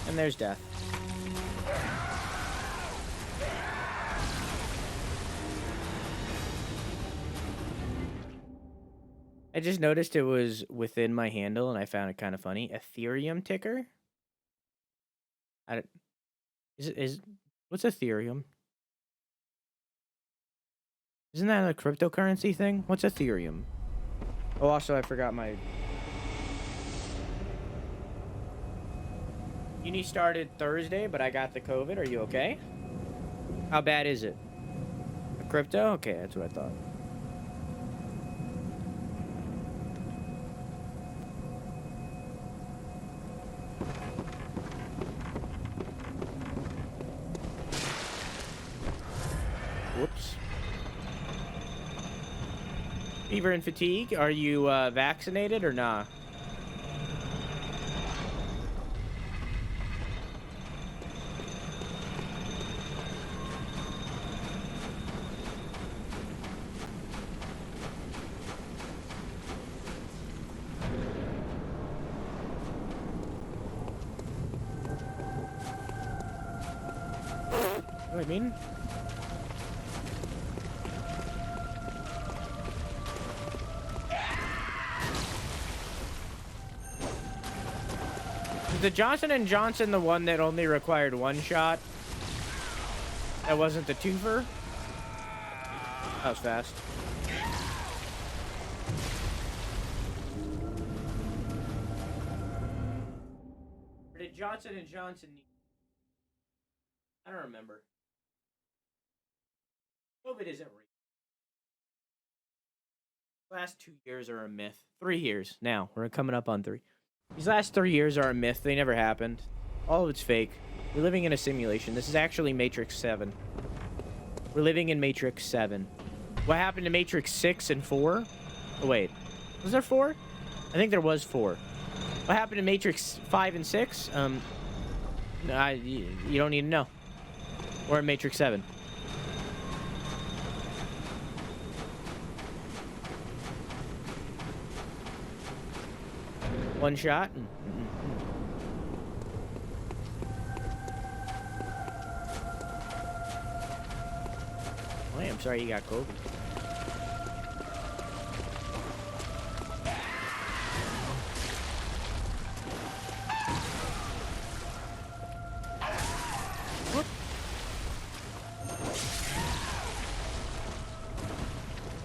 And there's death. I just noticed it was within my handle, and I found it kind of funny. Ethereum ticker? What's Ethereum? Isn't that a cryptocurrency thing? What's Ethereum? Oh, also, I forgot my... Uni started Thursday, but I got the COVID. Are you okay? How bad is it? A crypto? Okay, that's what I thought. Whoops. Fever and fatigue. Are you vaccinated or nah? What do I mean? Is the Johnson & Johnson the one that only required one shot? That wasn't the twofer? That was fast. Or did Johnson & Johnson need... I don't remember. COVID isn't real. Last 2 years are a myth. 3 years now. We're coming up on 3. These last 3 years are a myth. They never happened. All of it's fake. We're living in a simulation. This is actually Matrix 7. We're living in Matrix 7. What happened to Matrix 6 and 4? Oh, wait. Was there 4? I think there was 4. What happened to Matrix 5 and 6? You don't need to know. We're in Matrix 7. One shot. Oh, I'm sorry you got COVID.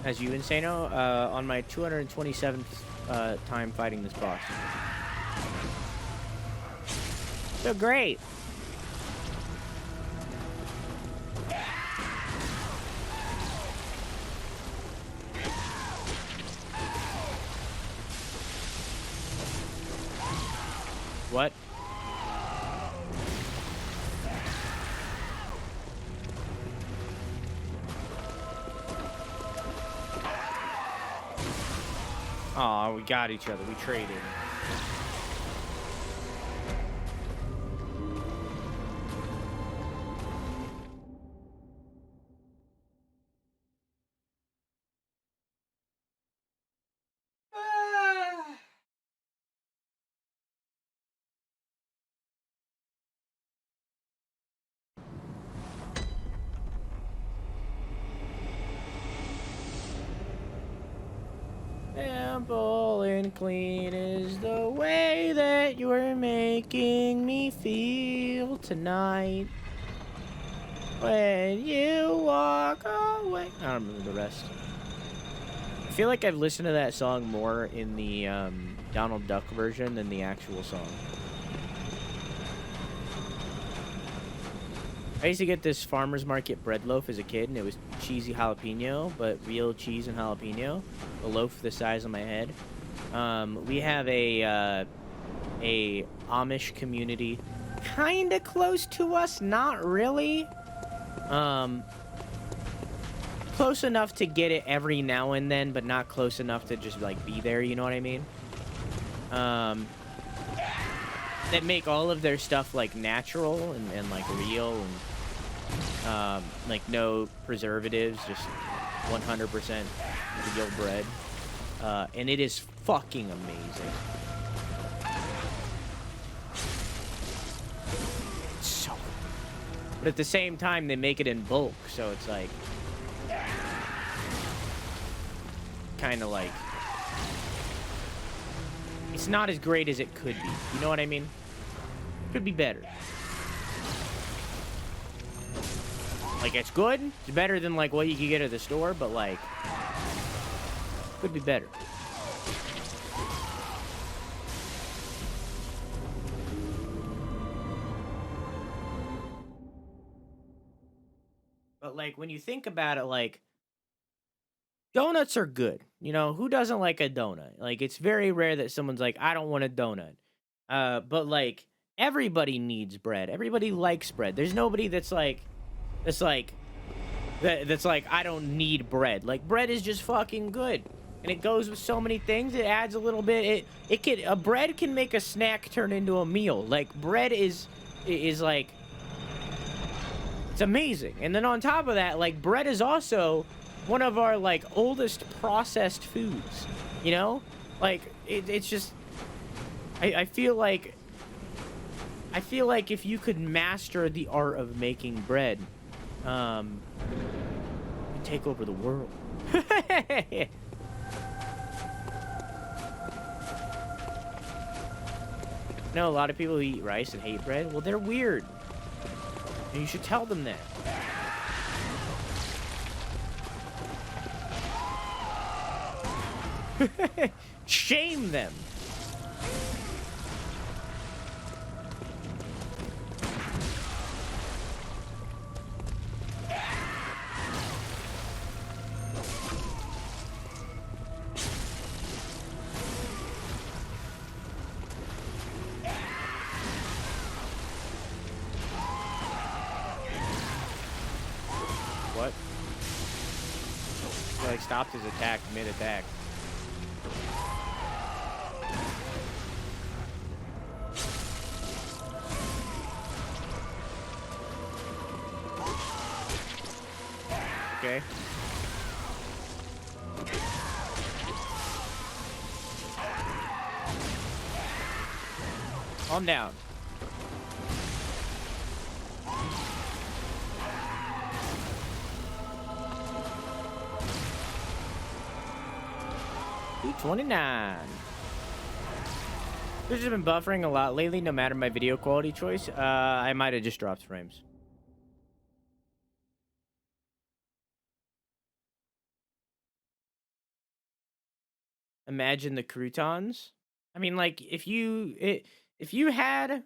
as you, Insano, on my 227th time fighting this boss. So great. What? Oh, we got each other. We traded. Simple and clean is the way that you're making me feel tonight. When you walk away. I don't remember the rest. I feel like I've listened to that song more in the Donald Duck version than the actual song. I used to get this farmer's market bread loaf as a kid, and it was cheesy jalapeno, but real cheese and jalapeno. A loaf the size of my head. We have a Amish community kind of close to us, not really. Close enough to get it every now and then, but not close enough to just like be there, you know what I mean? That make all of their stuff like natural and like real and like no preservatives, just 100% real bread. And it is fucking amazing. So, but at the same time, they make it in bulk, so it's like kind of like it's not as great as it could be. You know what I mean? Could be better. Like, it's good. It's better than, like, what you could get at the store, but, like, could be better. But, like, when you think about it, like, donuts are good. You know, who doesn't like a donut? Like, it's very rare that someone's like, I don't want a donut. But, like, everybody needs bread. Everybody likes bread. There's nobody that's like, I don't need bread. Like, bread is just fucking good. And it goes with so many things. It adds a little bit. A bread can make a snack turn into a meal. Like, bread is like, it's amazing. And then on top of that, like, bread is also one of our, like, oldest processed foods. You know? Like, it's just, I feel like if you could master the art of making bread, you'd take over the world. No, a lot of people who eat rice and hate bread, well, they're weird. And you should tell them that. Shame them. What? He, like, stopped his attack mid-attack. Okay. Calm down. $229. This has been buffering a lot lately, no matter my video quality choice. I might have just dropped frames. imagine the croutons. I mean, like, if you had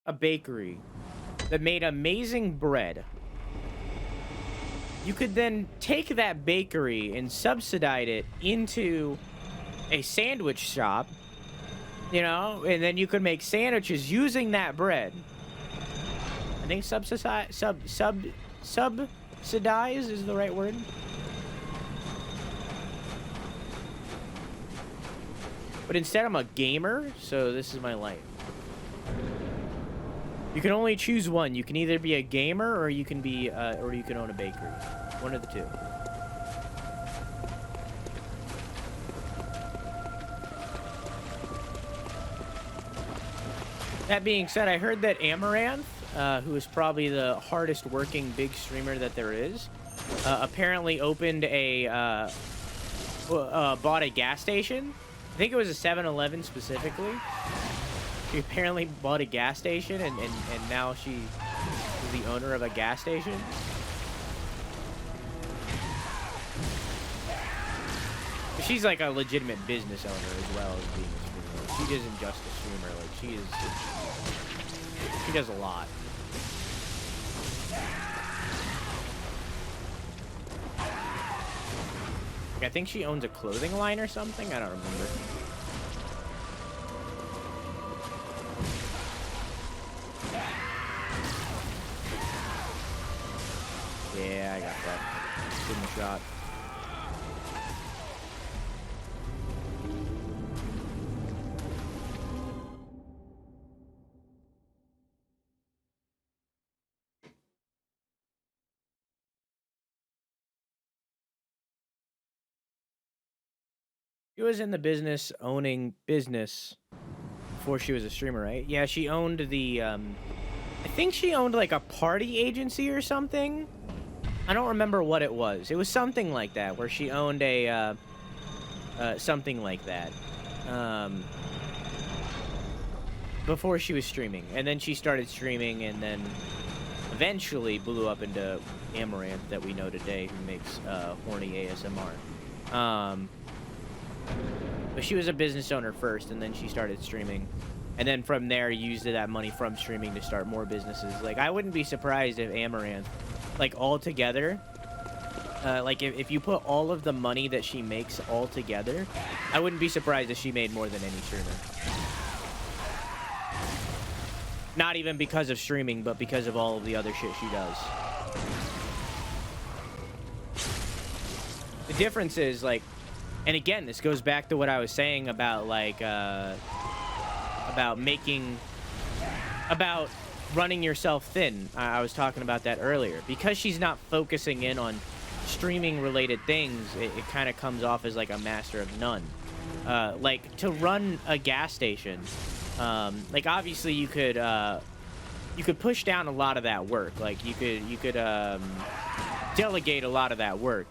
a bakery that made amazing bread, you could then take that bakery and subsidize it into a sandwich shop, you know, and then you could make sandwiches using that bread. I think subsidize is the right word. But instead, I'm a gamer, so this is my life. You can only choose one. You can either be a gamer, or you can be, or you can own a bakery. One of the two. That being said, I heard that Amaranth, who is probably the hardest working big streamer that there is, apparently opened a, bought a gas station. I think it was a 7-Eleven specifically. She apparently bought a gas station, and now she is the owner of a gas station. She's like a legitimate business owner as well as being a streamer. She isn't just a streamer. Like, she does a lot. Like, I think she owns a clothing line or something. I don't remember. Yeah, I got that. Give him a shot. She was in the business, owning business before she was a streamer, right? Yeah, she owned the, I think she owned like a party agency or something. I don't remember what it was. It was something like that, where she owned a, something like that. Before she was streaming. And then she started streaming, and then eventually blew up into Amaranth that we know today, who makes, horny ASMR. But she was a business owner first, and then she started streaming. And then from there, used that money from streaming to start more businesses. Like, I wouldn't be surprised if Amaranth, like, all together, like, if you put all of the money that she makes all together, I wouldn't be surprised if she made more than any streamer. Not even because of streaming, but because of all of the other shit she does. The difference is, like, and again, this goes back to what I was saying about, like, about running yourself thin. I was talking about that earlier. Because she's not focusing in on streaming-related things, it kind of comes off as, like, a master of none. Like, to run a gas station, like, obviously you could push down a lot of that work. Like, you could delegate a lot of that work,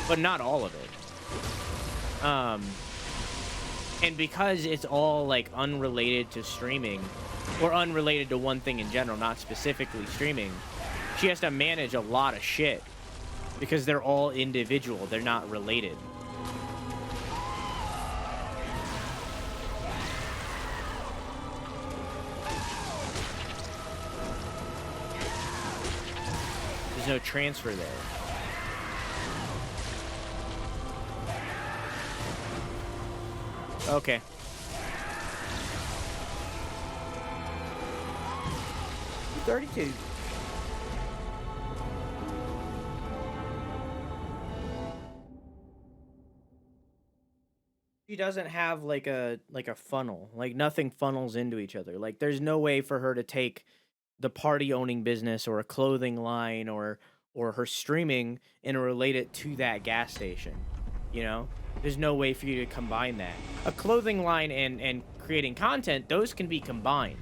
but not all of it. And because it's all, like, unrelated to streaming, or unrelated to one thing in general, not specifically streaming, she has to manage a lot of shit, because they're all individual, they're not related. There's no transfer there. Okay. $32. She doesn't have like a funnel. Like, nothing funnels into each other. Like, there's no way for her to take the party owning business or a clothing line or her streaming and relate it to that gas station. You know? There's no way for you to combine that. A clothing line and creating content, those can be combined.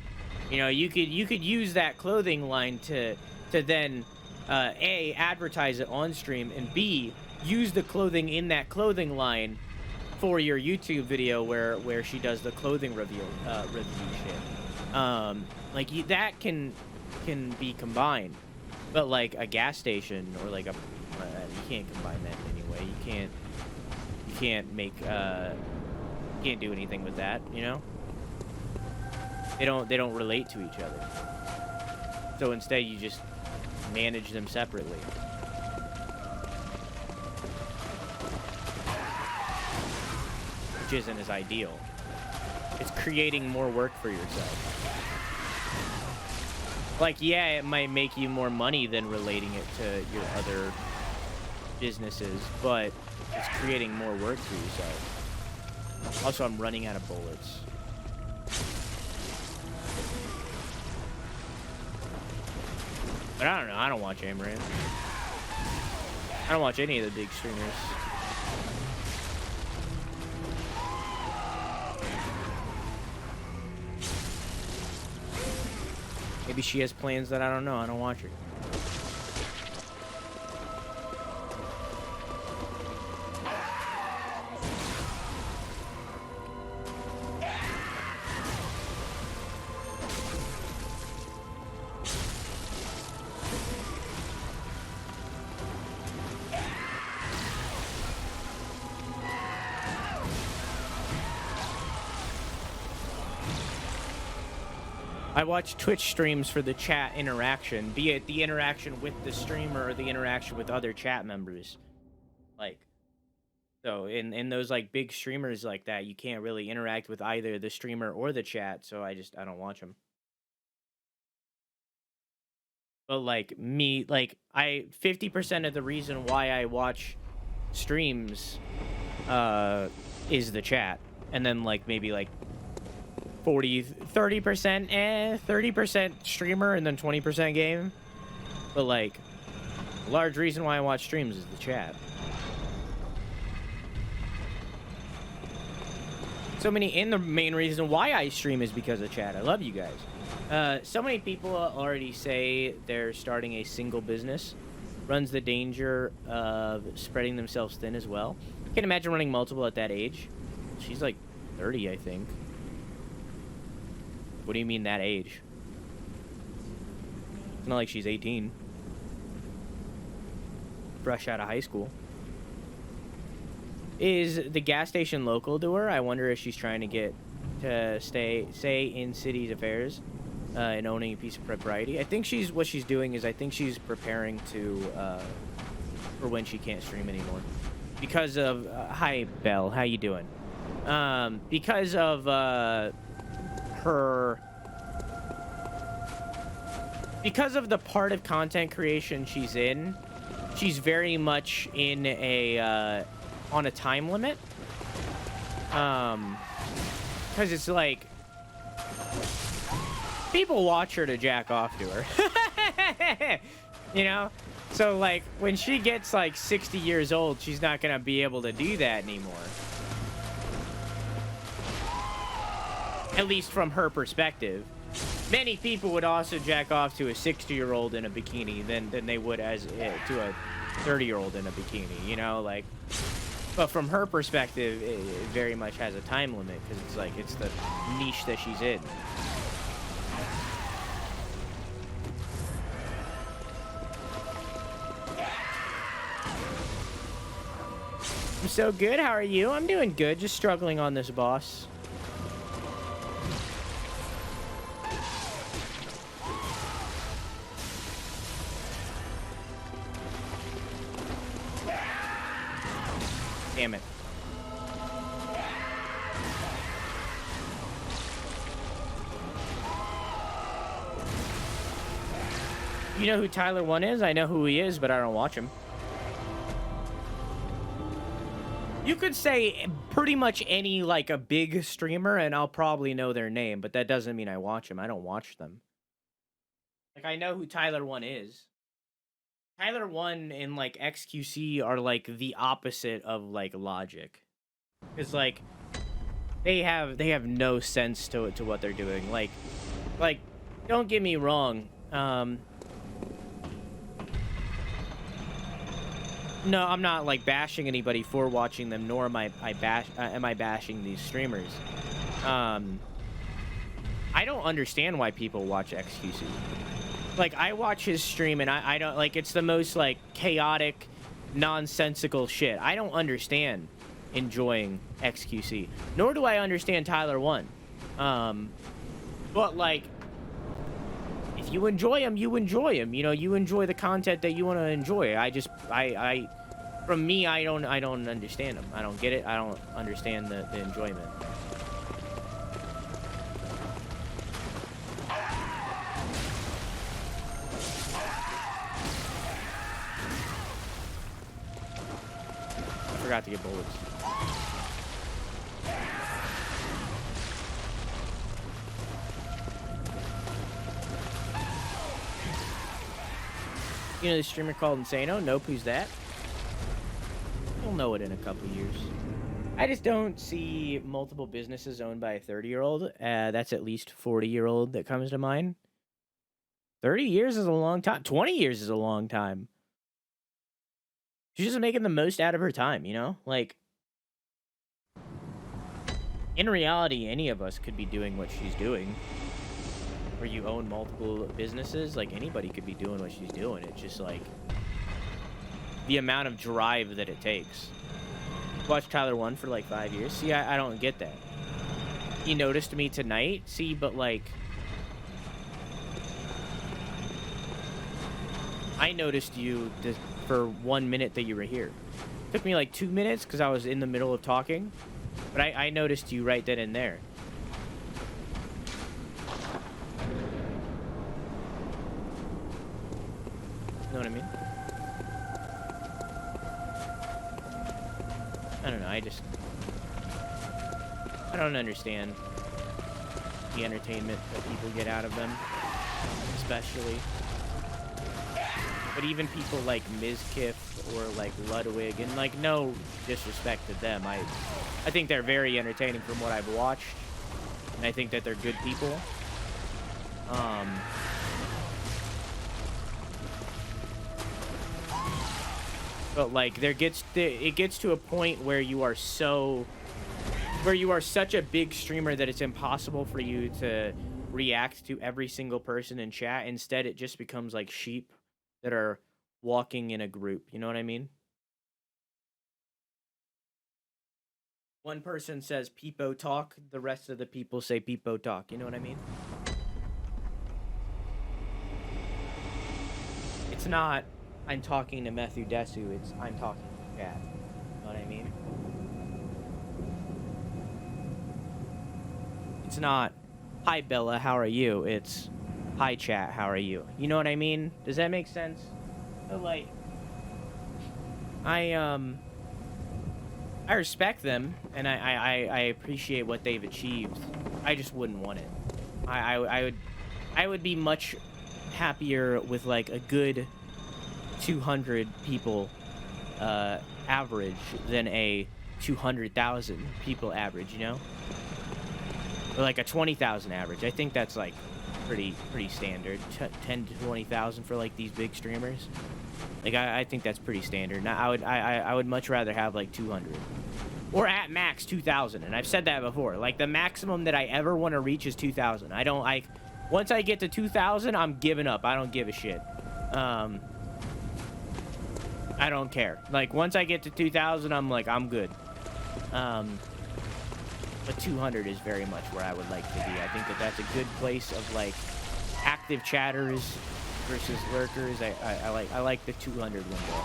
You know, you could use that clothing line to then A, advertise it on stream, and B, use the clothing in that clothing line for your YouTube video where she does the clothing review shit. Like, that can be combined. But like a gas station or like you can't combine that in any way. You can't make can't do anything with that, you know? They don't relate to each other. So instead you just manage them separately. Which isn't as ideal. It's creating more work for yourself. Like, yeah, it might make you more money than relating it to your other businesses, but it's creating more work for yourself. Also, I'm running out of bullets. But I don't know. I don't watch Amaranth. I don't watch any of the big streamers. Maybe she has plans that I don't know. I don't watch her. I watch Twitch streams for the chat interaction, be it the interaction with the streamer or the interaction with other chat members. Like, so in those like big streamers like that, you can't really interact with either the streamer or the chat, so I don't watch them. But like me, like 50% of the reason why I watch streams is the chat, and then like maybe like 30%, 30% streamer and then 20% game. But like, a large reason why I watch streams is the chat. And the main reason why I stream is because of chat. I love you guys. So many people already say they're starting a single business. Runs the danger of spreading themselves thin as well. Can't imagine running multiple at that age. She's like 30, I think. What do you mean that age? It's not like she's 18. Fresh out of high school. Is the gas station local to her? I wonder if she's trying to get to stay in city's affairs and owning a piece of propriety. I think what she's doing is I think she's preparing to for when she can't stream anymore. Because of hi Belle, how you doing? Because of because of the part of content creation she's in, she's very much in a on a time limit. Because it's like people watch her to jack off to her. You know? So like when she gets like 60 years old, she's not gonna be able to do that anymore. At least from her perspective. Many people would also jack off to a 60-year-old in a bikini than they would as to a 30-year-old in a bikini, you know, like. But from her perspective, it very much has a time limit because it's like it's the niche that she's in. I'm so good. How are you? I'm doing good. Just struggling on this boss. Damn it. You know who Tyler 1 is? I know who he is, but I don't watch him. You could say pretty much any, like, a big streamer, and I'll probably know their name, but that doesn't mean I watch them. I don't watch them. Like, I know who Tyler 1 is. Tyler 1 and, like, XQC are, like, the opposite of, like, Logic. It's, like, they have no sense to what they're doing. Like, don't get me wrong. No, I'm not, like, bashing anybody for watching them, nor am I bashing these streamers. I don't understand why people watch XQC. Like, I watch his stream, and I don't, like, it's the most, like, chaotic, nonsensical shit. I don't understand enjoying XQC. Nor do I understand Tyler 1. But like, if you enjoy him, you enjoy him. You know, you enjoy the content that you want to enjoy. From me, I don't understand him. I don't get it. I don't understand the enjoyment. I forgot to get bullets. You know the streamer called Insano? Nope, who's that? You'll know it in a couple years. I just don't see multiple businesses owned by a 30-year-old. That's at least 40-year-old that comes to mind. 30 years is a long time. 20 years is a long time. She's just making the most out of her time, you know? Like, in reality, any of us could be doing what she's doing. Where you own multiple businesses, like anybody could be doing what she's doing. It's just like the amount of drive that it takes. Watched Tyler 1 for like 5 years. See, I don't get that. You noticed me tonight? See, but like, I noticed you for 1 minute that you were here. It took me like 2 minutes because I was in the middle of talking. But I noticed you right then and there. You know what I mean? I don't know, I don't understand the entertainment that people get out of them, especially. But even people like Mizkif or like Ludwig, and like no disrespect to them, I think they're very entertaining from what I've watched, and I think that they're good people. But like it gets to a point where you are such a big streamer that it's impossible for you to react to every single person in chat. Instead, it just becomes like sheep that are walking in a group. You know what I mean? One person says peepo talk, the rest of the people say peepo talk. You know what I mean? It's not I'm talking to Methu Desu, it's I'm talking to chat. You know what I mean? It's not, hi Bella, how are you? It's, hi chat, how are you? You know what I mean? Does that make sense? So like, I respect them, and I appreciate what they've achieved. I just wouldn't want it. I would be much happier with like a good 200 people average than a 200,000 people average, you know? Or like a 20,000 average. I think that's like pretty standard. 10 to 20,000 for like these big streamers. Like I think that's pretty standard. Now I would much rather have like 200 or at max 2,000. And I've said that before. Like the maximum that I ever want to reach is 2,000. Once I get to 2,000, I'm giving up. I don't give a shit. I don't care. Like, once I get to 2,000, I'm like, I'm good. But 200 is very much where I would like to be. I think that that's a good place of, like, active chatters versus lurkers. I like the 200 window.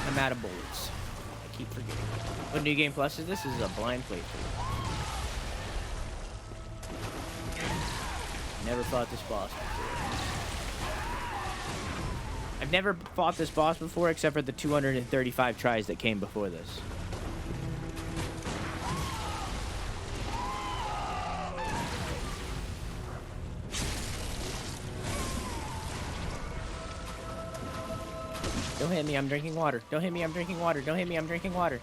I'm out of bullets. I keep forgetting. What New Game Plus is this? This is a blind playthrough. Never fought this boss before. I've never fought this boss before except for the 235 tries that came before this. Don't hit me, I'm drinking water. Don't hit me, I'm drinking water. Don't hit me, I'm drinking water.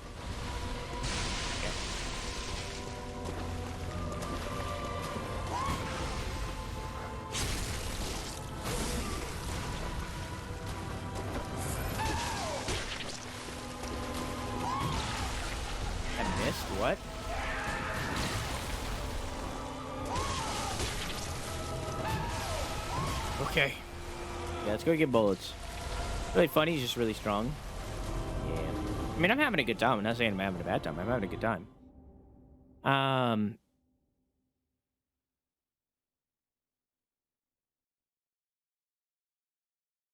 What? Okay. Yeah, let's go get bullets. Really funny, he's just really strong. Yeah. I mean, I'm having a good time. I'm not saying I'm having a bad time. I'm having a good time.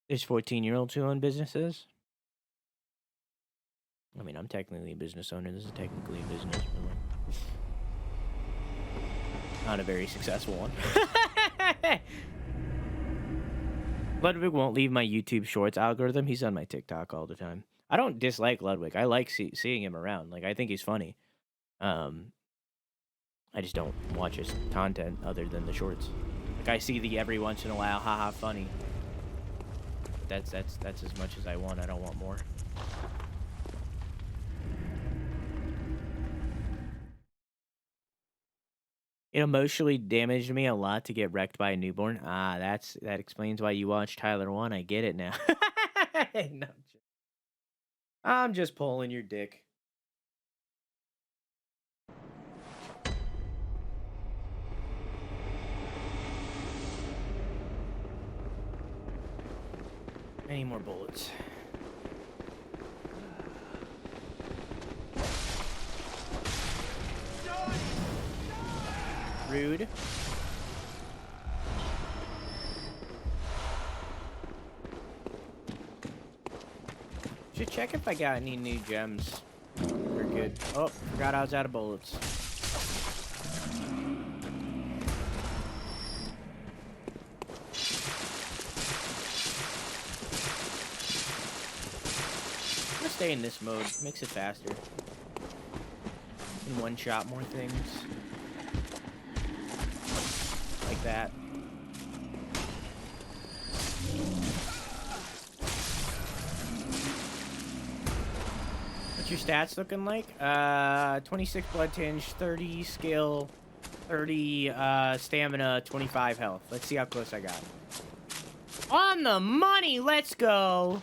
There's 14-year-olds who own businesses. I mean, I'm technically a business owner. This is technically a business, but like, not a very successful one. Ludwig won't leave my YouTube Shorts algorithm. He's on my TikTok all the time. I don't dislike Ludwig. I like seeing him around. Like, I think he's funny. I just don't watch his content other than the shorts. Like, I see the every once in a while, haha, funny. But that's as much as I want. I don't want more. It emotionally damaged me a lot to get wrecked by a newborn. Ah, that explains why you watched Tyler 1. I get it now. No, I'm just pulling your dick. I need more bullets. Rude. Should check if I got any new gems. We're good. Oh, forgot I was out of bullets. I'm gonna stay in this mode. Makes it faster. Can one-shot more things. Like that. What's your stats looking like? 26 blood tinge, 30 skill, 30 stamina, 25 health. Let's see how close I got. On the money, let's go.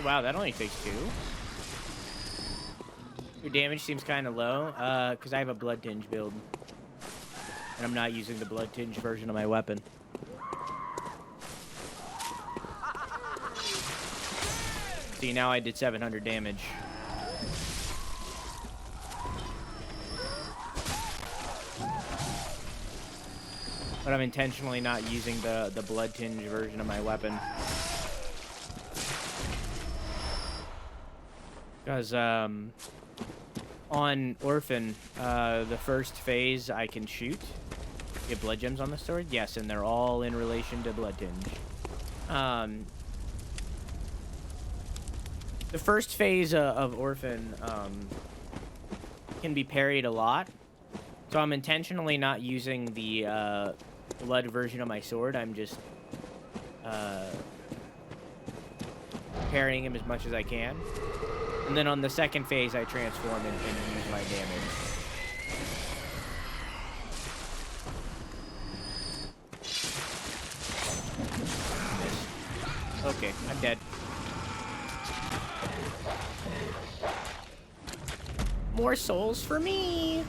Wow, that only takes 2. Your damage seems kind of low, because I have a blood tinge build. And I'm not using the blood tinge version of my weapon. See, now I did 700 damage. But I'm intentionally not using the blood tinge version of my weapon. Because, on Orphan, the first phase I can shoot. Get blood gems on the sword? Yes, and they're all in relation to blood tinge. The first phase of Orphan, can be parried a lot. So I'm intentionally not using the, blood version of my sword. I'm just, parrying him as much as I can. And then on the second phase, I transform and use my damage. Miss. Okay, I'm dead. More souls for me!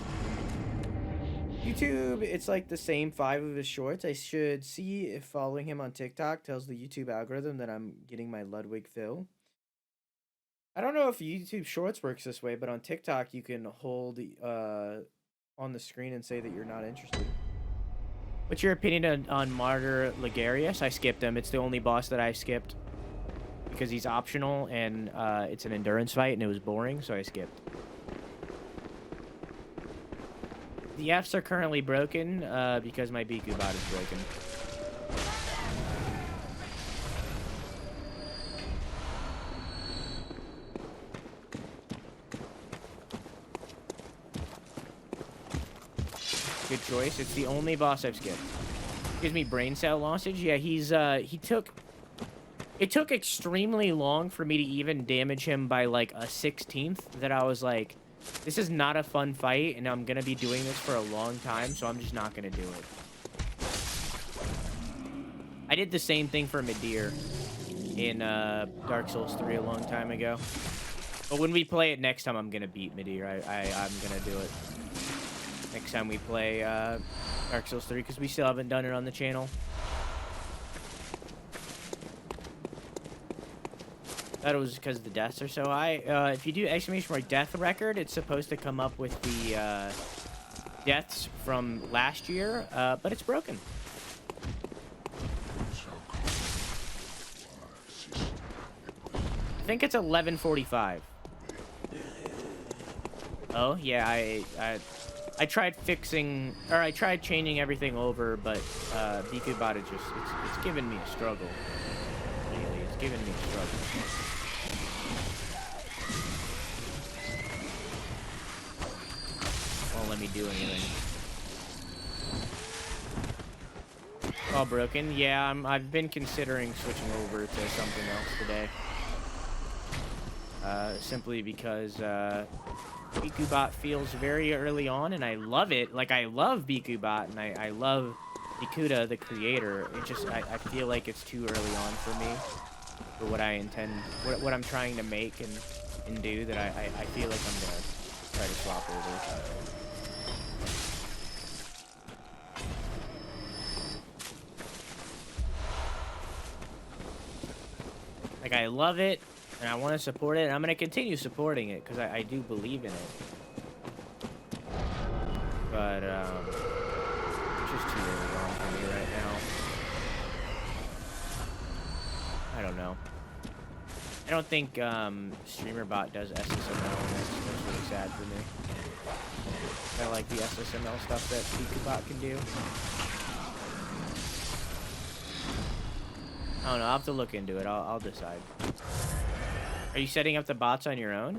YouTube, it's like the same 5 of his shorts. I should see if following him on TikTok tells the YouTube algorithm that I'm getting my Ludwig fill. I don't know if YouTube Shorts works this way, but on TikTok you can hold on the screen and say that you're not interested. What's your opinion on Martyr Ligarius? I skipped him. It's the only boss that I skipped because he's optional and it's an endurance fight and it was boring, so I skipped. The Fs are currently broken because my Biku bot is broken. Good choice. It's the only boss I've skipped. Gives me brain cell lossage. Yeah, he took It took extremely long for me to even damage him by like a 16th that I was like, this is not a fun fight, and I'm gonna be doing this for a long time, so I'm just not gonna do it. I did the same thing for Midir in Dark Souls 3 a long time ago. But when we play it next time, I'm gonna beat Midir. I'm gonna do it next time we play Dark Souls 3, because we still haven't done it on the channel. That was because the deaths are so high. If you do ! death record, it's supposed to come up with the deaths from last year, but it's broken. I think it's 11:45. Oh yeah, I tried fixing, or I tried changing everything over, but BikuBot is just it's giving me a struggle. Really, it's giving me a struggle. Won't let me do anything. All broken. Yeah, I've been considering switching over to something else today. Simply because BikuBot feels very early on, and I love it. Like, I love BikuBot, and I love Bikuda, the creator. It just, I feel like it's too early on for me, for what I intend, what I'm trying to make and do, that I feel like I'm gonna try to swap over. Like, I love it, and I want to support it, and I'm going to continue supporting it, because I do believe in it. But, it's just too early on for me right now. I don't know. I don't think, StreamerBot does SSML, and that's really sad for me. I like the SSML stuff that BikuBot can do. I don't know, I'll have to look into it. I'll decide. Are you setting up the bots on your own?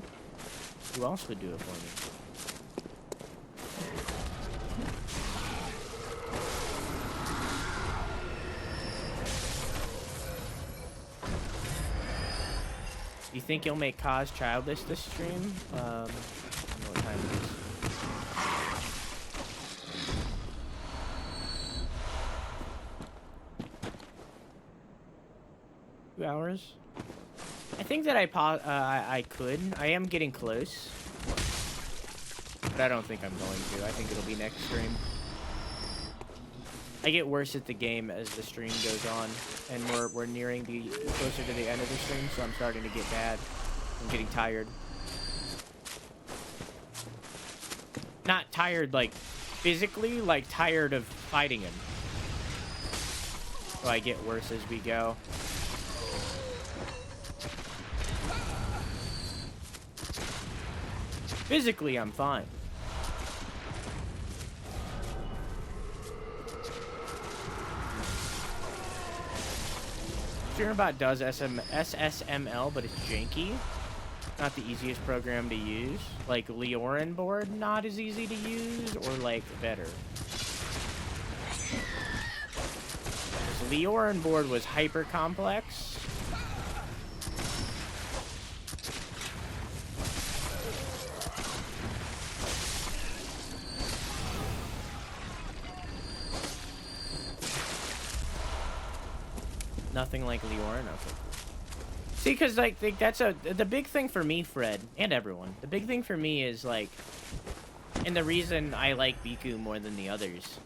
Who else would do it for me? You think you'll make Kaz childish this stream? I don't know what time it is. 2 hours? I think that I could. I am getting close. But I don't think I'm going to. I think it'll be next stream. I get worse at the game as the stream goes on. And we're nearing closer to the end of the stream, so I'm starting to get bad. I'm getting tired. Not tired, like, physically, like, tired of fighting him. So I get worse as we go. Physically, I'm fine. StreamerBot does SSML, but it's janky. Not the easiest program to use. Like Leorin board, not as easy to use, or like better. Leorin board was hyper complex. Nothing like Leorin? Okay. See, because, like, that's the big thing for me, Fred, and everyone. The big thing for me is, like, and the reason I like Biku more than the others,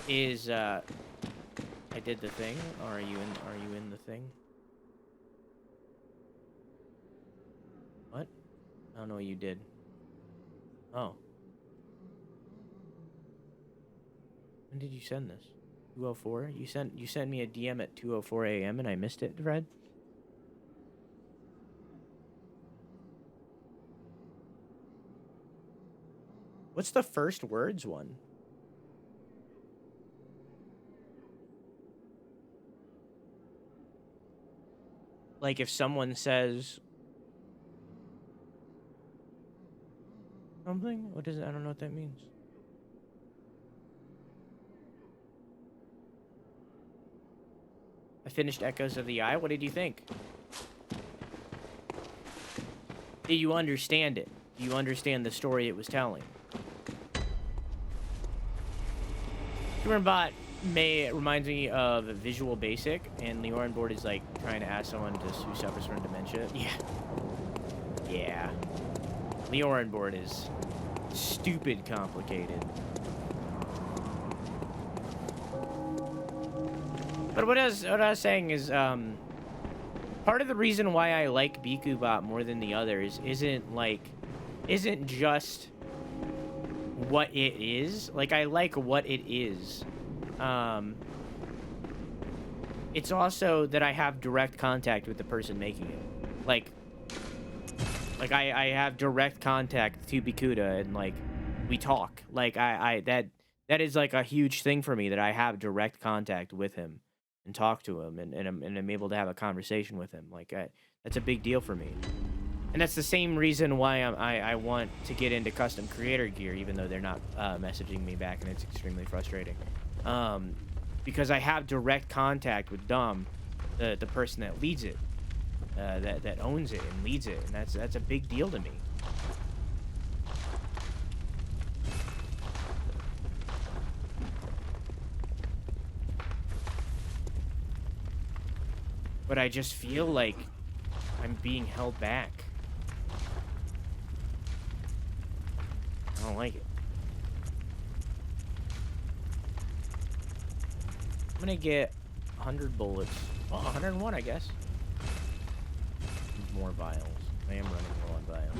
is, I did the thing? Or are you in the thing? What? I don't know what you did. Oh. When did you send this? 2:04? You sent me a DM at 2:04 a.m. and I missed it, Fred? What's the first words one? Like if someone says something? What is it? I don't know what that means. I finished Echoes of the Eye. What did you think? Did you understand it? Do you understand the story it was telling? Bot reminds me of Visual Basic, and the Oran board is like trying to ask someone who suffers from dementia. Yeah. Yeah. The Oran board is stupid complicated. But what I was saying is, part of the reason why I like Bikubot more than the others isn't just what it is. Like, I like what it is. It's also that I have direct contact with the person making it. Like I have direct contact to Bikuda, and like we talk. Like that is like a huge thing for me, that I have direct contact with him and talk to him, and I'm able to have a conversation with him. Like that's a big deal for me. And that's the same reason why I want to get into custom creator gear, even though they're not messaging me back, and it's extremely frustrating. Because I have direct contact with Dom, the person that leads it, that owns it and leads it, and that's a big deal to me. But I just feel like I'm being held back. I don't like it. I'm gonna get 100 bullets. Well, 101, I guess. More vials. I am running low on vials.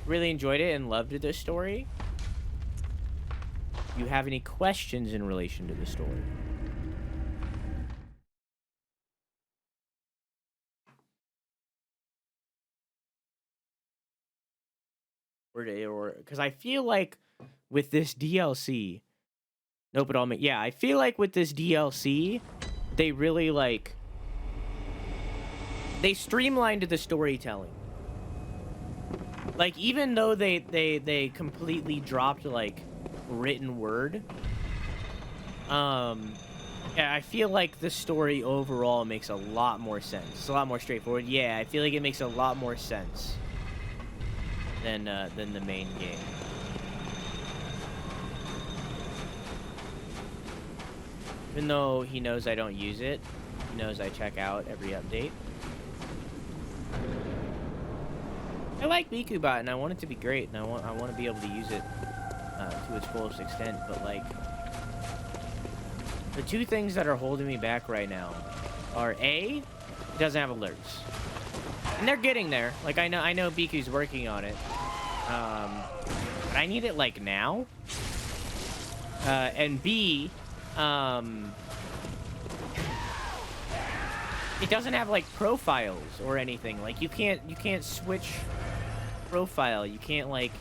Really enjoyed it and loved this story. Do you have any questions in relation to the story? Or because I feel like with this DLC, nope, it all make, yeah, I feel like with this DLC, they really they streamlined the storytelling. Like, even though they completely dropped like written word, yeah, I feel like the story overall makes a lot more sense. It's a lot more straightforward. Yeah, I feel like it makes a lot more sense than the main game. Even though he knows I don't use it, he knows I check out every update. I like Bikubot, and I want it to be great, and I want to be able to use it to its fullest extent. But like, the two things that are holding me back right now are A, it doesn't have alerts. And they're getting there. Like, I know Biku's working on it. But I need it, like, now. And B, it doesn't have, like, profiles or anything. Like, you can't switch profile. You can't, like...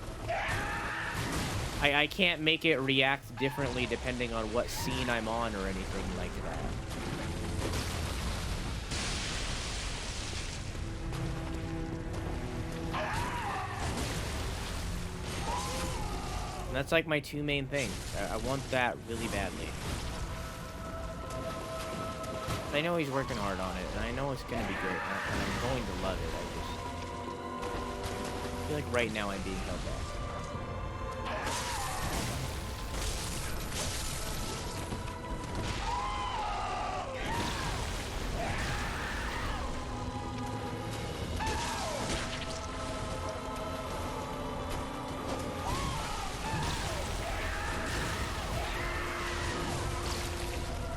I can't make it react differently depending on what scene I'm on or anything like that. And that's like my two main things. I want that really badly. I know he's working hard on it, and I know it's gonna be great, and I'm going to love it. I feel like right now I'm being held back.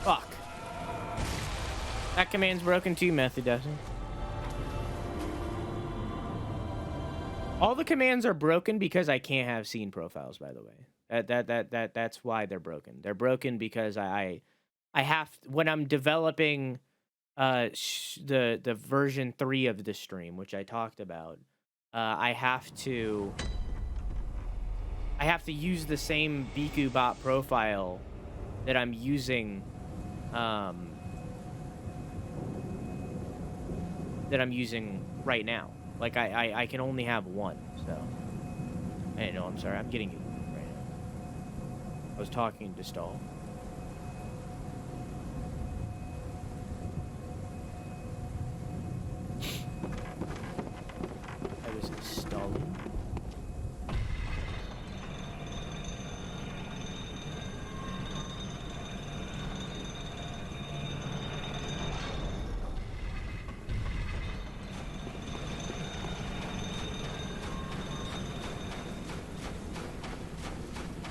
Fuck. That command's broken too, Method doesn't. All the commands are broken because I can't have scene profiles, by the way. That's why they're broken. They're broken because I have, when I'm developing the version 3 of the stream, which I talked about, I have to use the same Bikubot profile that I'm using right now. Like, I can only have one, so. I don't know, I'm sorry, I'm getting was talking to Stall. I was installing.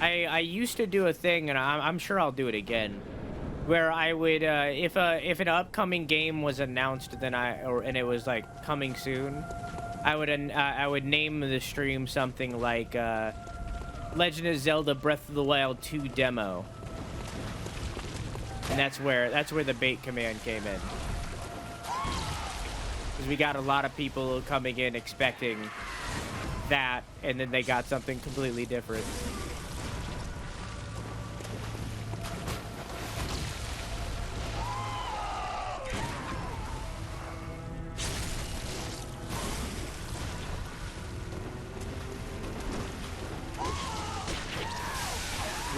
I used to do a thing, and I'm sure I'll do it again, where I would if an upcoming game was announced, then and it was like coming soon, I would name the stream something like Legend of Zelda Breath of the Wild 2 demo, and that's where the bait command came in, because we got a lot of people coming in expecting that, and then they got something completely different.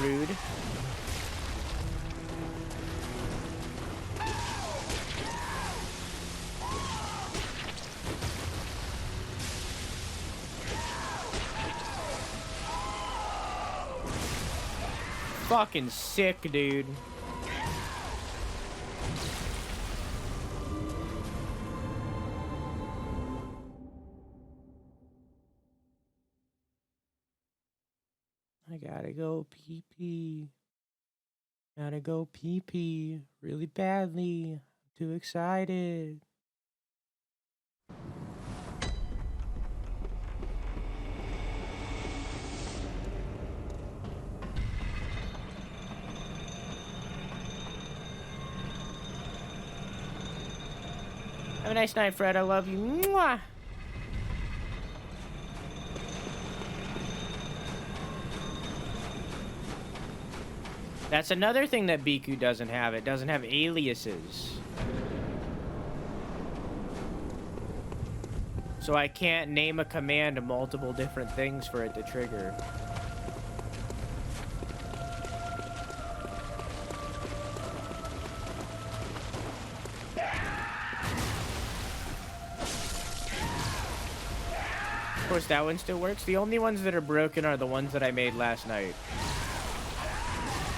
Rude. Fucking sick, dude. I gotta go pee-pee. Gotta go pee-pee really badly. I'm too excited. Have a nice night, Fred. I love you. Mwah! That's another thing that Biku doesn't have. It doesn't have aliases. So I can't name a command multiple different things for it to trigger. Of course, that one still works. The only ones that are broken are the ones that I made last night.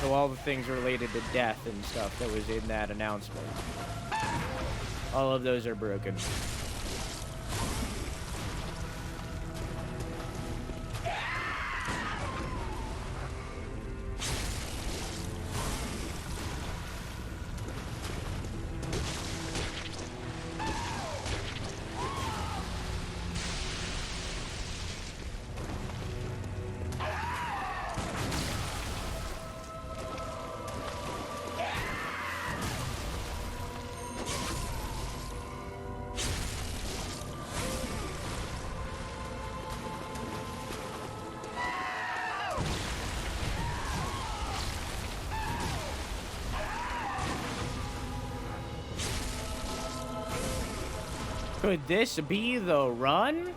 So all the things related to death and stuff that was in that announcement. All of those are broken. Could this be the run?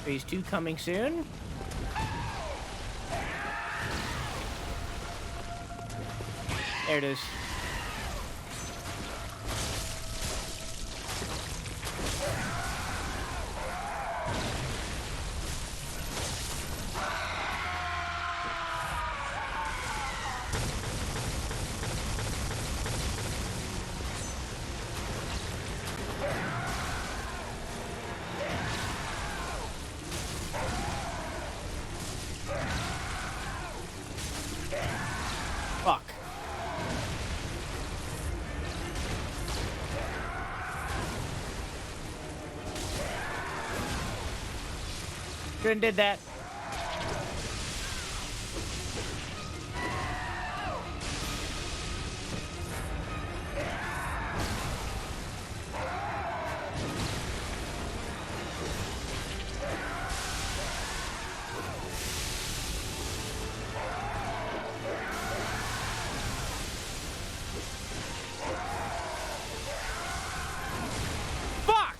Phase 2 coming soon. There it is. Fuck. Shouldn't did that. Fuck!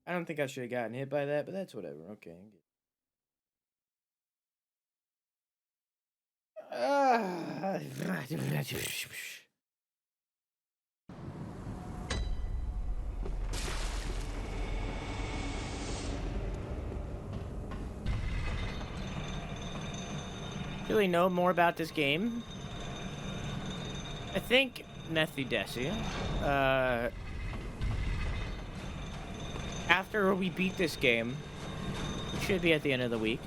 I don't think I should have gotten hit by that, but that's whatever. Okay. Really know more about this game? I think Nethy Desi. After we beat this game, it should be at the end of the week.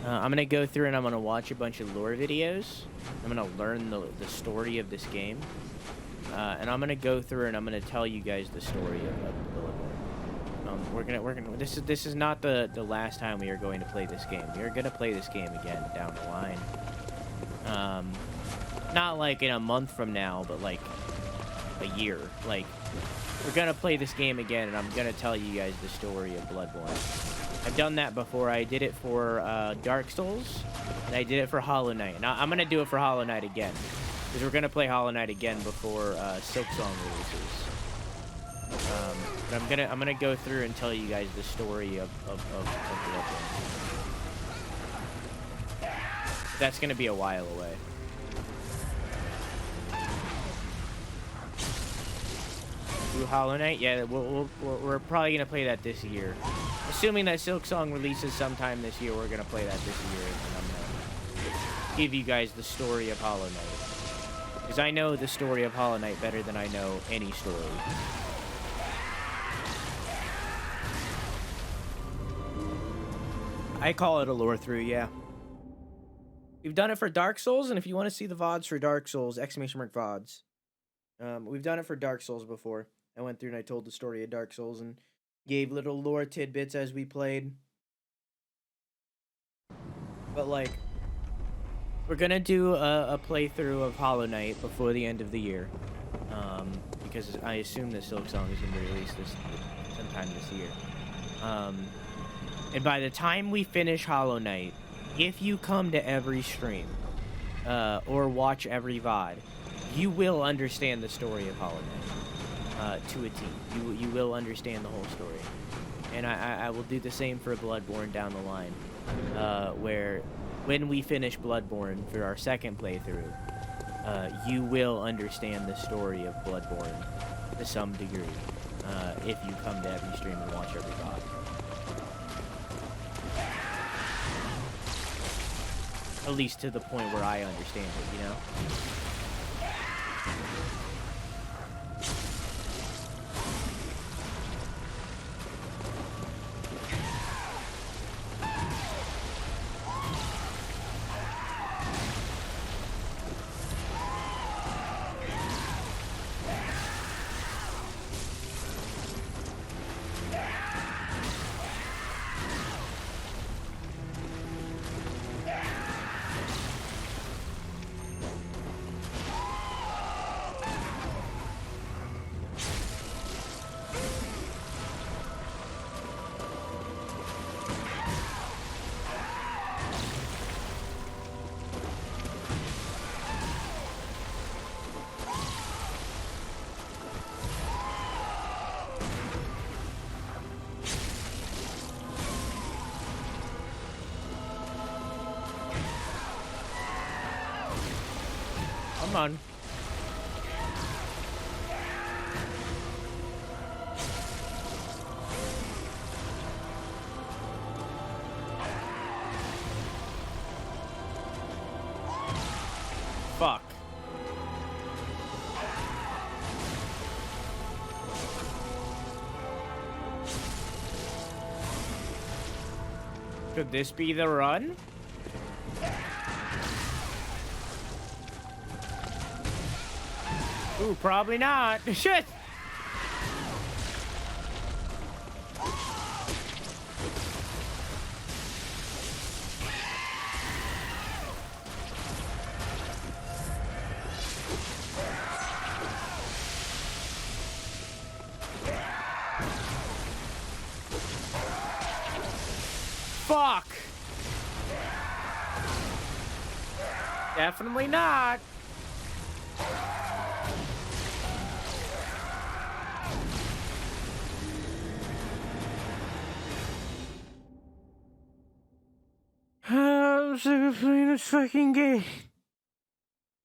I'm gonna go through and I'm gonna watch a bunch of lore videos. I'm gonna learn the story of this game, and I'm gonna go through and I'm gonna tell you guys the story of Bloodborne. We're gonna. This is not the last time we are going to play this game. We are gonna play this game again down the line. Not like in a month from now, but like a year. Like, we're gonna play this game again, and I'm gonna tell you guys the story of Bloodborne. I've done that before. I did it for Dark Souls, and I did it for Hollow Knight. And I'm gonna do it for Hollow Knight again, because we're gonna play Hollow Knight again before Silksong releases. But I'm gonna go through and tell you guys the story of Bloodborne. That's gonna be a while away. Through Hollow Knight, yeah, we're probably gonna play that this year. Assuming that Silksong releases sometime this year, we're gonna play that this year, and I'm gonna give you guys the story of Hollow Knight, because I know the story of Hollow Knight better than I know any story. I call it a lore through, yeah. We've done it for Dark Souls, and if you want to see the VODs for Dark Souls, !VODs. We've done it for Dark Souls before. I went through and I told the story of Dark Souls and gave little lore tidbits as we played. But, like, we're gonna do a playthrough of Hollow Knight before the end of the year. Because I assume that Silksong is gonna be released sometime this year. And by the time we finish Hollow Knight, if you come to every stream, or watch every VOD, you will understand the story of Hollow Knight, to a T. You will understand the whole story. And I will do the same for Bloodborne down the line, where when we finish Bloodborne for our second playthrough, you will understand the story of Bloodborne to some degree, if you come to every stream and watch every VOD. At least to the point where I understand it, you know? Come on. Fuck. Could this be the run? Ooh, probably not. Shit. Fuck. Definitely not. I'm sick of playing this fucking game.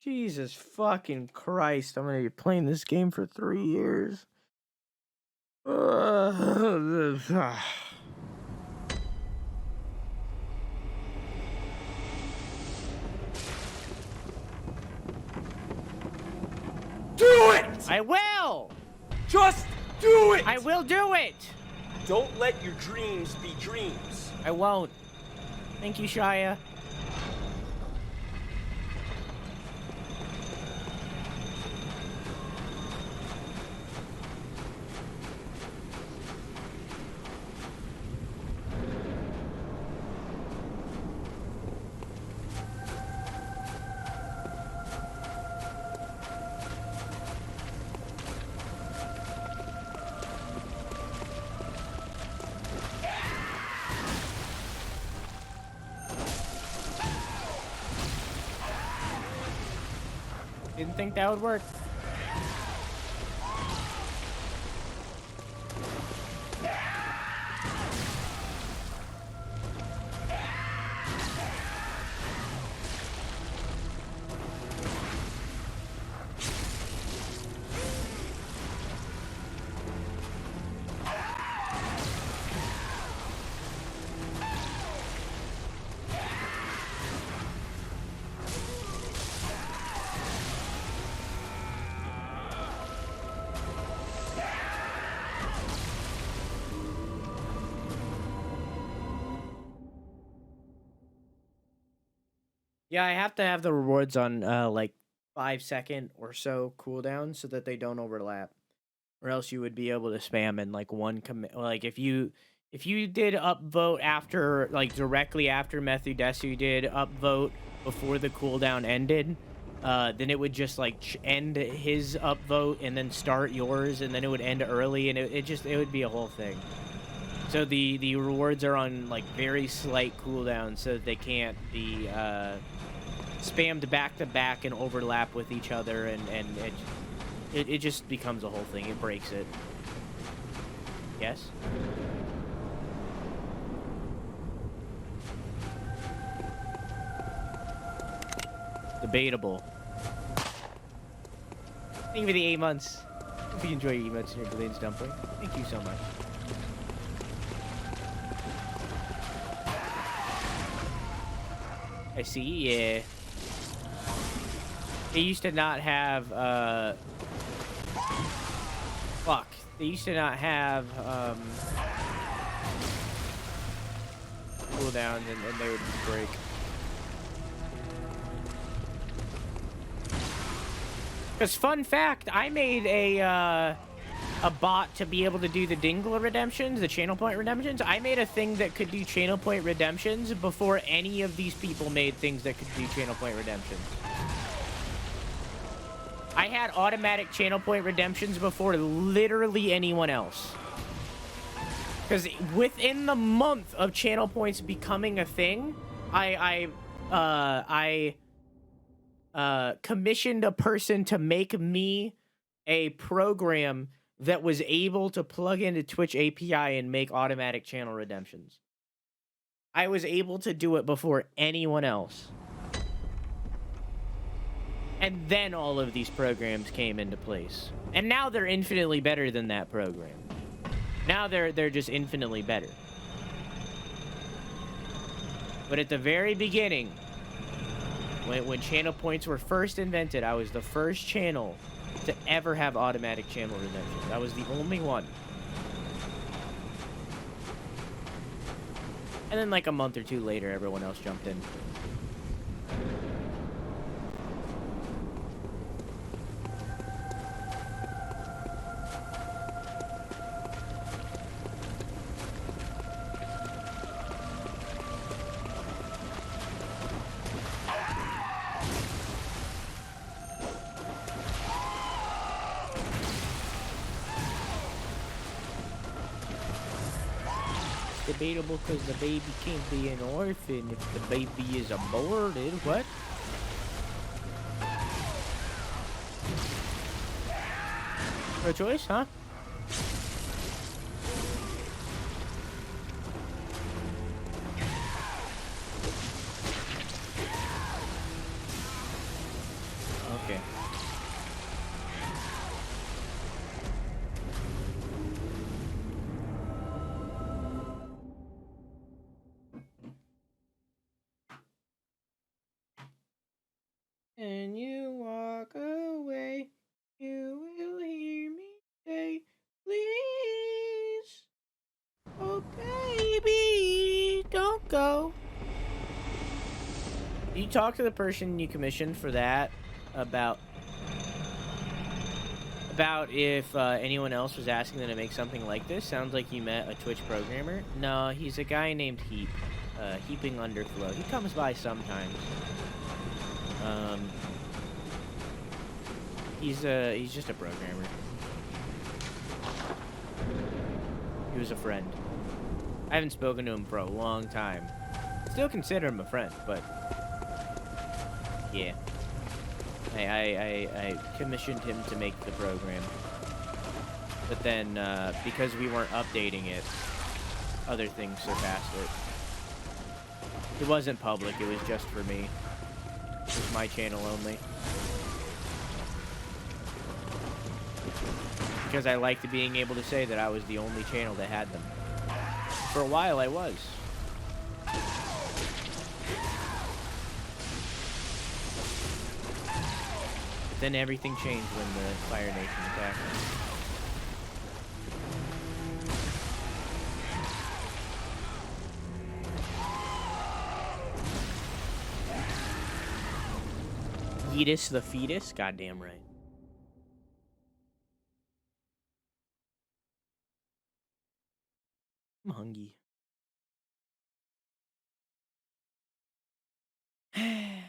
Jesus fucking Christ. I'm gonna be playing this game for 3 years. Do it! I will! Just do it! I will do it! Don't let your dreams be dreams. I won't. Thank you, Shia. Didn't think that would work. Yeah, I have to have the rewards on like 5-second or so cooldown so that they don't overlap, or else you would be able to spam in like one commit. Like if you did upvote after, like directly after Methudesu did upvote before the cooldown ended, then it would just like end his upvote and then start yours, and then it would end early, and it would be a whole thing. So the rewards are on like very slight cooldown so that they can't be spammed back to back and overlap with each other, and it just becomes a whole thing. It breaks it. Yes? Debatable. Thank you for the 8 months. Hope you enjoy your emotes and your balloons dumpling. Thank you so much. I see, yeah. They used to not have, fuck. They used to not have, cooldowns, and they would break. Because, fun fact, I made a bot to be able to do the Dingle redemptions, the channel point redemptions. I made a thing that could do channel point redemptions before any of these people made things that could do channel point redemptions. I had automatic channel point redemptions before literally anyone else. Because within the month of channel points becoming a thing, I commissioned a person to make me a program that was able to plug into Twitch API and make automatic channel redemptions. I was able to do it before anyone else. And then all of these programs came into place. And now they're infinitely better than that program. Now they're just infinitely better. But at the very beginning, when channel points were first invented, I was the first channel to ever have automatic channel redemption. I was the only one. And then like a month or two later, everyone else jumped in. debatable because the baby can't be an orphan if the baby is aborted. What? No choice, huh? Okay. And you walk away, you will hear me say, please, oh baby, don't go. You talk to the person you commissioned for that about if anyone else was asking them to make something like this. Sounds like you met a Twitch programmer. No, he's a guy named Heap, Heaping Underflow. He comes by sometimes. He's just a programmer. He was a friend. I haven't spoken to him for a long time. Still consider him a friend, but yeah. I commissioned him to make the program. But then, because we weren't updating it, other things surpassed it. It wasn't public, it was just for me. It was my channel only. Because I liked being able to say that I was the only channel that had them. For a while, I was. But then everything changed when the Fire Nation attacked. Yeetus the fetus? Goddamn right. I'm hungry. I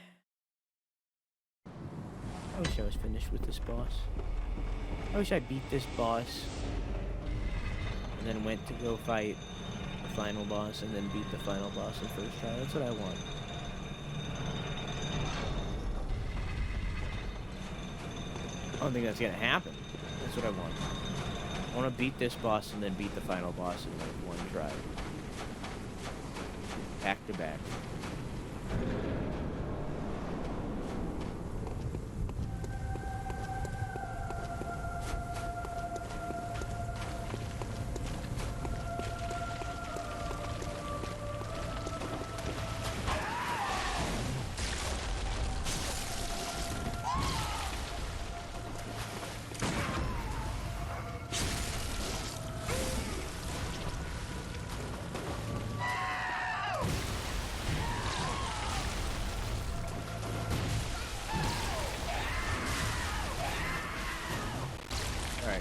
wish I was finished with this boss. I wish I beat this boss and then went to go fight the final boss and then beat the final boss in first try. That's what I want. I don't think that's gonna happen. That's what I want. I want to beat this boss and then beat the final boss in like one try. Back to back.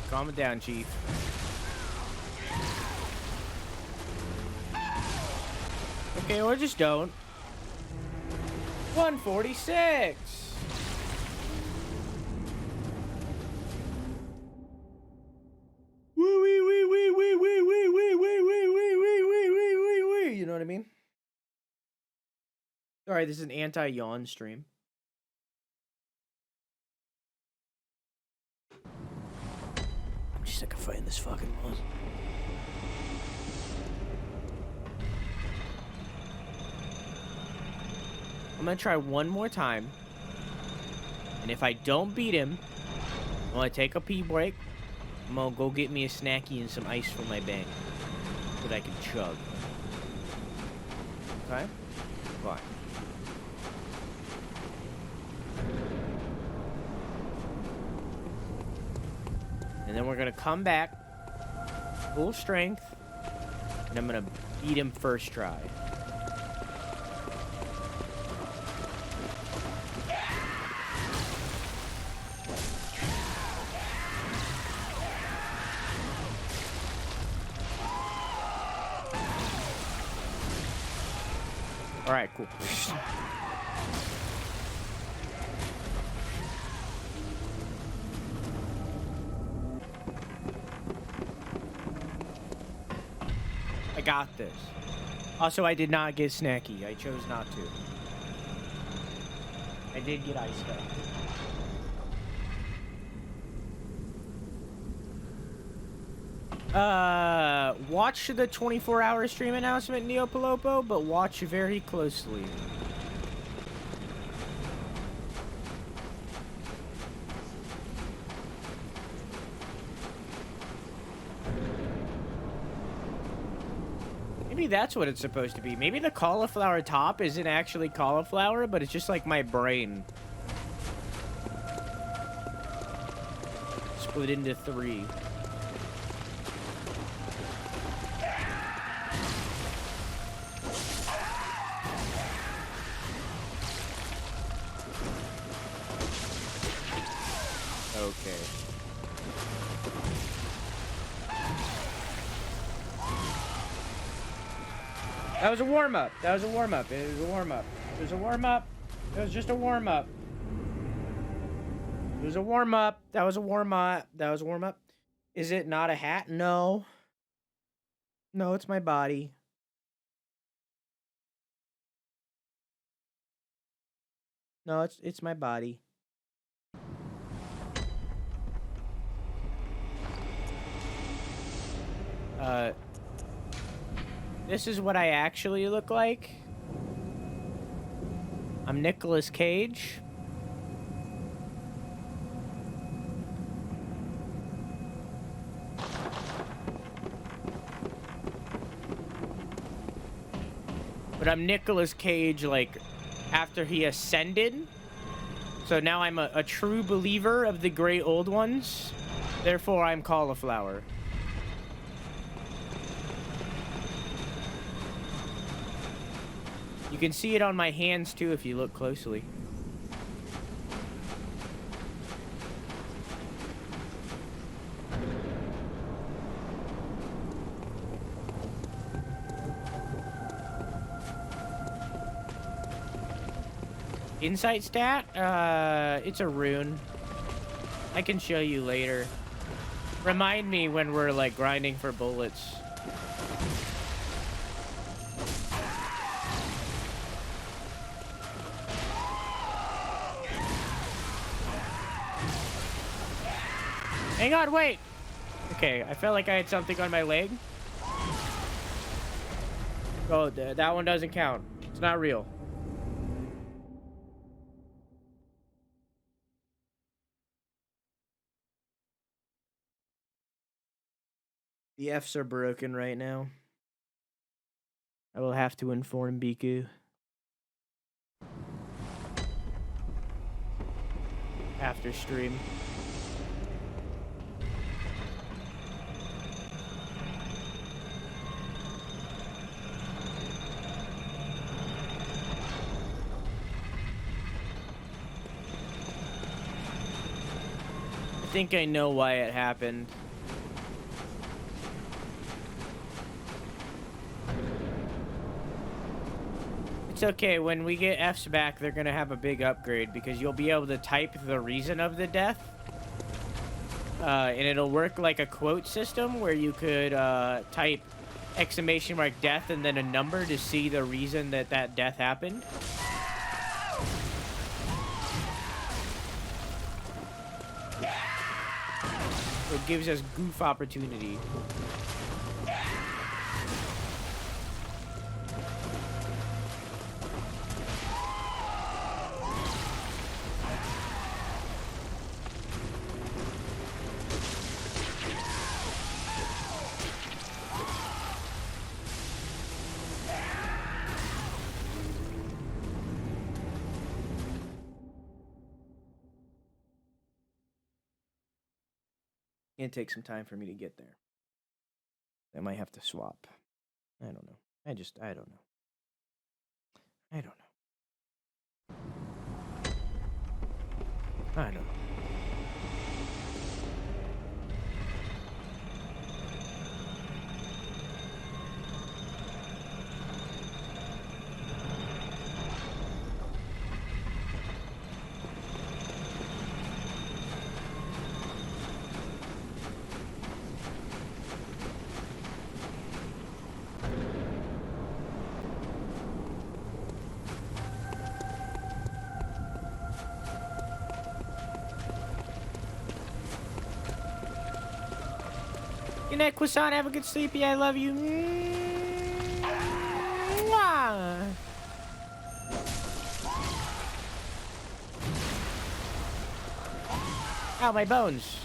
Calm it down, Chief. Okay, or just don't. 146. You know what I mean? Sorry, this is an anti-yawn stream. Sick of fighting this fucking boss. I'm gonna try one more time. And if I don't beat him, I'm gonna take a pee break. I'm gonna go get me a snacky and some ice from my bank that I can chug. Okay? Fine. And then we're gonna come back, full strength, and I'm gonna beat him first try. All right, cool. got this. Also, I did not get snacky. I chose not to. I did get ice though. Watch the 24-hour stream announcement, Neopolopo, but watch very closely. Maybe that's what it's supposed to be. Maybe the cauliflower top isn't actually cauliflower, but it's just like my brain. Split into 3. Okay. That was a warm-up. That was a warm-up. It was a warm-up. It was a warm-up. It was just a warm-up. It was a warm-up. That was a warm-up. That was a warm-up. Is it not a hat? No. No, it's my body. No, it's my body. This is what I actually look like. I'm Nicolas Cage. But I'm Nicolas Cage, like, after he ascended. So now I'm a true believer of the great old ones. Therefore, I'm cauliflower. You can see it on my hands, too, if you look closely. Insight stat? It's a rune. I can show you later. Remind me when we're, like, grinding for bullets. Hang on, wait! Okay, I felt like I had something on my leg. Oh, that one doesn't count. It's not real. The Fs are broken right now. I will have to inform Biku. After stream. I think I know why it happened. It's okay, when we get Fs back, they're gonna have a big upgrade because you'll be able to type the reason of the death. And it'll work like a quote system where you could type exclamation mark death and then a number to see the reason that that death happened. It gives us goof opportunity. It'll take some time for me to get there. I might have to swap. I don't know. I don't know. I don't know. I don't know. Good night, Croissant. Have a good sleepy. I love you. Mwah. Ow, my bones.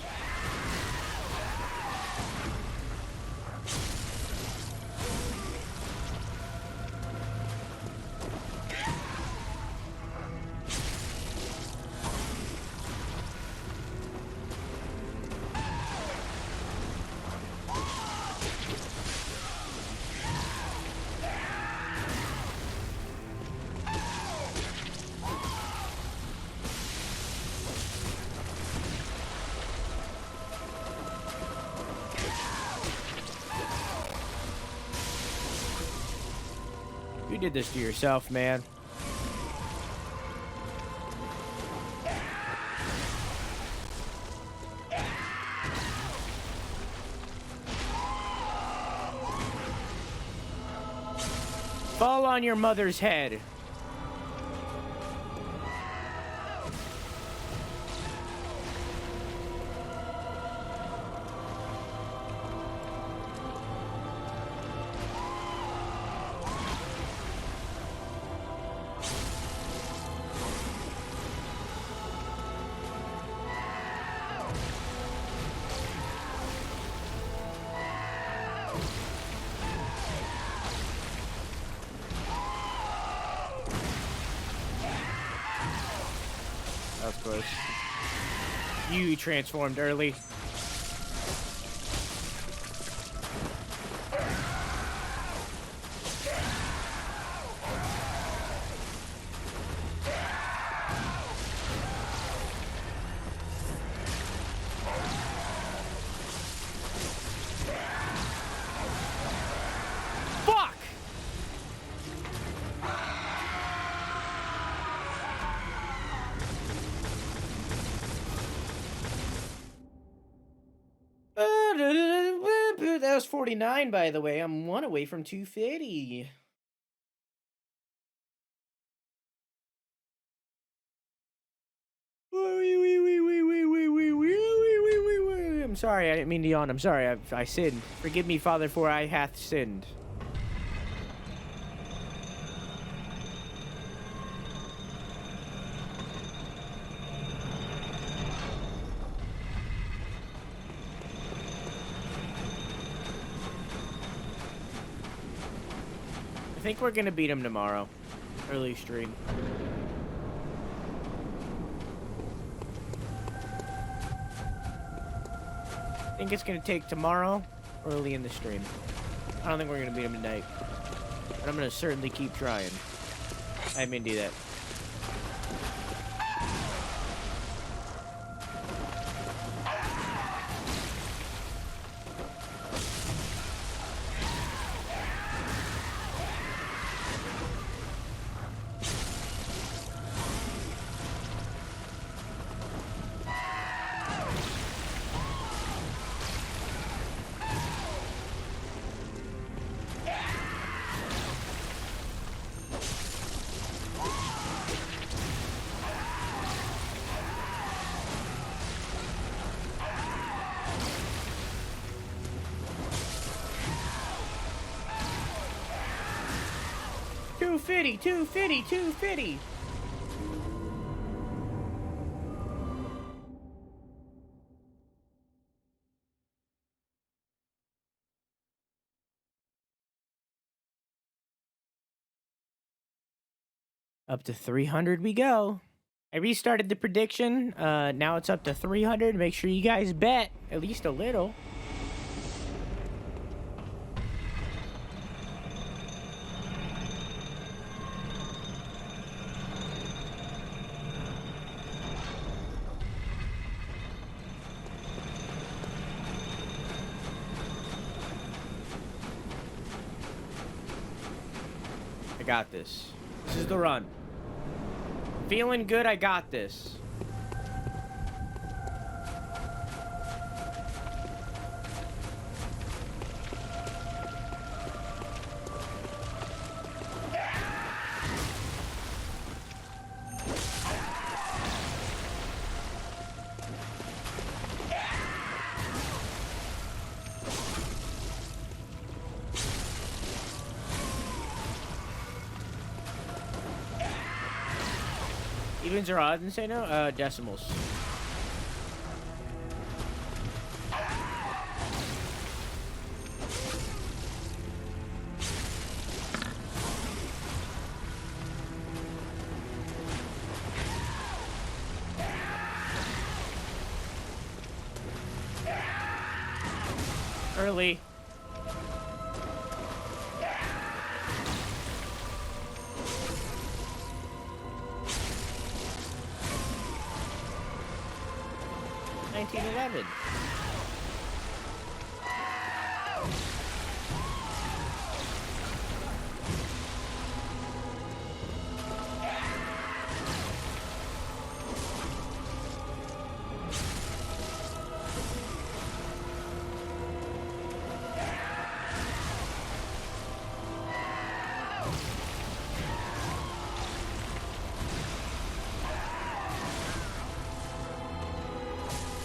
You did this to yourself, man. Fall on your mother's head. That was close. You transformed early. Fuck! That was 49, by the way. I'm one away from 250. I'm sorry, I didn't mean to yawn. I'm sorry, I sinned. Forgive me, Father, for I hath sinned. I think we're gonna beat him tomorrow. Early stream. I think it's gonna take tomorrow, early in the stream. I don't think we're gonna beat him tonight. But I'm gonna certainly keep trying. I may do that. Too fitty. Up to 300 we go. I restarted the prediction. Now it's up to 300. Make sure you guys bet at least a little. I got this. This is the run. Feeling good, I got this. Evens or odds and say no? Decimals. Early. $19.11.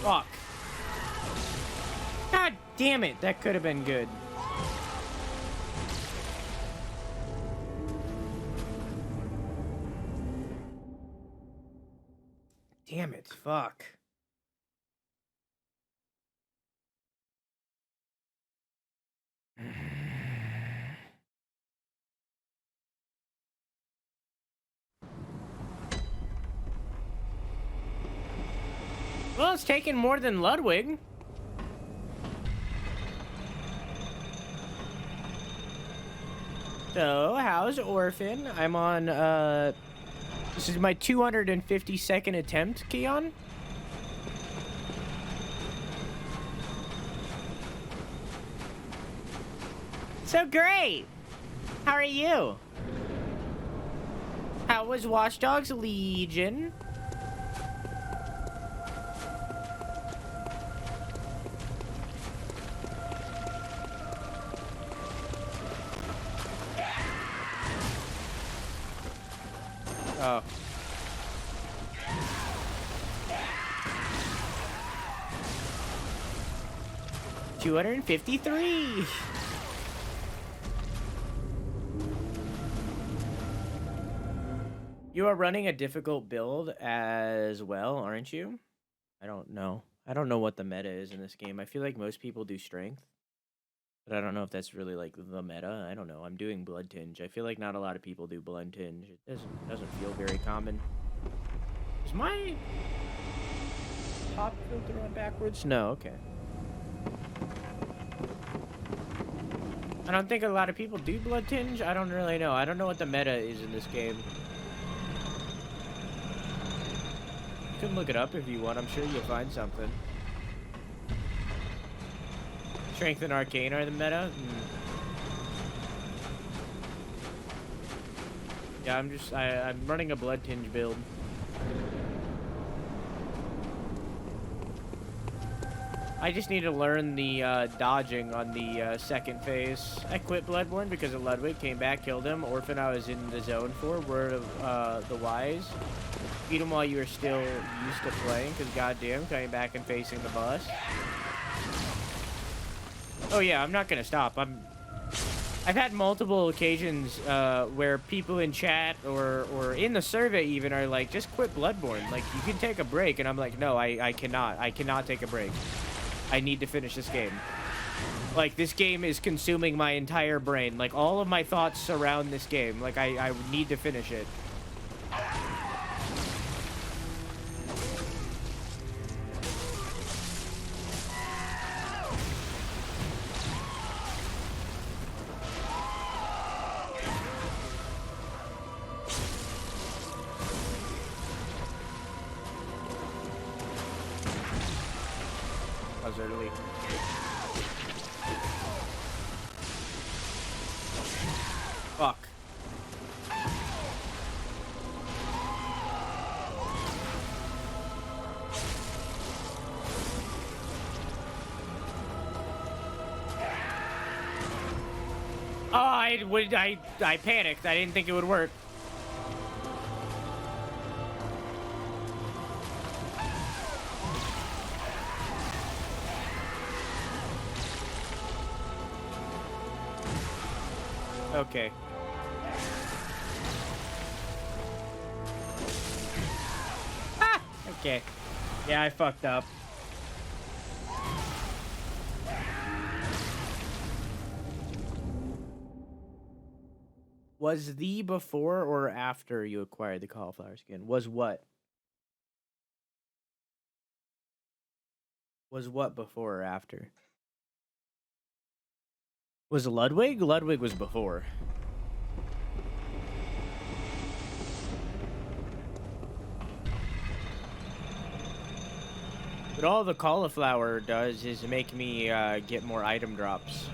Fuck. God damn it, that could have been good. Damn it, fuck. Well, it's taken more than Ludwig. So, how's Orphan? I'm on, this is my 252nd attempt, Keon. So great! How are you? How was Watch Dogs Legion? Oh. $253. You are running a difficult build as well, aren't you? I don't know. I don't know what the meta is in this game. I feel like most people do strength. But I don't know if that's really like the meta. I don't know. I'm doing blood tinge. I feel like not a lot of people do blood tinge. It doesn't feel very common. Is my pop filter on backwards? No, okay. I don't think a lot of people do blood tinge. I don't really know. I don't know what the meta is in this game. You can look it up if you want. I'm sure you'll find something. Strength and Arcane are the meta? Yeah, I'm running a blood tinge build. I just need to learn the dodging on the second phase. I quit Bloodborne because of Ludwig, came back, killed him. Orphan I was in the zone for, Word of the Wise. Beat him while you were still used to playing, because goddamn, coming back and facing the boss. Oh yeah, I'm not gonna stop. I've had multiple occasions where people in chat or in the survey even are like, just quit Bloodborne. Like, you can take a break, and I'm like, no, I cannot. I cannot take a break. I need to finish this game. Like, this game is consuming my entire brain. Like, all of my thoughts surround this game. Like, I need to finish it. Early. Fuck. Oh, I panicked. I didn't think it would work. Okay. Okay. Yeah, I fucked up. Was the before or after you acquired the cauliflower skin? Was what? Was what before or after? Was Ludwig? Ludwig was before. But all the cauliflower does is make me get more item drops.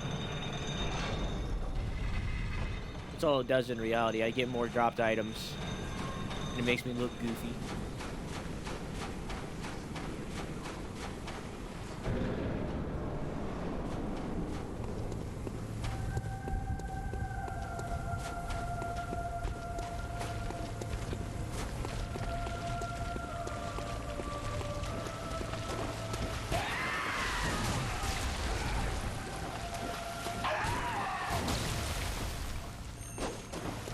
That's all it does in reality. I get more dropped items. And it makes me look goofy.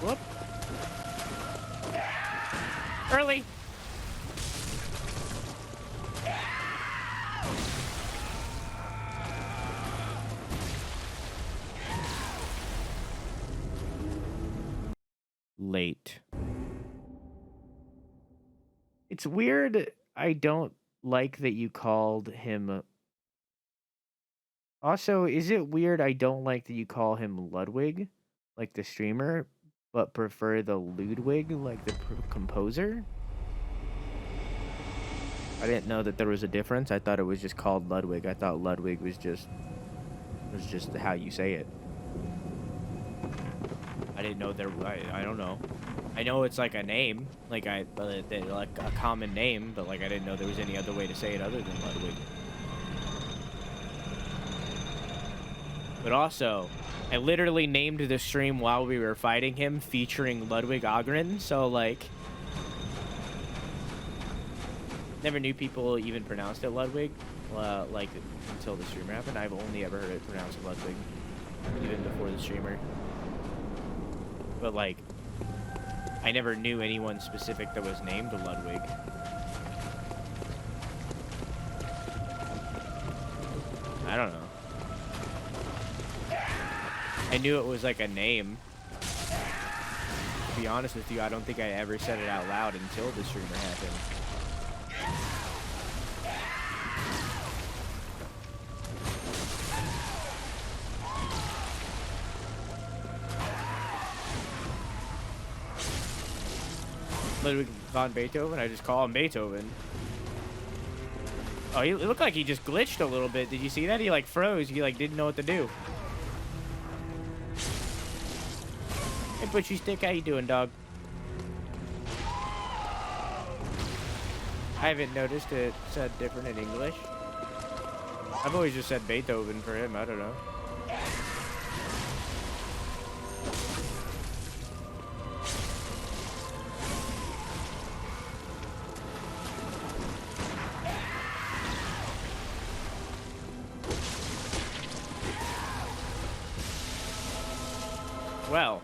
Whoop. Early. Late. It's weird. I don't like that you called him. Also, is it weird I don't like that you call him Ludwig, like the streamer, but prefer the Ludwig, like the composer? I didn't know that there was a difference. I thought it was just called Ludwig. I thought Ludwig was just how you say it. I didn't know there. I don't know. I know it's like a name, like like a common name, but like I didn't know there was any other way to say it other than Ludwig. But also, I literally named the stream while we were fighting him, featuring Ludwig Ogren. So like, never knew people even pronounced it Ludwig, like until the stream happened. I've only ever heard it pronounced Ludwig, even before the streamer. But like, I never knew anyone specific that was named Ludwig. I don't know. I knew it was like a name. To be honest with you, I don't think I ever said it out loud until the streamer happened. Ludwig von Beethoven? I just call him Beethoven. Oh, it looked like he just glitched a little bit. Did you see that? He like froze. He like didn't know what to do. Hey, Butchie Stick, how you doing, dog? I haven't noticed it said different in English. I've always just said Beethoven for him. I don't know. Well.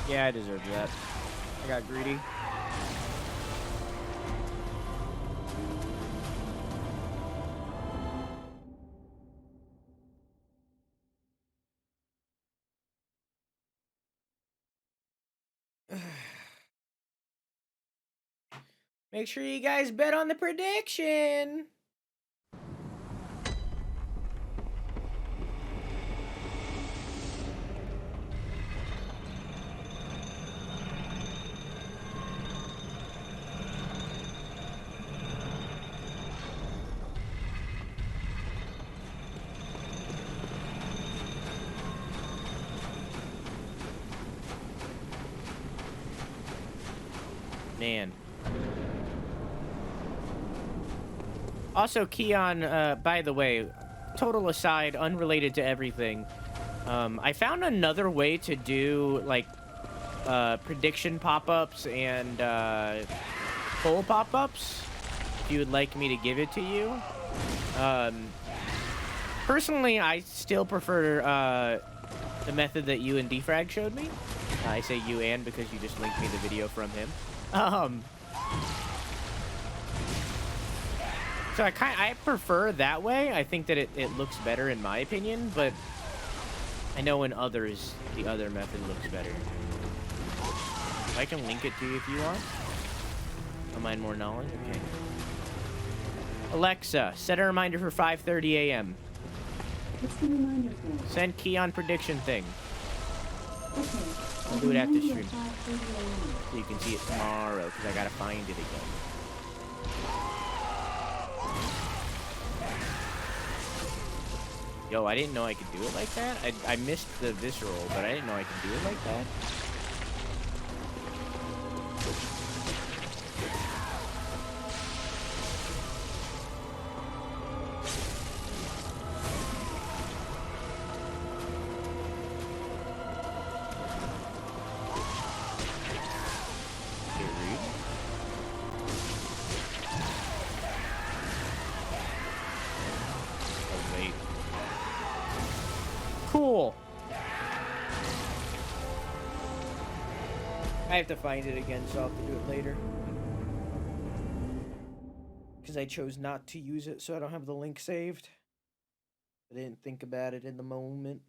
Yeah, I deserved that. I got greedy. Make sure you guys bet on the prediction. Man. Also, Keon, by the way, total aside, unrelated to everything, I found another way to do, like, prediction pop-ups and poll pop-ups, if you would like me to give it to you. Personally, I still prefer The method that you and Defrag showed me. I say you and because you just linked me the video from him. So I prefer that way. I think that it looks better in my opinion, but I know in others the other method looks better. I can link it to you if you want. I mind more knowledge. Okay. Alexa, set a reminder for 5:30 a.m. What's the reminder for? Send Keon prediction thing. Okay. I'll do it after Reminder stream. 5:30 a.m. So you can see it tomorrow, because I gotta find it again. Yo, I didn't know I could do it like that. I missed the visceral, but I didn't know I could do it like that. Cool. I have to find it again, so I'll have to do it later. Because I chose not to use it, so I don't have the link saved. I didn't think about it in the moment.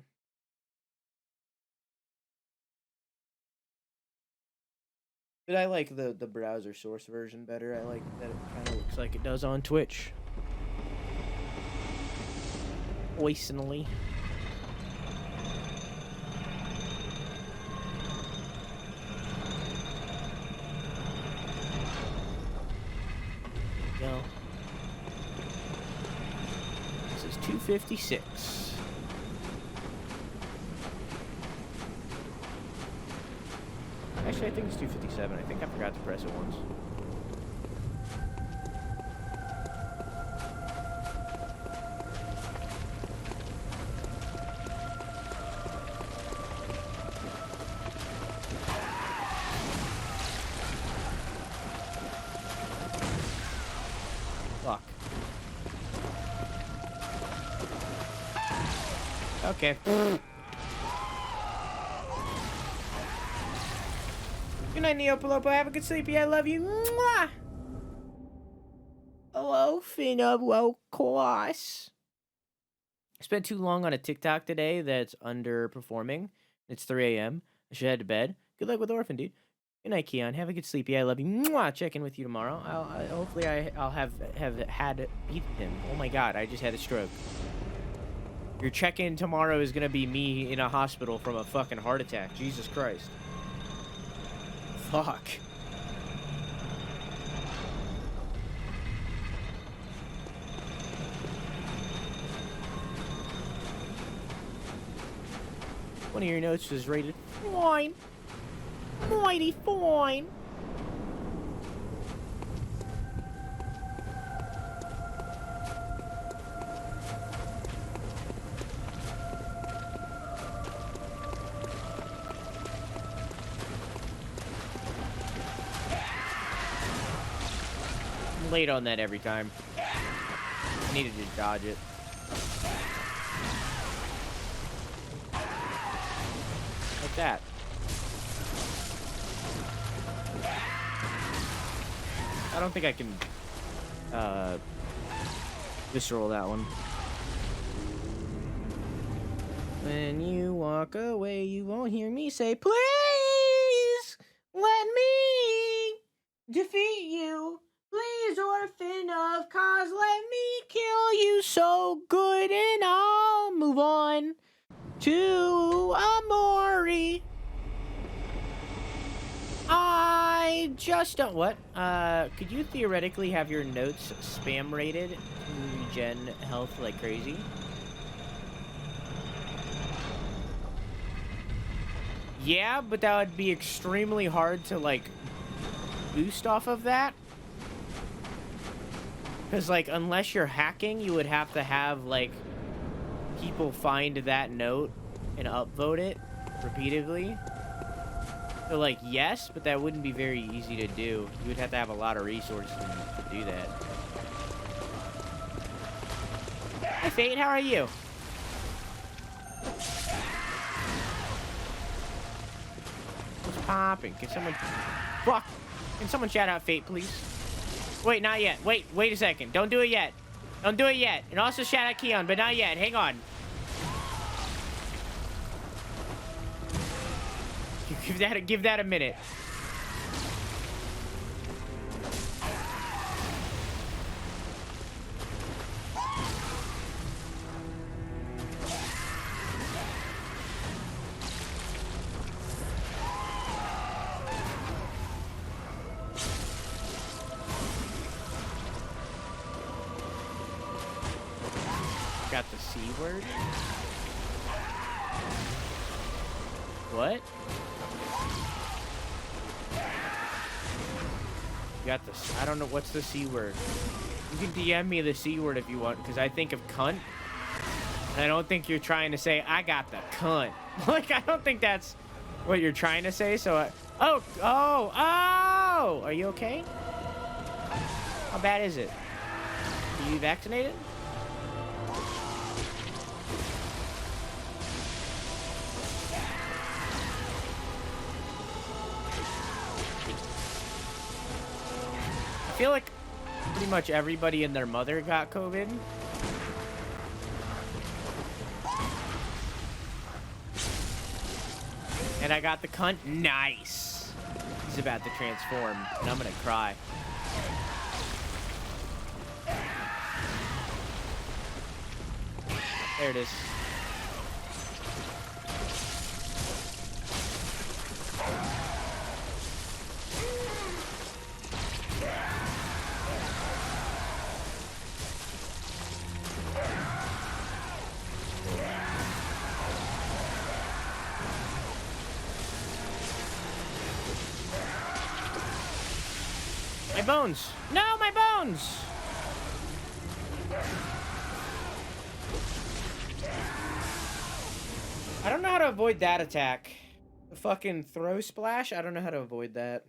But I like the browser source version better. I like that it kind of looks like it does on Twitch. Poisonally. Go. This is 256. Actually, I think it's 257. I think I forgot to press it once. Fuck. Okay. Good night, Neopolopo. Have a good sleepy. I love you. Mwah! Hello, Finna. Well, course. I spent too long on a TikTok today that's underperforming. It's 3 a.m. I should head to bed. Good luck with Orphan, dude. Good night, Keon. Have a good sleepy. I love you. Mwah! Check in with you tomorrow. Hopefully I'll have had beaten him. Oh my god, I just had a stroke. Your check-in tomorrow is gonna be me in a hospital from a fucking heart attack. Jesus Christ. Fuck. One of your notes was rated fine. Mighty fine. I'm late on that every time. I needed to dodge it. Like that. I don't think I can visceral that one. When you walk away, you won't hear me say, please let me defeat you. Please, orphan of cause, let me kill you so good, and I'll move on to Amori. I just don't. What? Could you theoretically have your notes spam rated to regen health like crazy? Yeah, but that would be extremely hard to, like, boost off of that. Because, like, unless you're hacking, you would have to have, like, people find that note and upvote it repeatedly. So, like, yes, but that wouldn't be very easy to do. You would have to have a lot of resources to do that. Hi, Fate, how are you? popping. Can someone... Fuck. Can someone shout out Fate, please? Wait, not yet. Wait a second. Don't do it yet. Don't do it yet. And also shout out Keon, but not yet. Hang on. Give that a minute. Got the C word? What? You got this. I don't know. What's the C word? You can DM me the C word if you want, because I think of cunt. And I don't think you're trying to say, I got the cunt. Like, I don't think that's what you're trying to say, so oh! Are you okay? How bad is it? Are you vaccinated? I feel like pretty much everybody and their mother got COVID. And I got the cunt. Nice. He's about to transform, and I'm gonna cry. There it is. My bones! No, my bones! I don't know how to avoid that attack. The fucking throw splash? I don't know how to avoid that.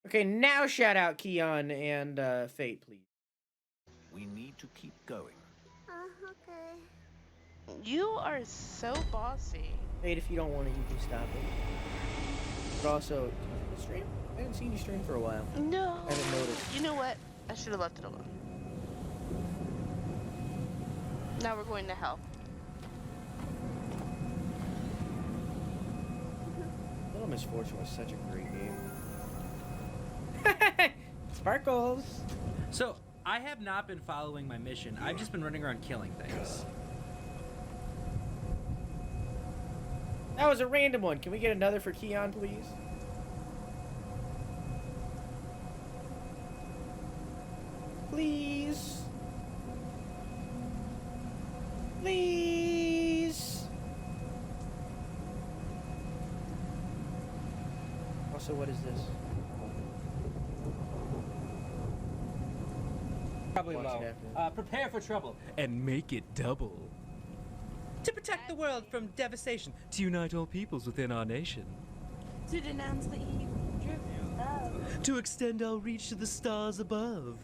Okay, now shout out Keon and Fate, please. We need to keep going. Okay. You are so bossy. Fate, if you don't want to, you can stop it. But also, stream? I haven't seen you stream for a while. No. I haven't noticed. You know what? I should have left it alone. Now we're going to hell. Little Misfortune was such a great game. Sparkles! So, I have not been following my mission. I've just been running around killing things. That was a random one. Can we get another for Keon, please? Please. Please. Also, what is this? Probably low. Prepare for trouble and make it double. To protect the world from devastation, to unite all peoples within our nation. To denounce the evil driven of. To extend our reach to the stars above.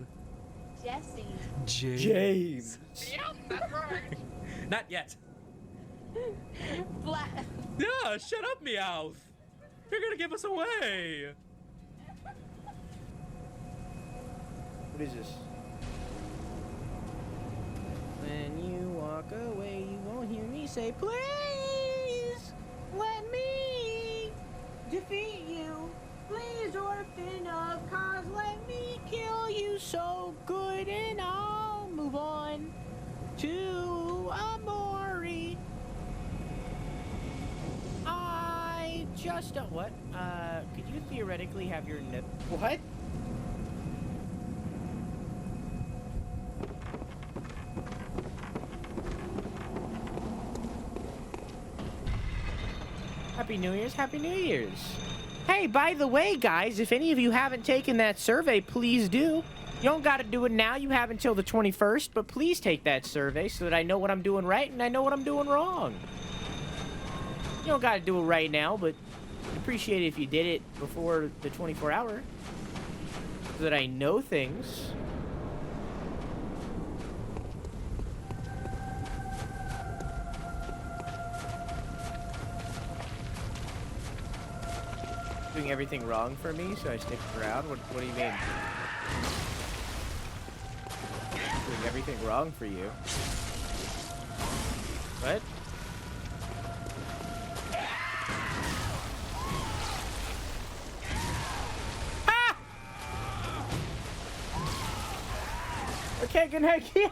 Jesse. James. Yep, that's right. Not yet. Black. Yeah, shut up, Meowth. You're gonna give us away. What is this? When you walk away, you won't hear me say, please, let me defeat you. Please, orphan of cause, let me kill you so good, and I'll move on to Amori. I just don't... What? Could you theoretically have your nip... What? Happy New Year's, Happy New Year's. Hey, by the way, guys, if any of you haven't taken that survey, please do. You don't got to do it now. You have until the 21st, but please take that survey so that I know what I'm doing right and I know what I'm doing wrong. You don't got to do it right now, but I'd appreciate it if you did it before the 24-hour so that I know things. Doing everything wrong for me, so I stick around? What do you mean? Doing everything wrong for you? What? Ah! Okay, good night. Yeah.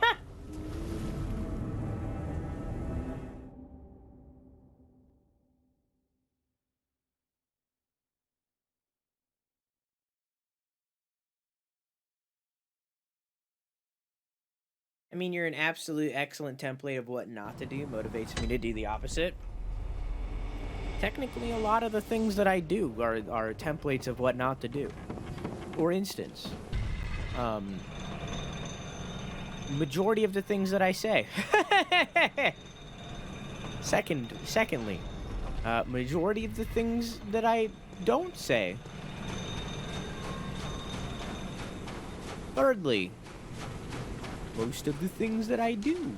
I mean, you're an absolute excellent template of what not to do. Motivates me to do the opposite. Technically, a lot of the things that I do are templates of what not to do. For instance, majority of the things that I say. Secondly, majority of the things that I don't say. Thirdly, most of the things that I do.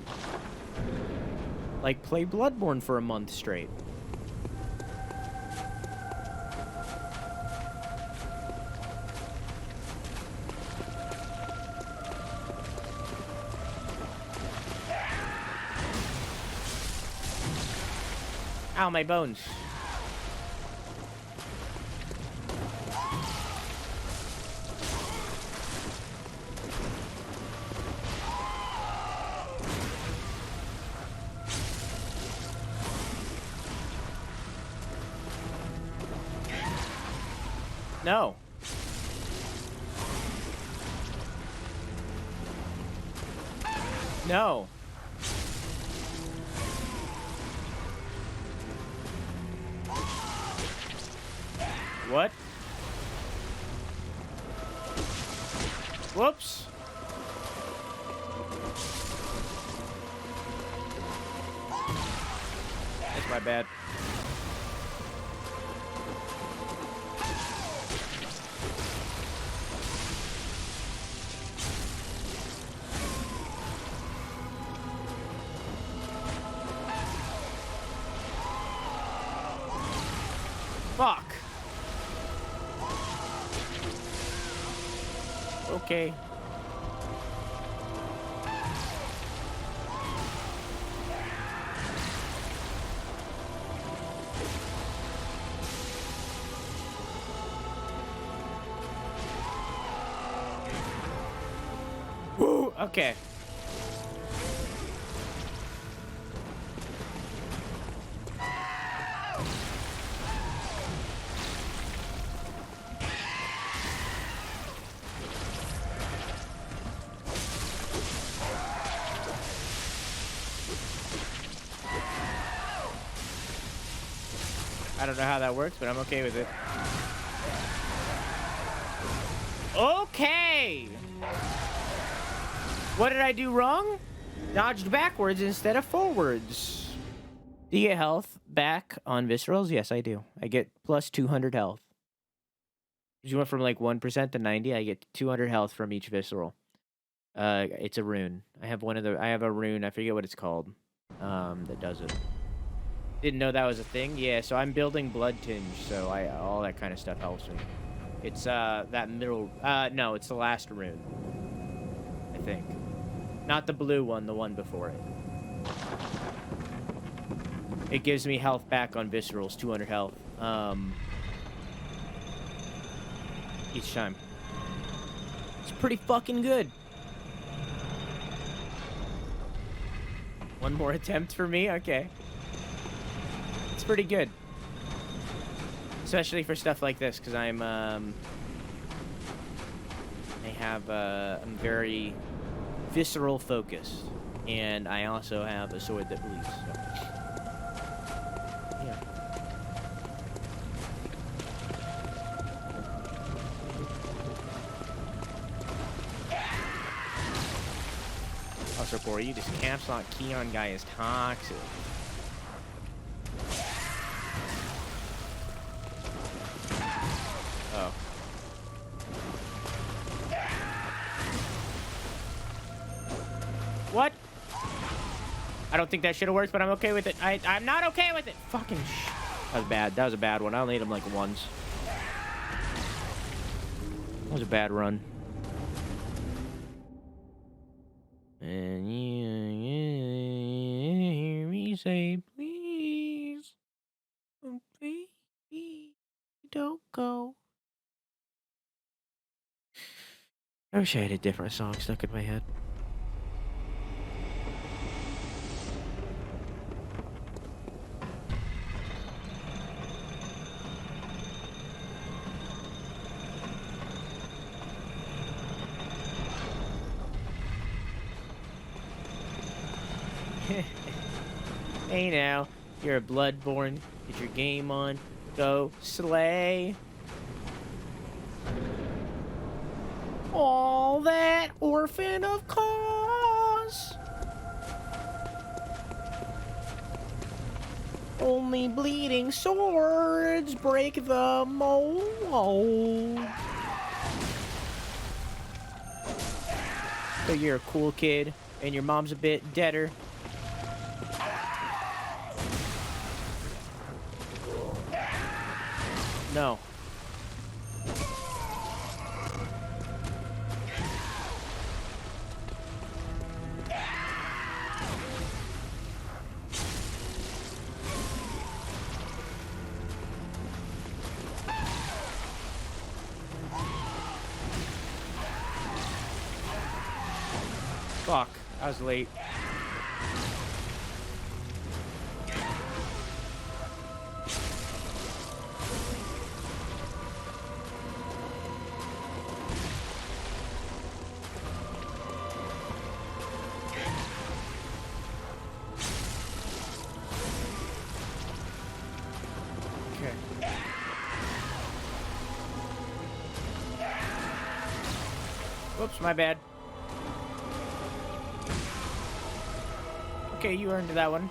Like play Bloodborne for a month straight. Ow, my bones. No. No. What? Whoops. That's my bad. Fuck. Okay. Woo, okay. I don't know how that works, but I'm okay with it. Okay! What did I do wrong? Dodged backwards instead of forwards. Do you get health back on viscerals? Yes, I do. I get plus 200 health. You went from like 1% to 90. I get 200 health from each visceral. It's a rune. I have a rune. I forget what it's called. That does it. Didn't know that was a thing. Yeah, so I'm building blood tinge, so all that kind of stuff helps me. It's that middle. No, it's the last rune. I think. Not the blue one, the one before it. It gives me health back on viscerals, 200 health. Each time. It's pretty fucking good. One more attempt for me? Okay. It's pretty good. Especially for stuff like this, because I'm very visceral focused. And I also have a sword that bleeds, so. Yeah. Also, Corey, this caps lock Keon guy is toxic. Oh. What? I don't think that should have worked, but I'm okay with it. I'm not okay with it. Fucking sh. That was bad. That was a bad one. I only hit him like once. was a bad run. And you hear me say, please, oh, please, don't go. I wish I had a different song stuck in my head. Hey now, you're a Bloodborne. Get your game on. Go slay. All that orphan of cause. Only bleeding swords break the mold. So you're a cool kid, and your mom's a bit deader. No. Fuck, I was late. Whoops, my bad. Okay, you earned that one.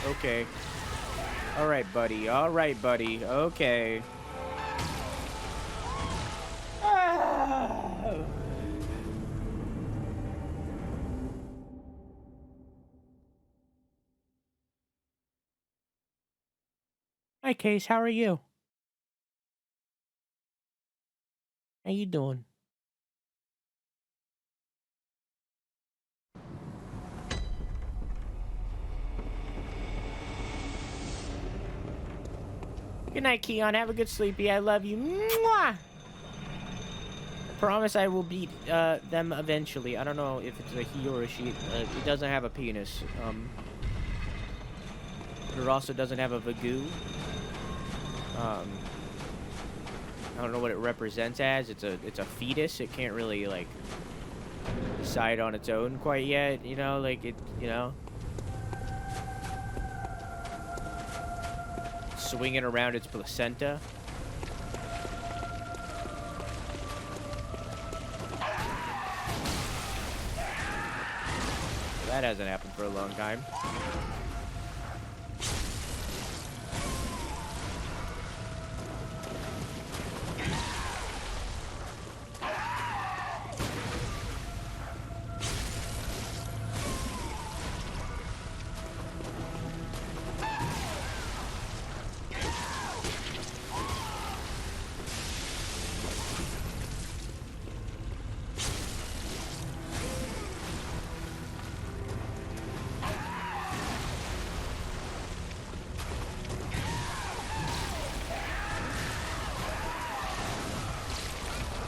Okay. All right, buddy. All right, buddy. Okay. Hi, Case. How are you? How you doing? Good night, Keon. Have a good sleepy. I love you. Mwah! I promise I will beat them eventually. I don't know if it's a he or a she. It doesn't have a penis. But it also doesn't have a vagoo. I don't know what it represents as. It's a fetus. It can't really like decide on its own quite yet. You know, like it. You know, swinging around its placenta. That hasn't happened for a long time.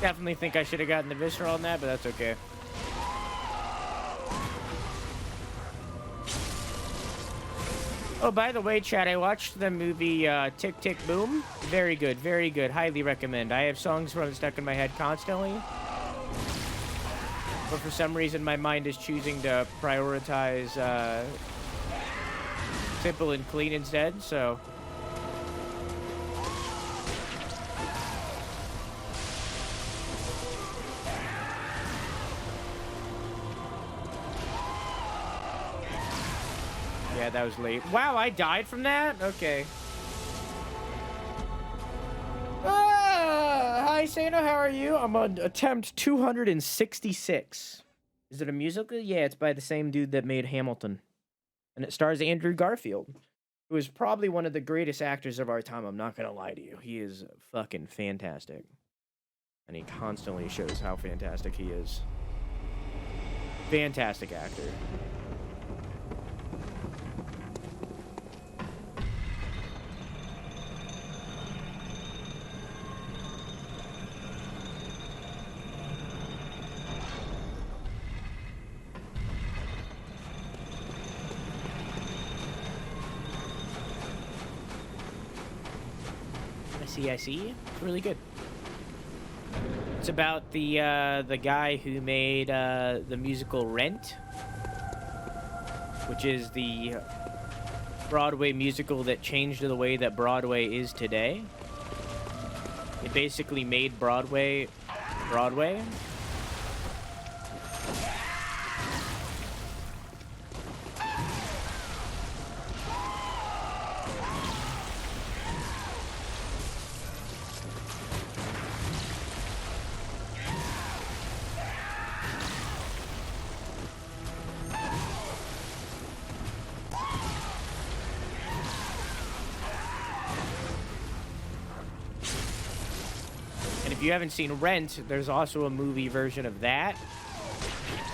Definitely think I should have gotten the visceral on that, but that's okay. Oh, by the way, Chad, I watched the movie Tick, Tick, Boom. Very good, very good. Highly recommend. I have songs from it stuck in my head constantly. But for some reason, my mind is choosing to prioritize simple and clean instead, so... Yeah, that was late. Wow, I died from that? Okay. Hi, Sano, how are you? I'm on attempt 266. Is it a musical? Yeah, it's by the same dude that made Hamilton. And it stars Andrew Garfield, who is probably one of the greatest actors of our time. I'm not going to lie to you. He is fucking fantastic. And he constantly shows how fantastic he is. Fantastic actor. I see. It's really good. It's about the guy who made the musical Rent, which is the Broadway musical that changed the way that Broadway is today. It basically made Broadway. If you haven't seen Rent, there's also a movie version of that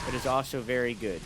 that is also very good.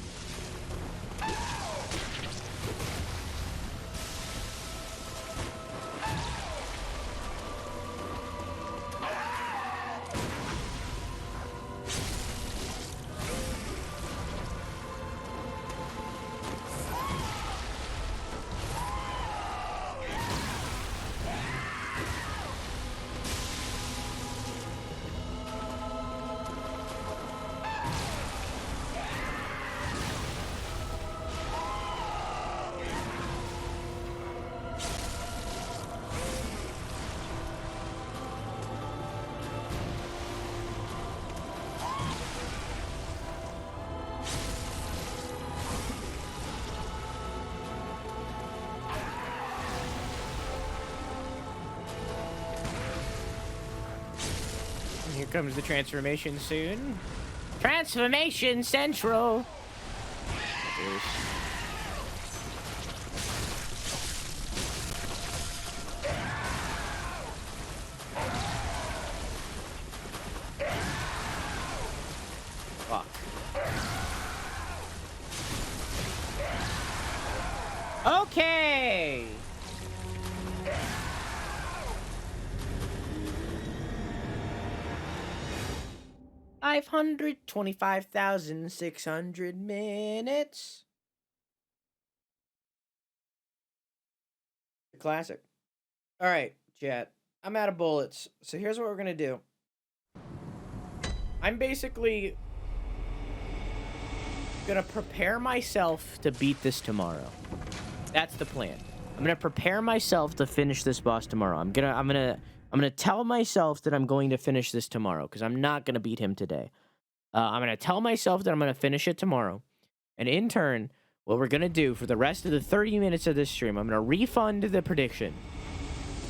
Here comes the transformation soon. Transformation Central. Fuck. Okay. $525,600 minutes. Classic. All right, chat. I'm out of bullets. So here's what we're going to do. I'm basically going to prepare myself to beat this tomorrow. That's the plan. I'm going to prepare myself to finish this boss tomorrow. I'm going to tell myself that I'm going to finish this tomorrow because I'm not going to beat him today. I'm going to tell myself that I'm going to finish it tomorrow. And in turn, what we're going to do for the rest of the 30 minutes of this stream, I'm going to refund the prediction.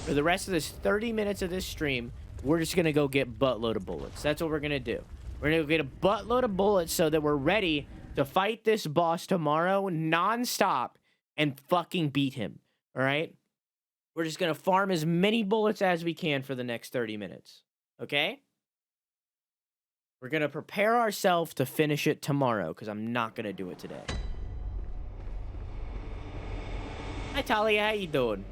For the rest of this 30 minutes of this stream, we're just going to go get buttload of bullets. That's what we're going to do. We're going to get a buttload of bullets so that we're ready to fight this boss tomorrow nonstop and fucking beat him. All right? We're just going to farm as many bullets as we can for the next 30 minutes. Okay? We're going to prepare ourselves to finish it tomorrow because I'm not going to do it today. Hi, Talia. How you doing?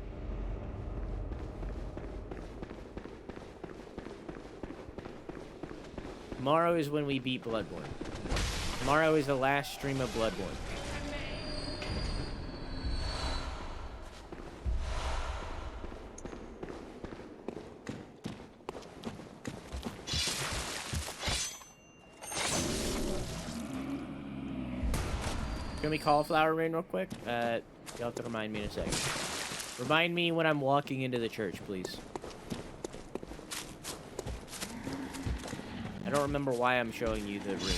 Tomorrow is when we beat Bloodborne. Tomorrow is the last stream of Bloodborne. Can we cauliflower rain real quick? You'll have to remind me in a second. Remind me when I'm walking into the church, please. I don't remember why I'm showing you the room.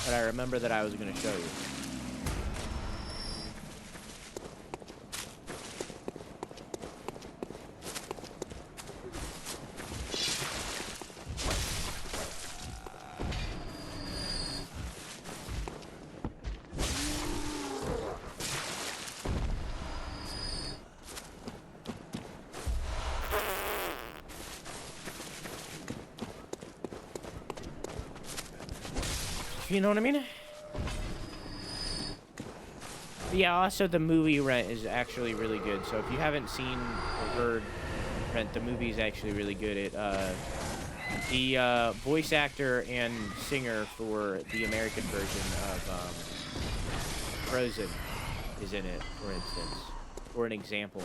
But I remember that I was going to show you. if you know what I mean. But yeah, also the movie Rent is actually really good. So if you haven't seen or heard Rent, the movie is actually really good. The voice actor and singer for the American version of Frozen is in it, for instance, or an example.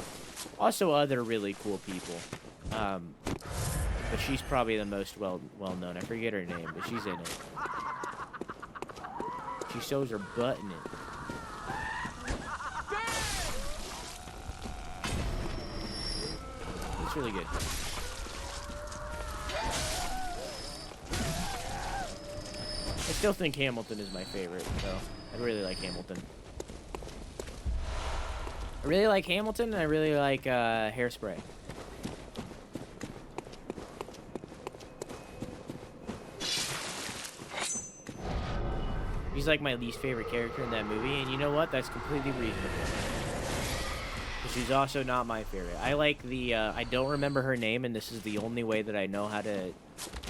Also other really cool people. But she's probably the most well known. I forget her name, but she's in it. She shows her butt in it. It's really good. I still think Hamilton is my favorite, so I really like Hamilton. I really like Hamilton, and I really like Hairspray. He's like my least favorite character in that movie, and you know what? That's completely reasonable. But she's also not my favorite. I like the, I don't remember her name, and this is the only way that I know how to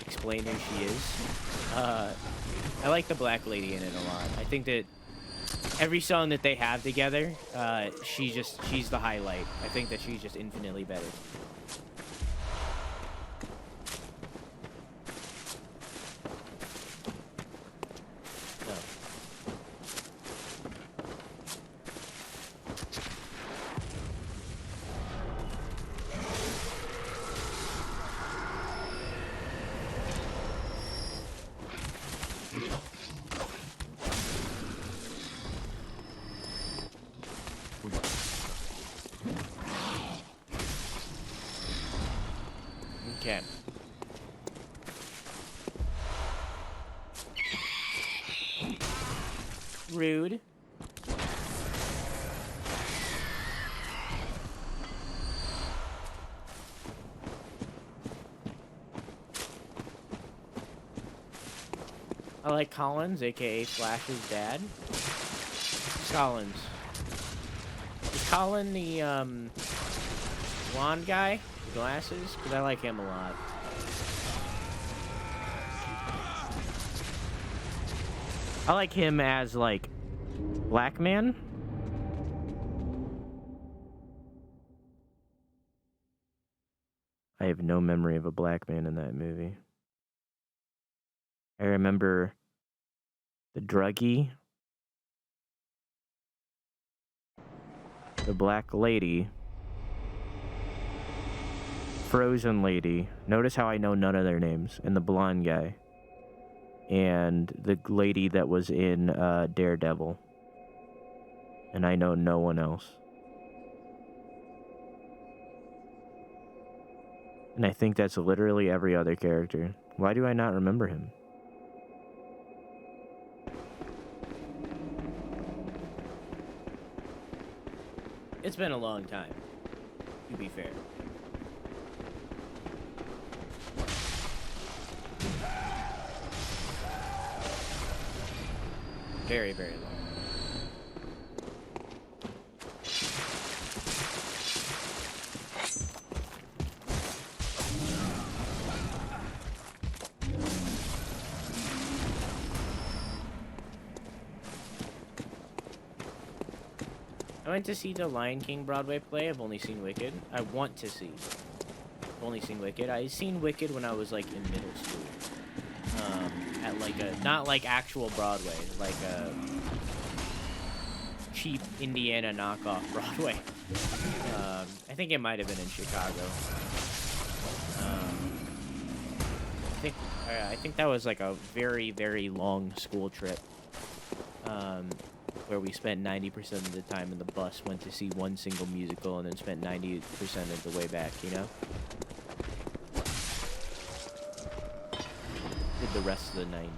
explain who she is. I like the black lady in it a lot. I think that every song that they have together, she's the highlight. I think that she's just infinitely better. Okay. Rude. I like Collins, aka Flash's dad. Collins. Is Colin the blonde guy? The glasses? Because I like him a lot. I like him as, like, black man. I have no memory of a black man in that movie. I remember the druggie, the black lady, Frozen lady. Notice how I know none of their names. And the blonde guy. And the lady that was in Daredevil. And I know no one else. And I think that's literally every other character. Why do I not remember him? It's been a long time, to be fair. Very, very long. I went to see the Lion King Broadway play. I've only seen Wicked. I want to see. I've only seen Wicked. I seen Wicked when I was like in middle school. At like a, not like actual Broadway, like a cheap Indiana knockoff Broadway. I think it might have been in Chicago. I think that was like a very, very long school trip. Where we spent 90% of the time in the bus, went to see one single musical, and then spent 90% of the way back, you know? Did the rest of the 90.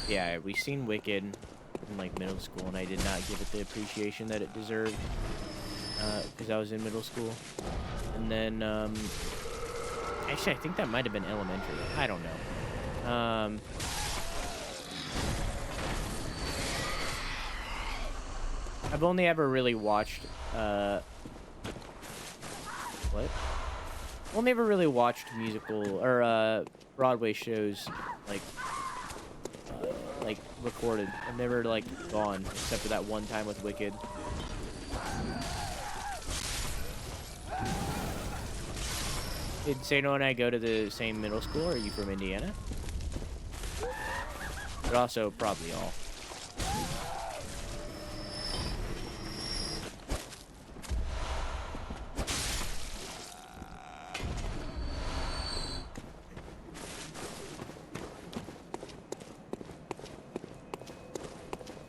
Yeah, we seen Wicked in like middle school, and I did not give it the appreciation that it deserved, because I was in middle school. And then, actually, I think that might have been elementary. I don't know. I've only ever really watched, what? Well, never really watched musical or Broadway shows like recorded. I've never like gone except for that one time with Wicked. Did Sano and I go to the same middle school? Or are you from Indiana? But also probably all.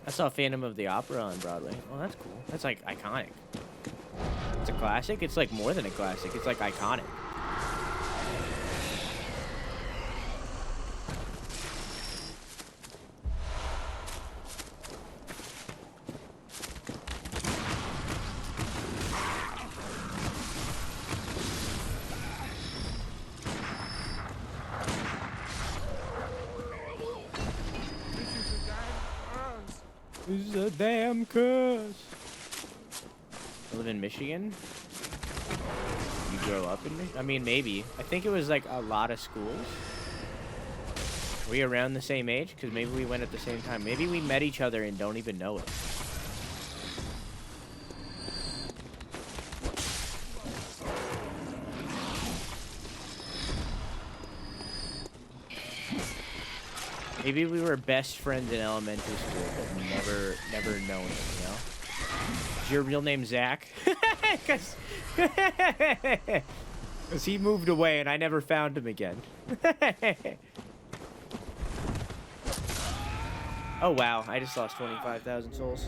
I saw Phantom of the Opera on Broadway. Oh, that's cool. That's like iconic. It's a classic. It's like more than a classic. It's like iconic. This is a damn curse. I live in Michigan. You grow up in Michigan? I mean, maybe. I think it was like a lot of schools. Were we around the same age? Because maybe we went at the same time. Maybe we met each other and don't even know it. Maybe we were best friends in elementary school, but never known it, you know? Is your real name Zach? Because he moved away and I never found him again. Oh, wow. I just lost 25,000 souls.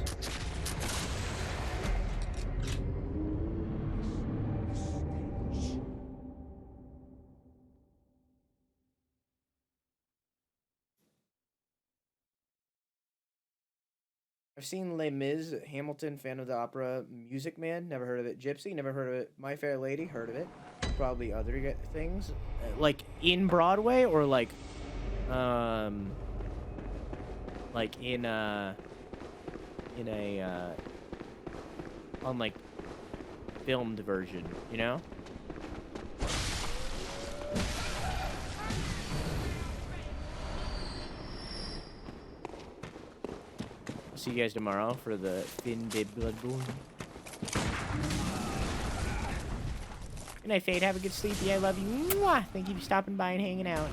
I've seen Les Mis, Hamilton, Phantom of the Opera, Music Man, never heard of it. Gypsy, never heard of it. My Fair Lady, heard of it. Probably other things. Like in Broadway or like in a on like filmed version, you know? See you guys tomorrow for the Fin de Bloodborne. Good night, Fade. Have a good sleepy. I love you. Mwah! Thank you for stopping by and hanging out.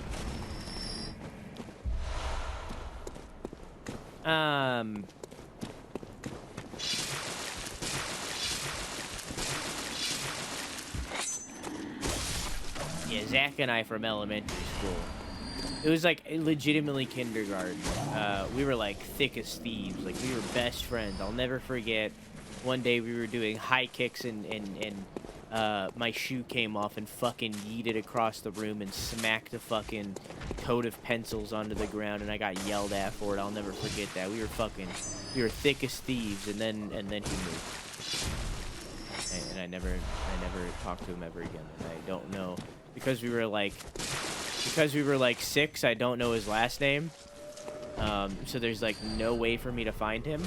Yeah, Zach and I from elementary school. It was like legitimately kindergarten. We were like thick as thieves. Like we were best friends. I'll never forget. One day we were doing high kicks and my shoe came off and fucking yeeted across the room and smacked a fucking coat of pencils onto the ground and I got yelled at for it. I'll never forget that. We were thick as thieves and then he moved. And I never talked to him ever again. And I don't know because we were like 6, I don't know his last name. So there's like no way for me to find him.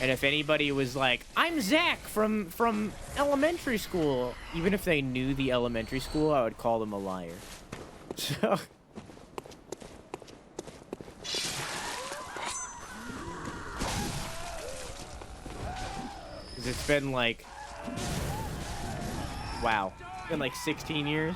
And if anybody was like, I'm Zach from elementary school, even if they knew the elementary school, I would call them a liar. So it's been like, wow, it's been like 16 years.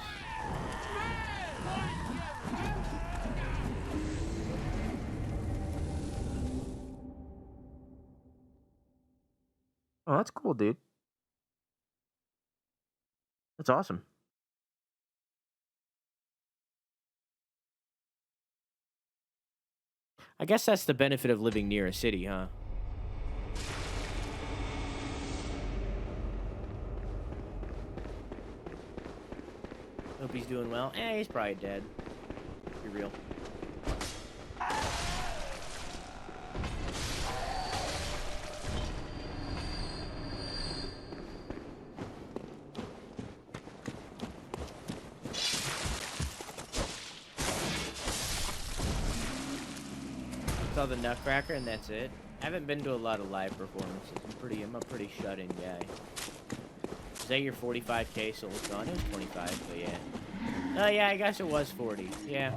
Oh, that's cool, dude. That's awesome. I guess that's the benefit of living near a city, huh? Hope he's doing well. He's probably dead. Be real. Saw the Nutcracker and that's it. I haven't been to a lot of live performances. I'm a pretty shut-in guy. Is that your 45k soul gone? It was 25, but yeah. Oh yeah, I guess it was 40. Yeah.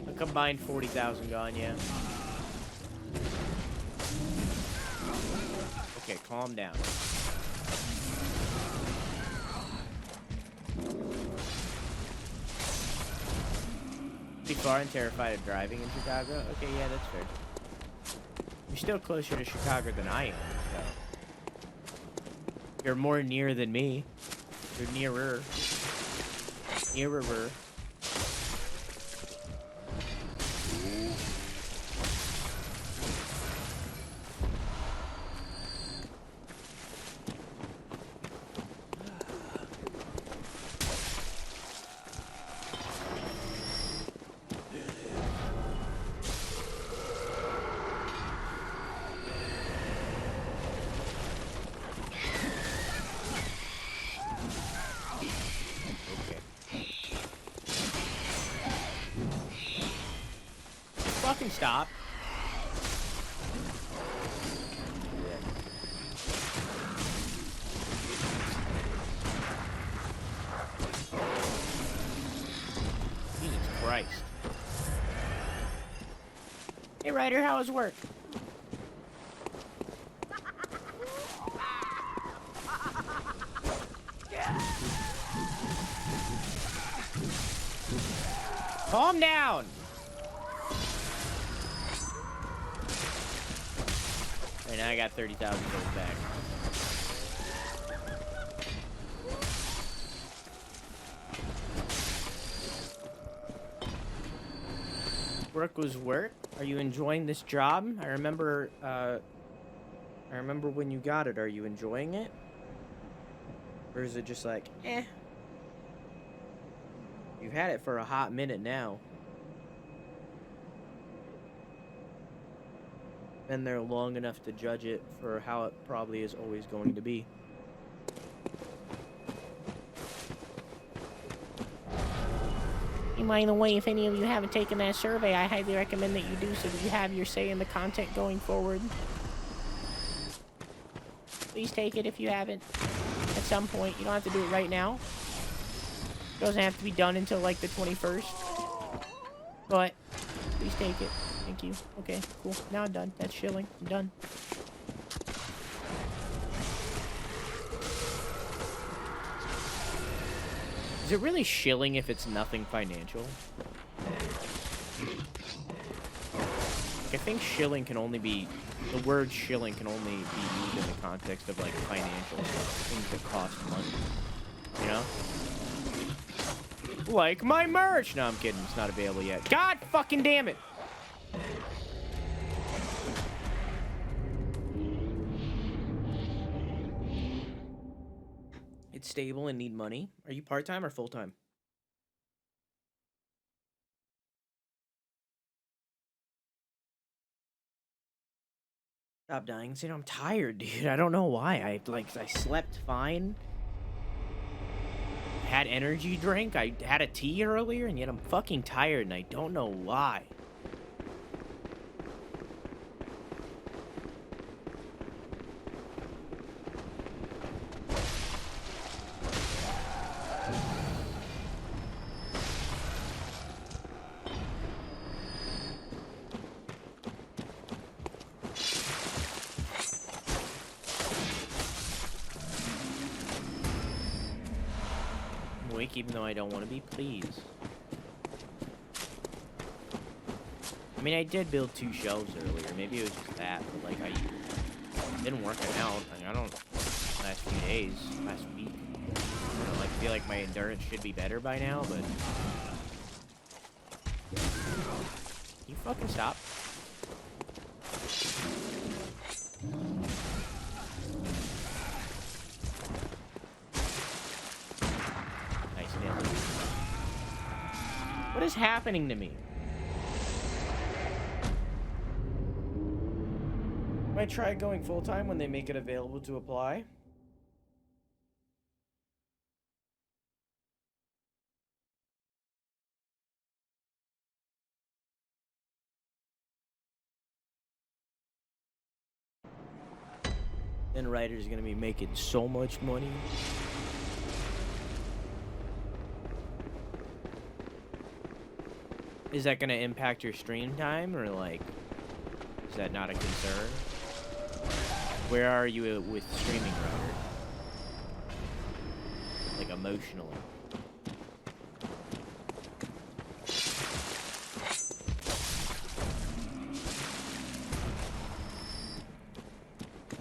A combined 40,000 gone, yeah. Okay, calm down. Be far and terrified of driving in Chicago? Okay, yeah, that's fair. You're still closer to Chicago than I am, so. You're more near than me. You're nearer. Nearer. Fucking stop. Jesus Christ. Hey Ryder, how was work? Calm down. And now I got 30,000 gold back. Work was work. Are you enjoying this job? I remember when you got it. Are you enjoying it? Or is it just like, eh? You've had it for a hot minute now. Been there long enough to judge it for how it probably is always going to be. And by the way, if any of you haven't taken that survey, I highly recommend that you do so that you have your say in the content going forward. Please take it if you haven't at some point. You don't have to do it right now. It doesn't have to be done until like the 21st. But please take it. Thank you. Okay, cool. Now I'm done. That's shilling. I'm done. Is it really shilling if it's nothing financial? Like, I think shilling can only be... The word shilling can only be used in the context of, like, financial stuff. Things that cost money. You know? Like my merch! No, I'm kidding. It's not available yet. God fucking damn it! It's stable and need money. Are you part-time or full-time? Stop dying. See, I'm tired, dude. I don't know why. I slept fine. Had energy drink. I had a tea earlier, and yet I'm fucking tired, and I don't know why. Even though I don't want to be, please. I mean, I did build 2 shelves earlier. Maybe it was just that, but like I been working out. I don't last few days, last week. I don't like feel like my endurance should be better by now, but you fucking stop. What is happening to me? Might try going full-time when they make it available to apply. Then Ryder's gonna be making so much money. Is that gonna impact your stream time, or like, is that not a concern? Where are you with streaming, Ryder? Like emotionally.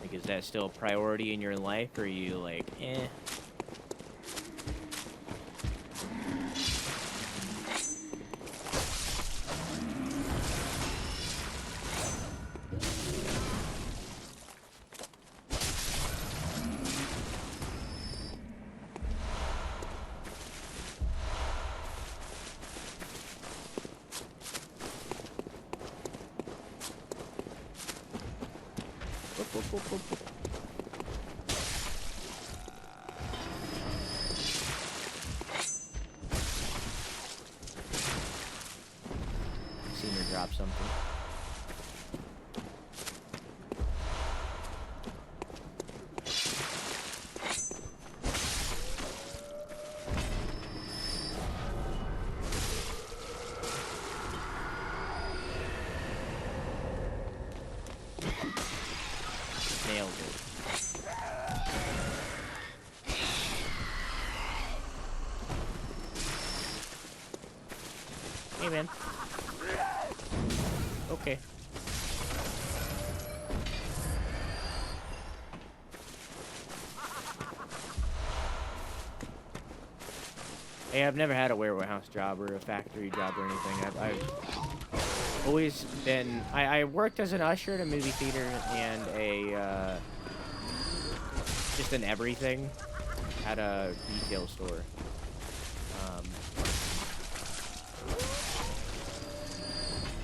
Like, is that still a priority in your life, or are you like, eh? Seen her drop something. Nailed it. Hey, man. Okay. Hey, I've never had a warehouse job or a factory job or anything. I've always been... I worked as an usher at a movie theater and a... just an everything at a retail store.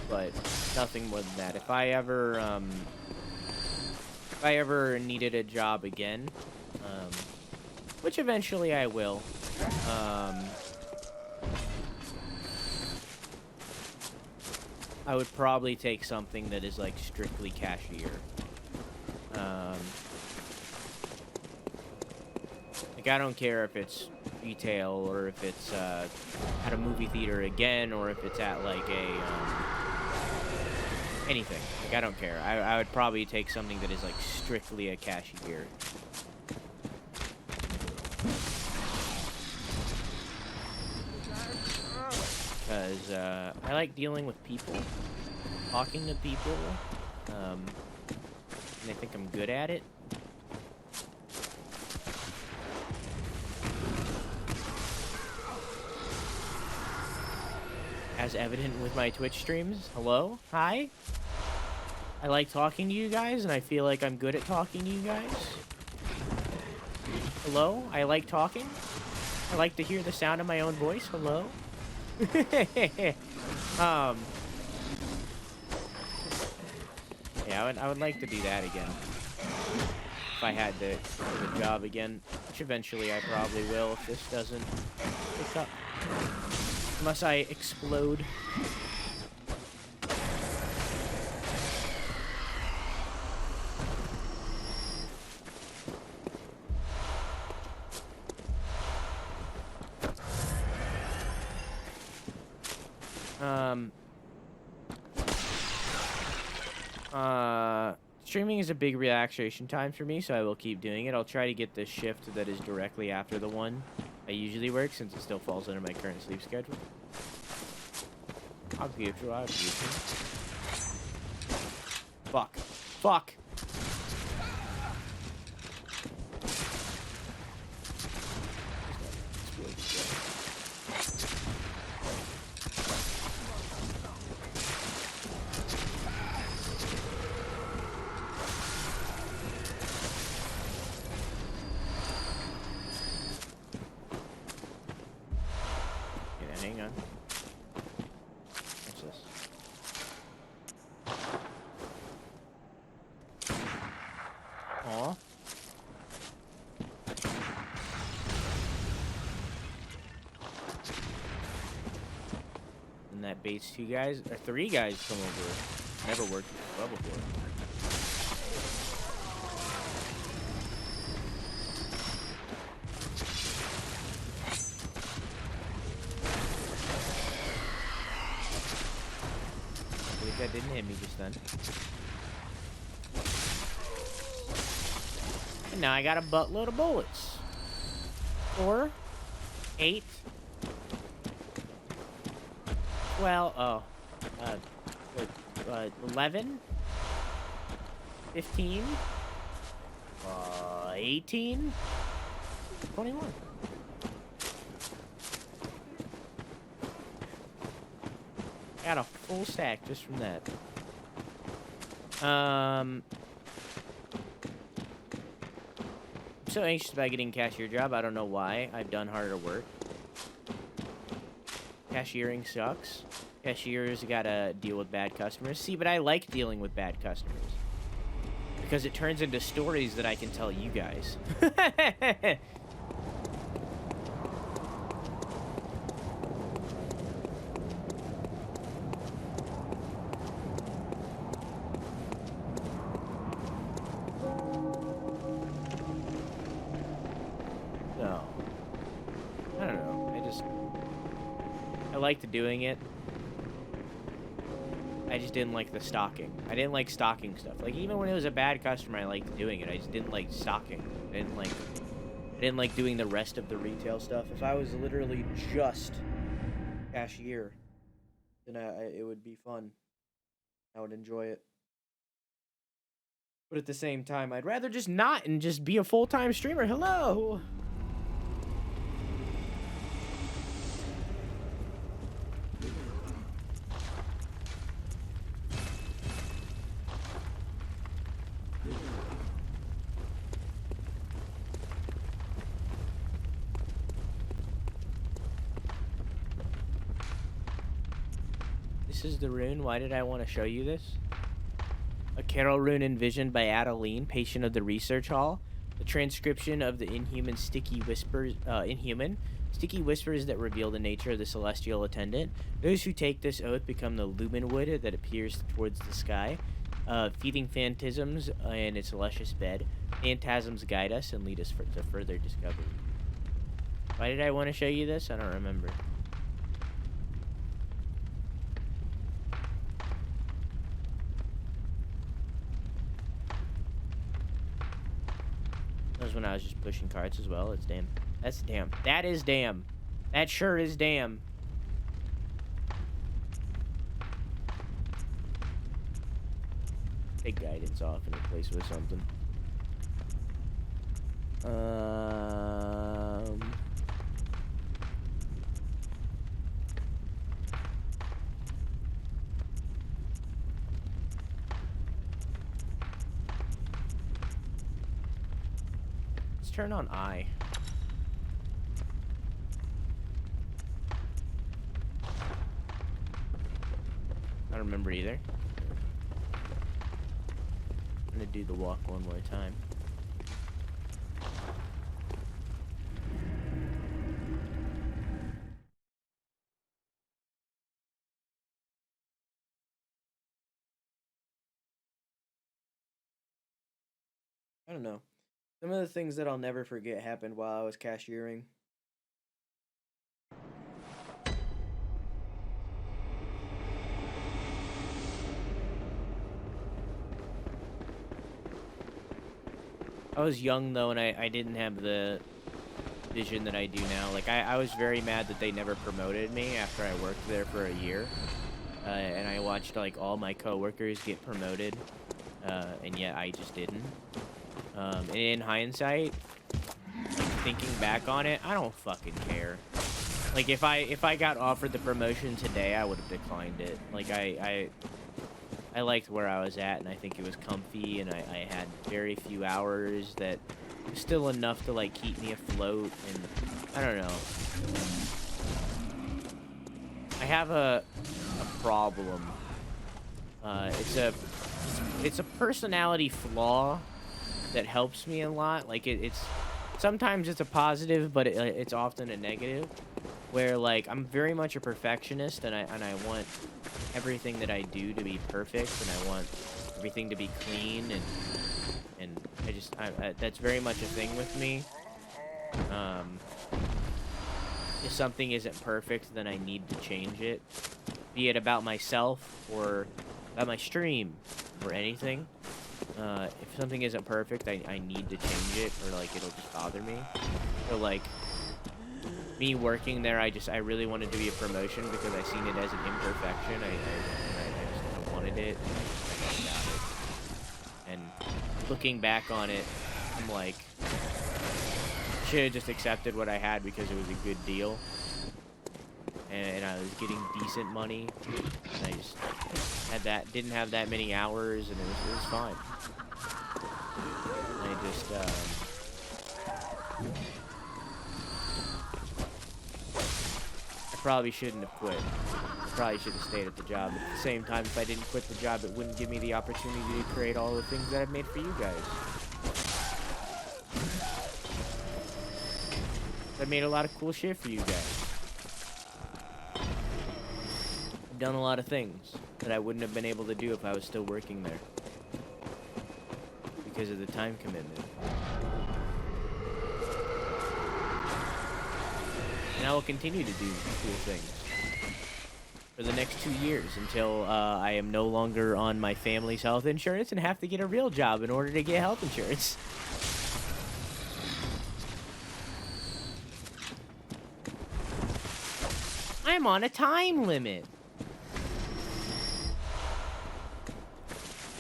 But nothing more than that. If I ever needed a job again, which eventually I will, I would probably take something that is like strictly cashier. Like, I don't care if it's retail or if it's at a movie theater again, or if it's at like a anything. Like, I don't care. I would probably take something that is like strictly a cashier. Because I like dealing with people, talking to people, and I think I'm good at it. As evident with my Twitch streams. Hello? Hi? I like talking to you guys, and I feel like I'm good at talking to you guys. Hello? I like talking. I like to hear the sound of my own voice. Hello? Yeah, I would like to do that again. If I had the job again, which eventually I probably will if this doesn't pick up. Unless I explode. Streaming is a big relaxation time for me, so I will keep doing it. I'll try to get the shift that is directly after the one I usually work, since it still falls under my current sleep schedule. I'll get you. Fuck. Fuck. Hang on. What's this? Aw. And that baits 2 guys, or 3 guys come over. Never worked well before. That didn't hit me just then. And now I got a buttload of bullets. 4, 8, 12, 11, 15, 18, 21. Got a full stack just from that. I'm so anxious about getting a cashier job. I don't know why. I've done harder work. Cashiering sucks. Cashiers gotta deal with bad customers. See, but I like dealing with bad customers. Because it turns into stories that I can tell you guys. So, I don't know. I liked doing it. I just didn't like the stocking. I didn't like stocking stuff. Like, even when it was a bad customer, I liked doing it. I just didn't like stocking. I didn't like doing the rest of the retail stuff. If I was literally just cashier, then it would be fun. I would enjoy it. But at the same time, I'd rather just not and just be a full-time streamer. Hello! This is the rune. Why did I want to show you this? A Carol rune envisioned by Adeline, patient of the research hall. The transcription of the inhuman sticky whispers, sticky whispers that reveal the nature of the celestial attendant. Those who take this oath become the lumen wood that appears towards the sky, feeding phantasms in its luscious bed. Phantasms guide us and lead us to further discovery. Why did I want to show you this? I don't remember. That was when I was just pushing carts as well. It's damn. That's damn. That is damn. That sure is damn. Take guidance off and replace it with something. Turn on I. I don't remember either. I'm gonna do the walk one more time. I don't know. Some of the things that I'll never forget happened while I was cashiering. I was young though, and I didn't have the vision that I do now. Like, I was very mad that they never promoted me after I worked there for a year. And I watched like all my coworkers get promoted, and yet I just didn't. And in hindsight, like, thinking back on it, I don't fucking care. Like, if I got offered the promotion today, I would have declined it. Like, I liked where I was at, and I think it was comfy, and I had very few hours that was still enough to, like, keep me afloat, and I don't know. I have a problem. It's a personality flaw that helps me a lot. Like, it's sometimes it's a positive, but it's often a negative. Where, like, I'm very much a perfectionist, and I want everything that I do to be perfect, and I want everything to be clean, and that's very much a thing with me. If something isn't perfect, then I need to change it, be it about myself or about my stream or anything. If something isn't perfect, I need to change it, or like it'll just bother me. So like me working there, I really wanted to be a promotion because I seen it as an imperfection. I just wanted it, and I got it. And looking back on it, I'm like, should have just accepted what I had because it was a good deal, and I was getting decent money, and I just didn't have that many hours, and it was fine. And I just I probably shouldn't have quit. I probably should have stayed at the job. At the same time, if I didn't quit the job, it wouldn't give me the opportunity to create all the things that I've made for you guys. I made a lot of cool shit for you guys. I've done a lot of things that I wouldn't have been able to do if I was still working there. Because of the time commitment. And I will continue to do cool things for the next 2 years until I am no longer on my family's health insurance and have to get a real job in order to get health insurance. I'm on a time limit.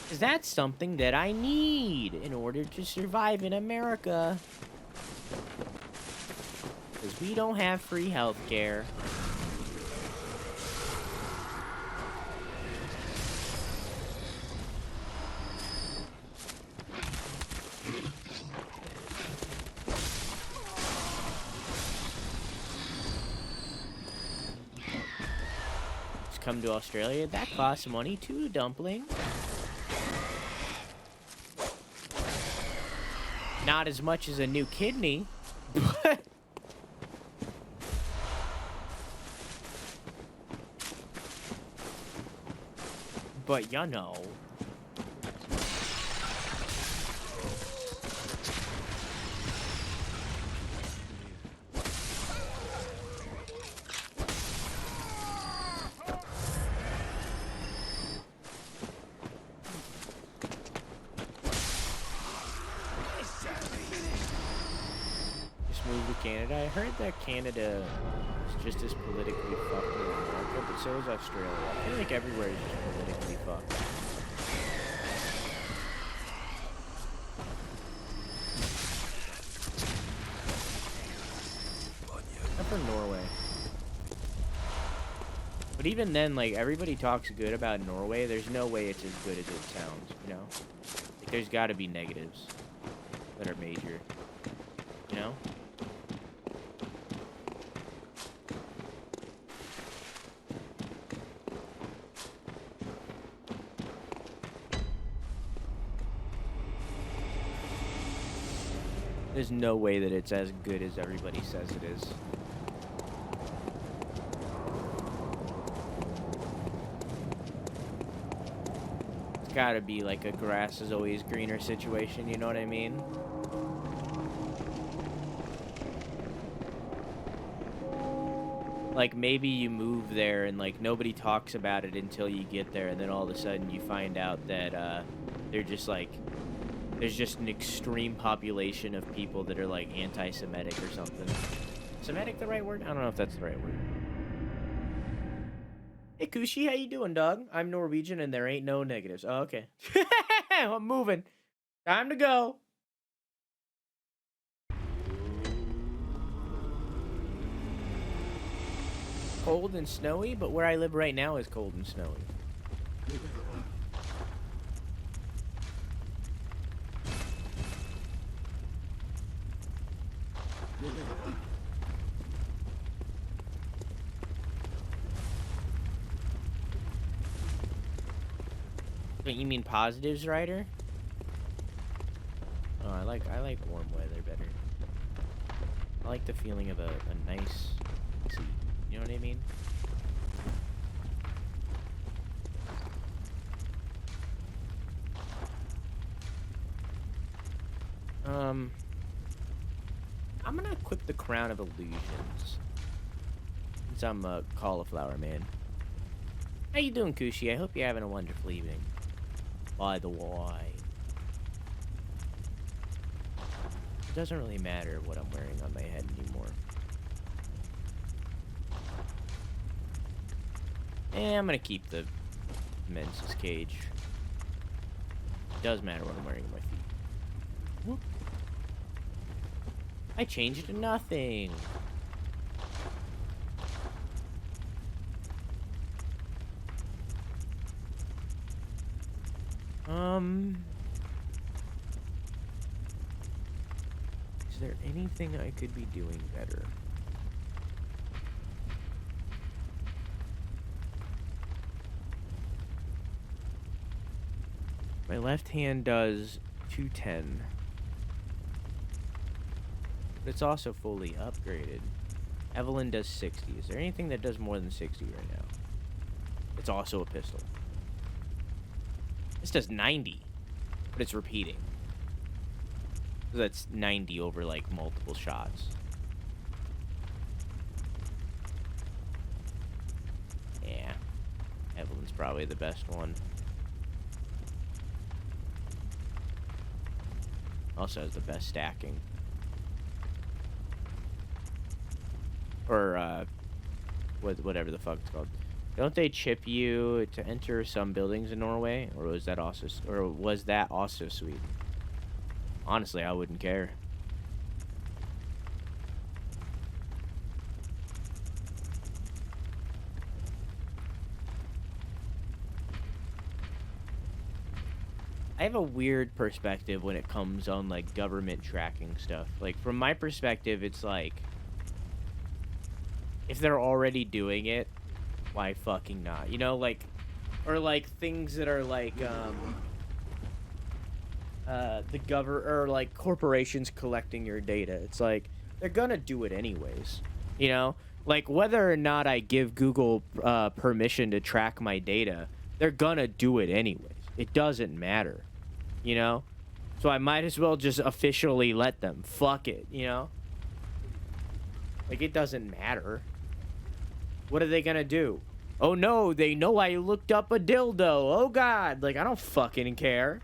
Because that's something that I need in order to survive in America. Because we don't have free healthcare. Come to Australia, that costs money too, Dumpling. Not as much as a new kidney, but you know. Canada. I heard that Canada is just as politically fucked as America, but so is Australia. I feel like everywhere is just politically fucked. Except for Norway. But even then, like, everybody talks good about Norway. There's no way it's as good as it sounds, you know? Like, there's gotta be negatives that are major, you know? There's no way that it's as good as everybody says it is. It's gotta be like a grass is always greener situation, you know what I mean? Like, maybe you move there and, like, nobody talks about it until you get there, and then all of a sudden you find out that, they're just, like, there's just an extreme population of people that are, like, anti-Semitic or something. Semitic the right word? I don't know if that's the right word. Hey, Kushi, how you doing, dog? I'm Norwegian, and there ain't no negatives. Oh, okay. I'm moving. Time to go. Cold and snowy, but where I live right now is cold and snowy. But you mean positives, Ryder? Oh, I like warm weather better. I like the feeling of a nice sea. You know what I mean? I'm gonna equip the Crown of Illusions. Since I'm a cauliflower man. How you doing, Kushi? I hope you're having a wonderful evening. By the way. It doesn't really matter what I'm wearing on my head anymore. And I'm gonna keep the men's cage. It does matter what I'm wearing on my feet. Whoop. I changed to nothing. Is there anything I could be doing better? My left hand does 210. But it's also fully upgraded. Evelyn does 60. Is there anything that does more than 60 right now? It's also a pistol. This does 90, but it's repeating. So that's 90 over, like, multiple shots. Yeah. Evelyn's probably the best one. Also has the best stacking. Or, whatever the fuck it's called. Don't they chip you to enter some buildings in Norway? Or was that also Sweden? Honestly, I wouldn't care. I have a weird perspective when it comes on, like, government tracking stuff. Like, from my perspective, it's like, if they're already doing it, why fucking not? You know, like, or like things that are like, or like corporations collecting your data. It's like, they're gonna do it anyways. You know, like whether or not I give Google permission to track my data, they're gonna do it anyways. It doesn't matter, you know? So I might as well just officially let them. Fuck it, you know? Like, it doesn't matter. What are they gonna do? Oh no, they know I looked up a dildo. Oh god, like, I don't fucking care.